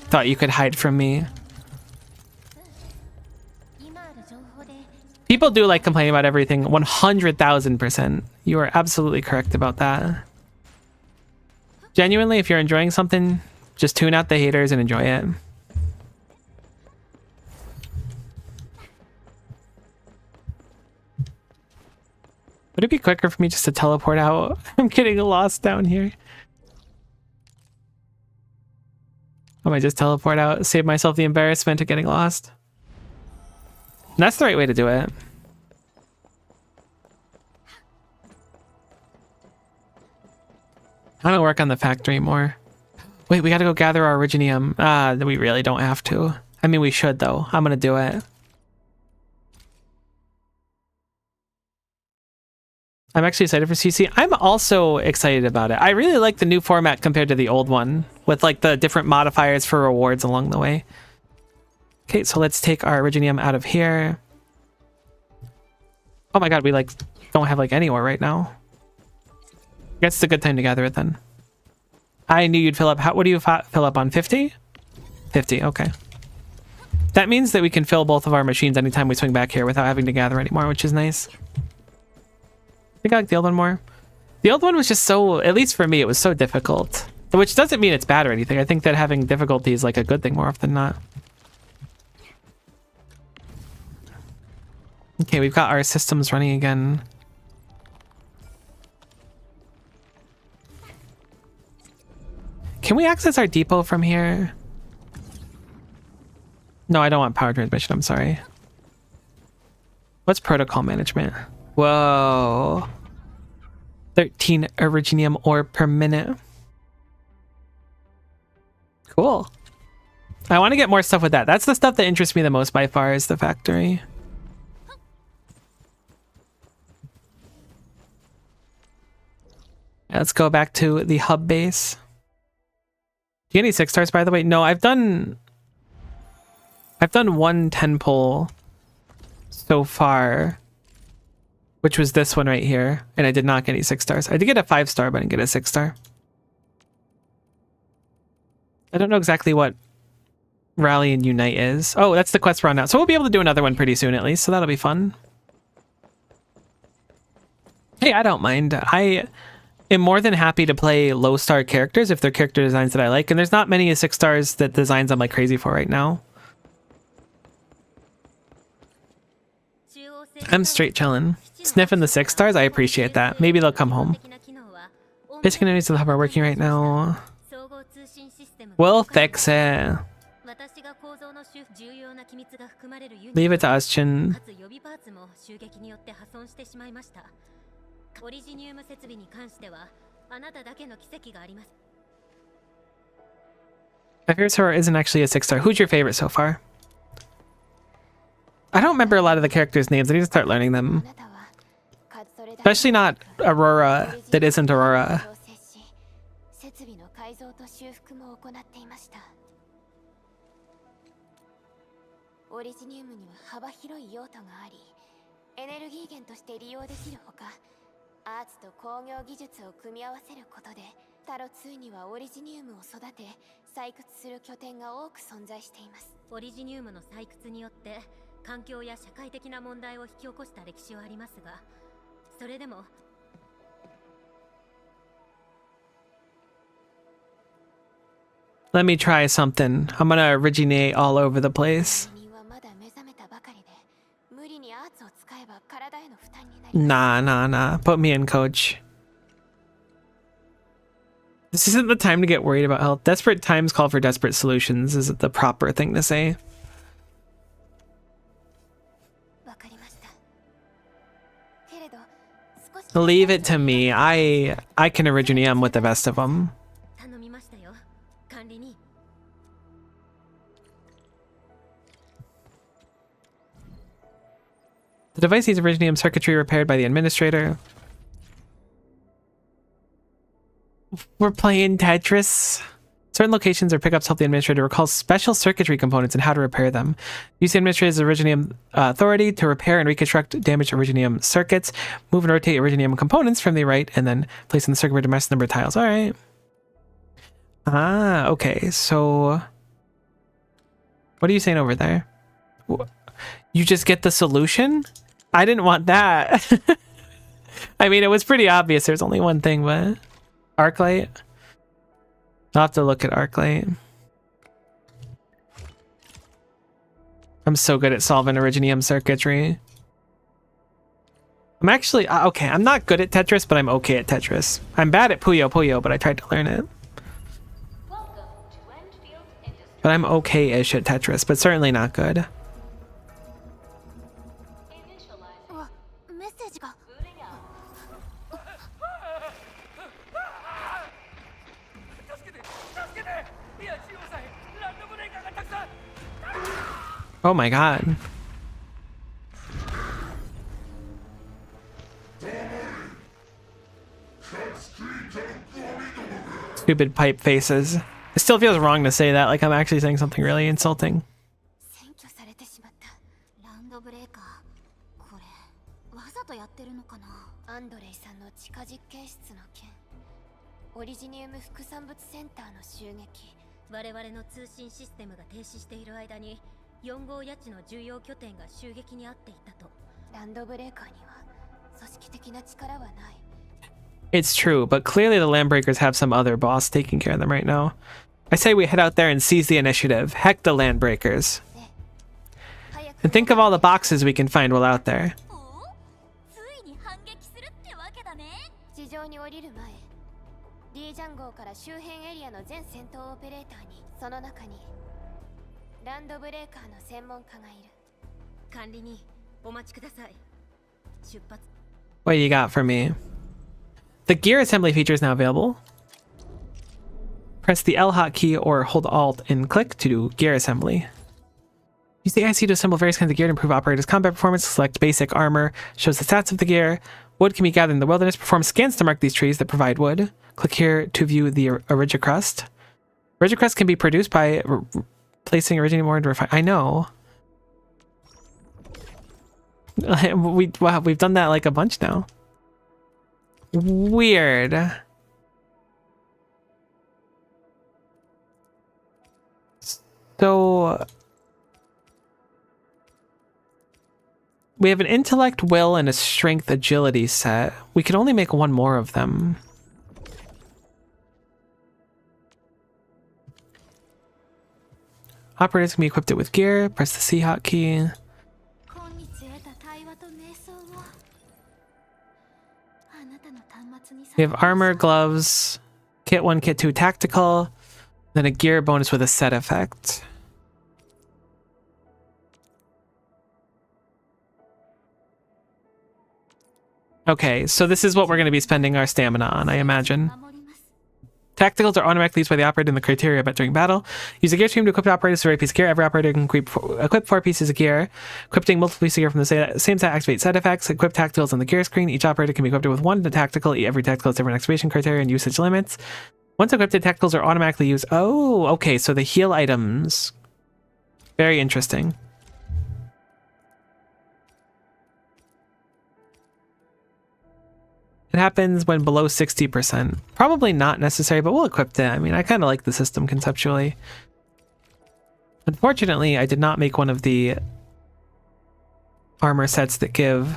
Thought you could hide from me. People do like complaining about everything. 100,000%. You are absolutely correct about that. Genuinely, if you're enjoying something, just tune out the haters and enjoy it. Would it be quicker for me just to teleport out? I'm getting lost down here. I might just teleport out, save myself the embarrassment of getting lost. And that's the right way to do it. I'm gonna work on the factory more. Wait, we gotta go gather our originium. We really don't have to. I mean, we should though. I'm gonna do it. I'm actually excited for CC. I'm also excited about it. I really like the new format compared to the old one, with like the different modifiers for rewards along the way. Okay, so let's take our originium out of here. Oh my god, we like don't have like any ore right now. I guess it's a good time to gather it then. I knew you'd fill up. What do you fill up on? 50? 50, okay. That means that we can fill both of our machines anytime we swing back here without having to gather anymore, which is nice. I think I like the old one more. The old one was just so, at least for me, it was so difficult. Which doesn't mean it's bad or anything. I think that having difficulty is like a good thing more often than not. Okay, we've got our systems running again. Can we access our depot from here? No, I don't want power transmission, I'm sorry. What's protocol management? Whoa. 13 originium ore per minute. Cool. I want to get more stuff with that. That's the stuff that interests me the most by far, is the factory. Let's go back to the hub base. Do you get any 6 stars, by the way? No, I've done one 10 pull so far, which was this one right here, and I did not get any 6 stars. I did get a 5 star, but I didn't get a 6 star. I don't know exactly what Rally and Unite is. Oh, that's the quest we're on now. So we'll be able to do another one pretty soon at least, so that'll be fun. Hey, I don't mind. I am more than happy to play low star characters if they're character designs that I like, and there's not many 6 stars that designs I'm like crazy for right now. I'm straight chilling. Sniffing the 6 stars, I appreciate that. Maybe they'll come home. Basic enemies of the hub are working right now. We'll fix it. Leave it to us, Chin. My favorite star isn't actually a 6 star. Who's your favorite so far? I don't remember a lot of the characters' names. I need to start learning them. Especially not Aurora that isn't Aurora. オリジニウムには幅広い用途があり、エネルギー源として利用できるほか、アーツと工業技術を組み合わせることで、タロ2にはオリジニウムを育て、採掘する拠点が多く存在しています。オリジニウムの採掘によって環境や社会的な問題を引き起こした歴史はありますが、それでも Let me try something. I'm gonna originate all over the place. Nah. Put me in, coach. This isn't the time to get worried about health. Desperate times call for desperate solutions is the proper thing to say. Leave it to me. I can originate with the best of them. The device needs originium circuitry repaired by the administrator. We're playing Tetris. Certain locations or pickups help the administrator recall special circuitry components and how to repair them. Use the administrator's Originium authority to repair and reconstruct damaged Originium circuits. Move and rotate Originium components from the right and then place in the circuit board to match the number of tiles. All right. Ah, okay. So what are you saying over there? You just get the solution? I didn't want that. I mean, it was pretty obvious. There's only one thing, but Arclight. I'll have to look at Arclight. I'm so good at solving Originium circuitry. I'm actually okay. I'm not good at Tetris, but I'm okay at Tetris. I'm bad at Puyo Puyo, but I tried to learn it. But I'm okay-ish at Tetris, but certainly not good. わメッセージが Oh my god. Stupid pipe faces. It still feels wrong to say that, like I'm actually saying something really insulting. 占拠されてしまったランドブレーカーこれわざとやってるのかなアンドレイさんの地下実験室の件オリジニウム副産物センターの襲撃我々の通信システムが停止している間に4号谷地の重要拠点が襲撃に遭っていたと。ランドブレーカーには組織的な力はない It's true, but clearly the Landbreakers have some other boss taking care of them right now. I say we head out there and seize the initiative. Heck the Landbreakers. And think of all the boxes we can find while out there. ついに反撃するってわけだね。地上に降りる前リージャン号から周辺エリアの全戦闘オペレーターにその中にランドブレーカーの専門家がいる管理人、お待ちください。出発。What do you got for me? The gear assembly feature is now available. Press the L hotkey or hold Alt and click to do gear assembly. Use the IC to assemble various kinds of gear to improve operators' combat performance. Select basic armor, shows the stats of the gear. Wood can be gathered in the wilderness. Perform scans to mark these trees that provide wood. Click here to view the Origicrust. Origicrust can be produced by placing Originium ore into refine. I know. We've done that like a bunch now. Weird. So we have an intellect, will, and a strength agility set. We can only make one more of them. Operators can be equipped with gear. Press the C hotkey. 今日得た対話と瞑想をあなたの端末に We have armor, gloves, kit 1, kit 2, tactical, then a gear bonus with a set effect. Okay, so this is what we're going to be spending our stamina on, I imagine. 守ります Tacticals are automatically used by the operator in the criteria met during battle. Use a gear stream to equip the operators with a piece of gear. Every operator can equip 4 pieces of gear. Equipping multiple pieces of gear from the same set activates set effects. Equip tacticals on the gear screen. Each operator can be equipped with 1 tactical. Every tactical has different activation criteria and usage limits. Once equipped, tacticals are automatically used. Oh, okay, so the heal items. Very interesting. It happens when below 60%. Probably not necessary, but we'll equip that. I mean, I kind of like the system conceptually. Unfortunately, I did not make one of the armor sets that give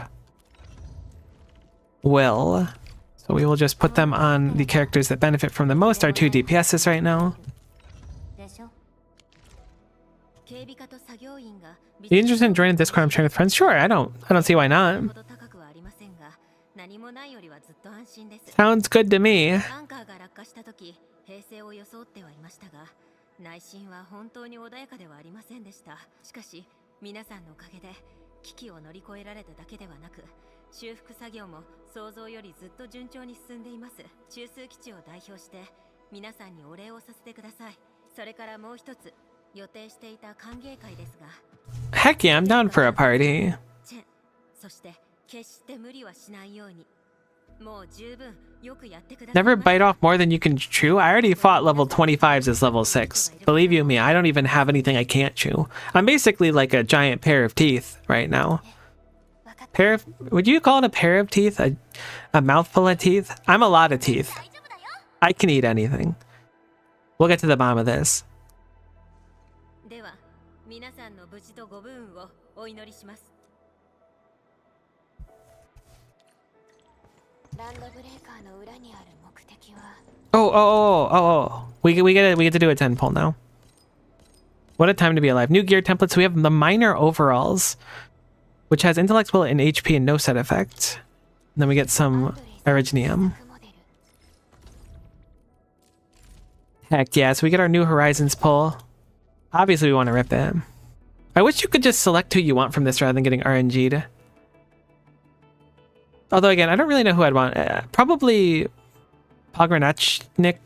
will. So we will just put them on the characters that benefit from the most, our 2 DPSs right now. でしょ 警備課と作業員が Are you interested in joining Discord? I'm sharing with friends? Sure, I don't see why not. ほど高くはありませんが、何もないよりはずっと安心です。 Sounds good to me. アンカーが落下した時、平静を装ってはいましたが、内心は本当に穏やかではありませんでした。しかし、皆さんのおかげで危機を乗り越えられただけではなく、修復作業も想像よりずっと順調に進んでいます。中枢基地を代表して皆さんにお礼をさせてください。それからもう一つ予定していた歓迎会ですが、 Heck yeah, I'm down for a party. チェン、そして決して無理はしないように。もう十分よくやってください。 Never bite off more than you can chew. I already fought level 25s as level 6. Believe you me, I don't even have anything I can't chew. I'm basically like a giant pair of teeth right now. Would you call it a pair of teeth? A mouthful of teeth? I'm a lot of teeth. I can eat anything. We'll get to the bottom of this. では皆さんの無事とご武運をお祈りします。ランドブレーカーの裏にある目的は We get to do a 10 pull now. What a time to be alive. New gear templates. We have the minor overalls, which has intellect, will, and HP and no set effect. And then we get some Originium. モデル Heck yeah, so we get our New Horizons pull. Obviously we want to rip it. I wish you could just select who you want from this rather than getting RNG'd. Although again, I don't really know who I'd want. Probably Pogranachnik,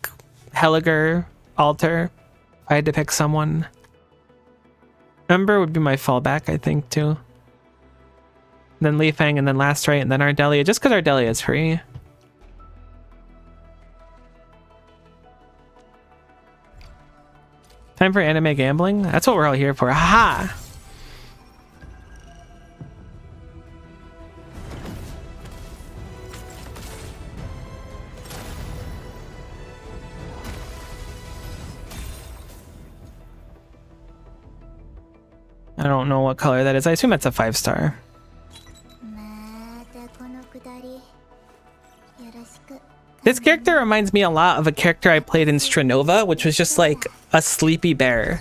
Helliger, Alter. If I had to pick someone. Ember would be my fallback, I think, too. Then Li Fang, and then Last Right, and then Ardelia, just because Ardelia is free. Time for anime gambling? That's what we're all here for. Haha! I don't know what color that is. I assume that's a 5-star. またこのくだりよろしく This character reminds me a lot of a character I played in Stranova, which was just like a sleepy bear.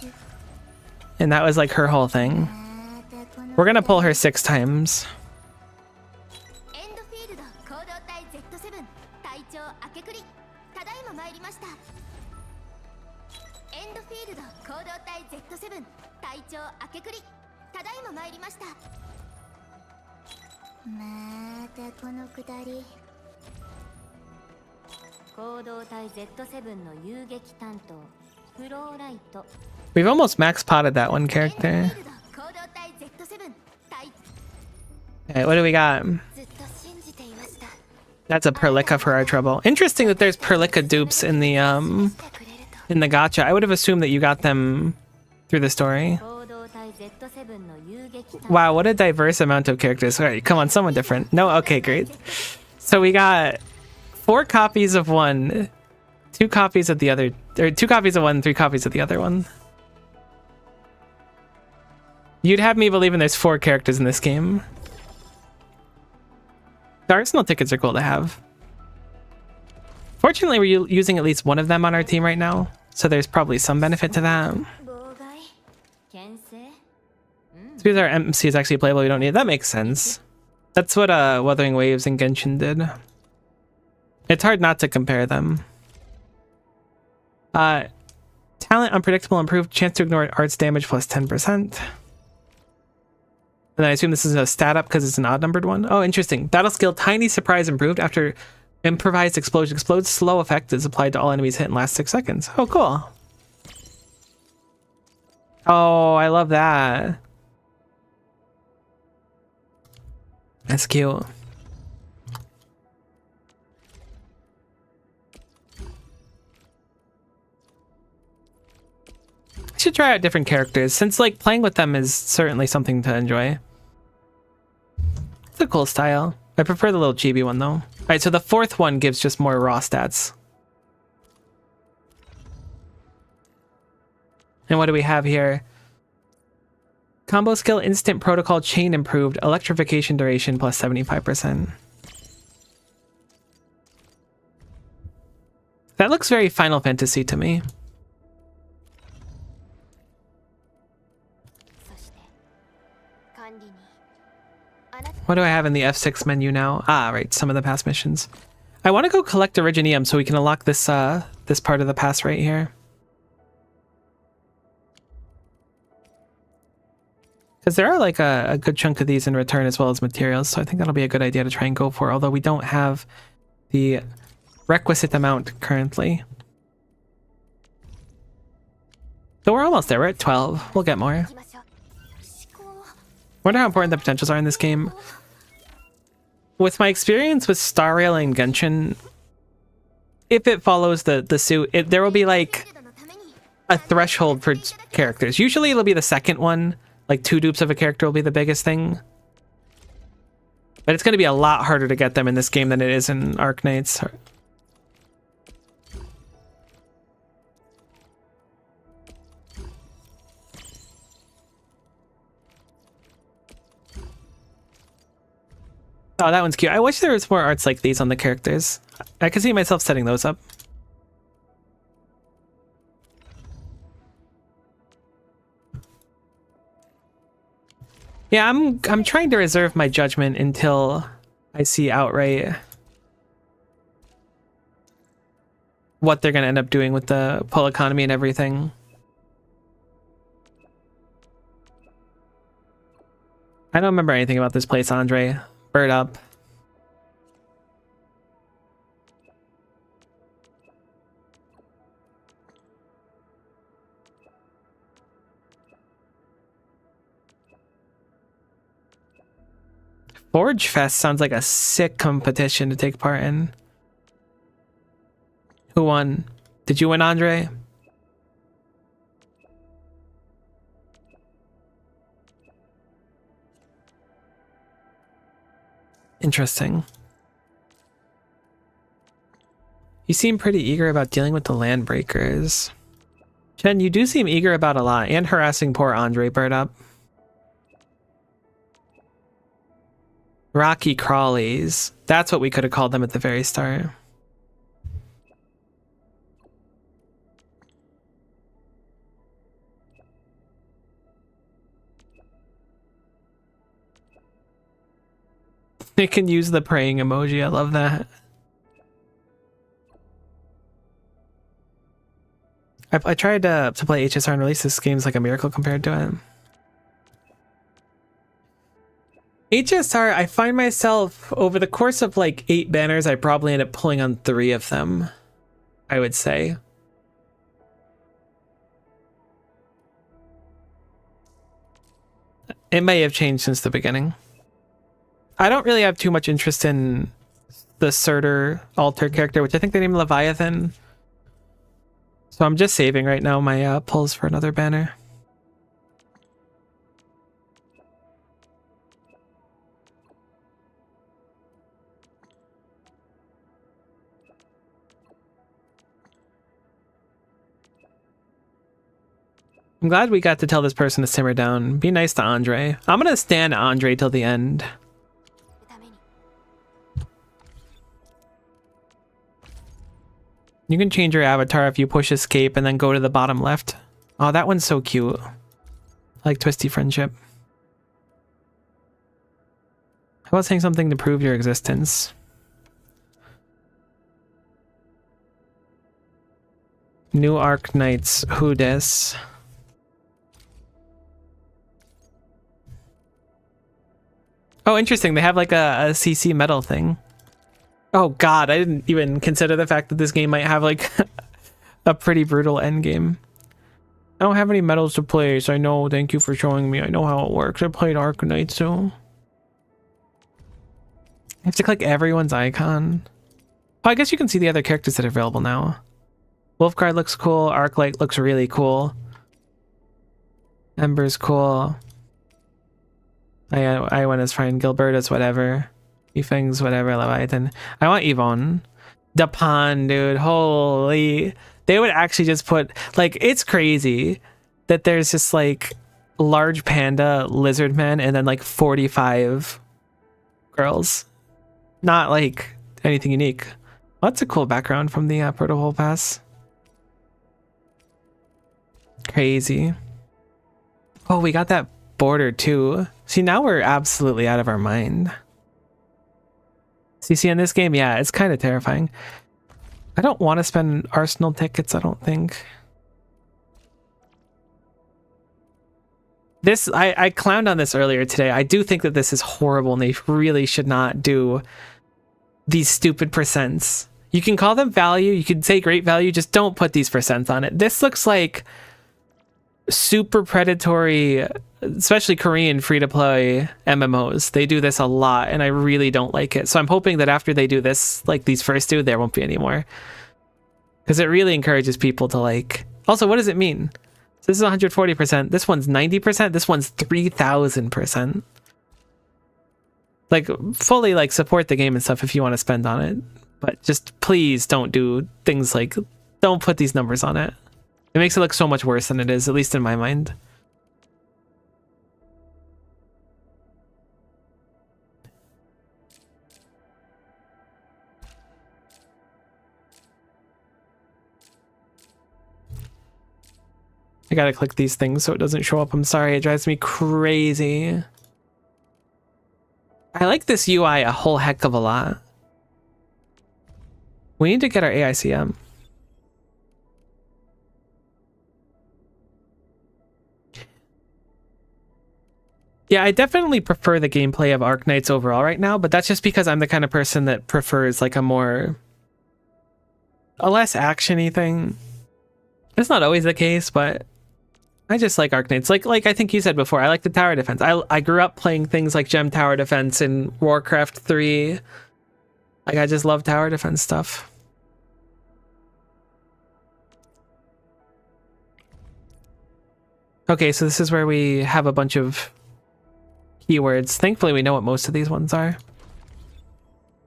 And that was like her whole thing. またこの We're gonna pull her 6 times. エンドフィールド行動隊 Z7 隊長明けくりただいま参りましたエンドフィールド行動隊 Z7 隊長明けくりただいま参りましたまたこのくだり行動隊 Z7 の遊撃担当フローライト We've almost max potted that one エンドフィ character. ールド行動隊 Z7 隊 Okay, what do we got? ずっと信じていました That's a Perlica for our trouble. Interesting that there's Perlica dupes in the gacha. I would have assumed that you got them through the story. 行動隊 Z7 の遊撃担当 Wow, what a diverse amount of characters. All right, come on, someone different. No, okay, great. So we got 4 copies of one, 2 copies of the other, or 2 copies of one, 3 copies of the other one. You'd have me believing there's 4 characters in this game. The Arsenal tickets are cool to have. Fortunately, we're using at least one of them on our team right now, so there's probably some benefit to that. 妨害牽制 So because our MC is actually playable, we don't need it. That makes sense. That's what Wuthering Waves and Genshin did. It's hard not to compare them. Talent, unpredictable, improved, chance to ignore arts damage plus 10%. And I assume this is a stat up because it's an odd numbered one. Oh, interesting. Battle skill, tiny surprise improved after improvised explosion explodes. Slow effect is applied to all enemies hit in last 6 seconds. Oh, cool. Oh, I love that. That's cute. I should try out different characters since like playing with them is certainly something to enjoy. It's a cool style. I prefer the little chibi one though. Alright, so the 4th one gives just more raw stats. And what do we have here? Combo skill, instant protocol, chain improved, electrification duration plus 75%. That looks very Final Fantasy to me. そして管理にあなた What do I have in the F6 menu now? Ah, right, some of the past missions. I want to go collect Originium so we can unlock this this part of the pass right here. Because there are like a good chunk of these in return as well as materials, so I think that'll be a good idea to try and go for, although we don't have the requisite amount currently. So we're almost there, we're at 12. We'll get more. 行きましょう思考 Wonder how important the potentials are in this game. with my experience with Star Rail and Genshin, if it follows the suit, there will be like a threshold for characters. Usually it'll be the second one, like 2 dupes of a character will be the biggest thing. But it's going to be a lot harder to get them in this game than it is in Arknights. Oh, that one's cute. I wish there was more arts like these on the characters. I could see myself setting those up. Yeah, I'm trying to reserve my judgment until I see outright what they're gonna end up doing with the pull economy and everything. I don't remember anything about this place, Andre. Bird up. Forge Fest sounds like a sick competition to take part in. Who won? Did you win, Andre? Interesting. You seem pretty eager about dealing with the land breakers. Chen, you do seem eager about a lot, and harassing poor Andre. Bird up. Rocky Crawlies. That's what we could have called them at the very start. They can use the praying emoji. I love that. I tried to play HSR and release this game's like a miracle compared to it. HSR, I find myself over the course of like 8 banners, I probably end up pulling on 3 of them, I would say. It may have changed since the beginning. I don't really have too much interest in the Surtur altar character, which I think they named Leviathan. So I'm just saving right now my pulls for another banner. I'm glad we got to tell this person to simmer down. Be nice to Andre. I'm gonna stand Andre till the end. You can change your avatar if you push escape and then go to the bottom left. Oh, that one's so cute. I like Twisty Friendship. How about saying something to prove your existence? New Arknights. Who dis? Oh, interesting. They have like a CC medal thing. Oh god, I didn't even consider the fact that this game might have like a pretty brutal end game. I don't have any medals to play, so I know. Thank you for showing me. I know how it works. I played Arknight, so I have to click everyone's icon. Oh, I guess you can see the other characters that are available now. Wolfguard looks cool. Arclight looks really cool. Ember's cool. I went as fine. Gilberta's whatever. Yifeng's whatever. Leviathan. I want Yvonne. Dapan, dude. Holy. They would actually just put, like, it's crazy that there's just like large panda lizard men and then like 45 girls. Not like anything unique. Well, that's a cool background from the Protocol Pass. Crazy. Oh, we got that border too. See, now we're absolutely out of our mind. CC in this game, yeah, it's kind of terrifying. I don't want to spend Arsenal tickets, I don't think. This, I clowned on this earlier today. I do think that this is horrible and they really should not do these stupid percents. You can call them value, you can say great value, just don't put these percents on it. This looks like super predatory especially Korean free-to-play MMOs, they do this a lot, and I really don't like it. So I'm hoping that after they do this, like these first two, there won't be any more. Because it really encourages people to like... Also, what does it mean? So this is 140%. This one's 90%. This one's 3,000%. Like, fully like support the game and stuff if you want to spend on it. But just please don't do things like... Don't put these numbers on it. It makes it look so much worse than it is, at least in my mind. I gotta click these things so it doesn't show up. I'm sorry, it drives me crazy. I like this UI a whole heck of a lot. We need to get our AICM. Yeah, I definitely prefer the gameplay of Arknights overall right now, but that's just because I'm the kind of person that prefers like a less action-y thing. It's not always the case, but I just like Arknights. Like I think you said before, I like the tower defense. I grew up playing things like Gem Tower Defense in Warcraft 3. Like I just love tower defense stuff. Okay, so this is where we have a bunch of keywords. Thankfully, we know what most of these ones are.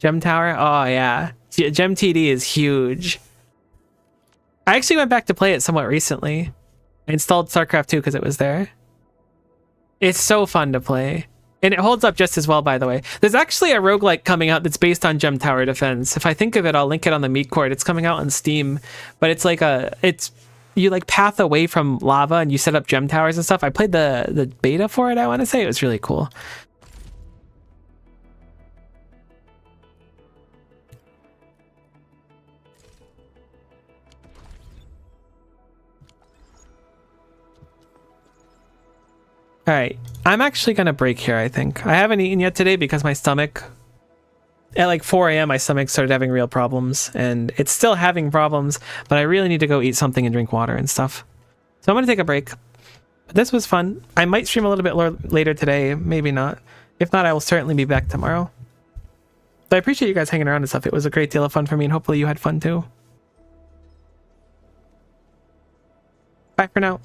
Gem Tower? Oh, yeah. Gem TD is huge. I actually went back to play it somewhat recently. I installed StarCraft 2 because it was there. It's so fun to play. And it holds up just as well, by the way. There's actually a roguelike coming out that's based on Gem Tower Defense. If I think of it, I'll link it on the Meat Court. It's coming out on Steam. But it's like you like path away from lava and you set up gem towers and stuff. I played the beta for it, I want to say. It was really cool. All right, I'm actually gonna break here, I think. I haven't eaten yet today because my stomach, at like 4 a.m. my stomach started having real problems, and it's still having problems, but I really need to go eat something and drink water and stuff. So I'm gonna take a break. But this was fun. I might stream a little bit later today, maybe not. If not, I will certainly be back tomorrow. But I appreciate you guys hanging around and stuff. It was a great deal of fun for me, and hopefully you had fun too. Bye for now.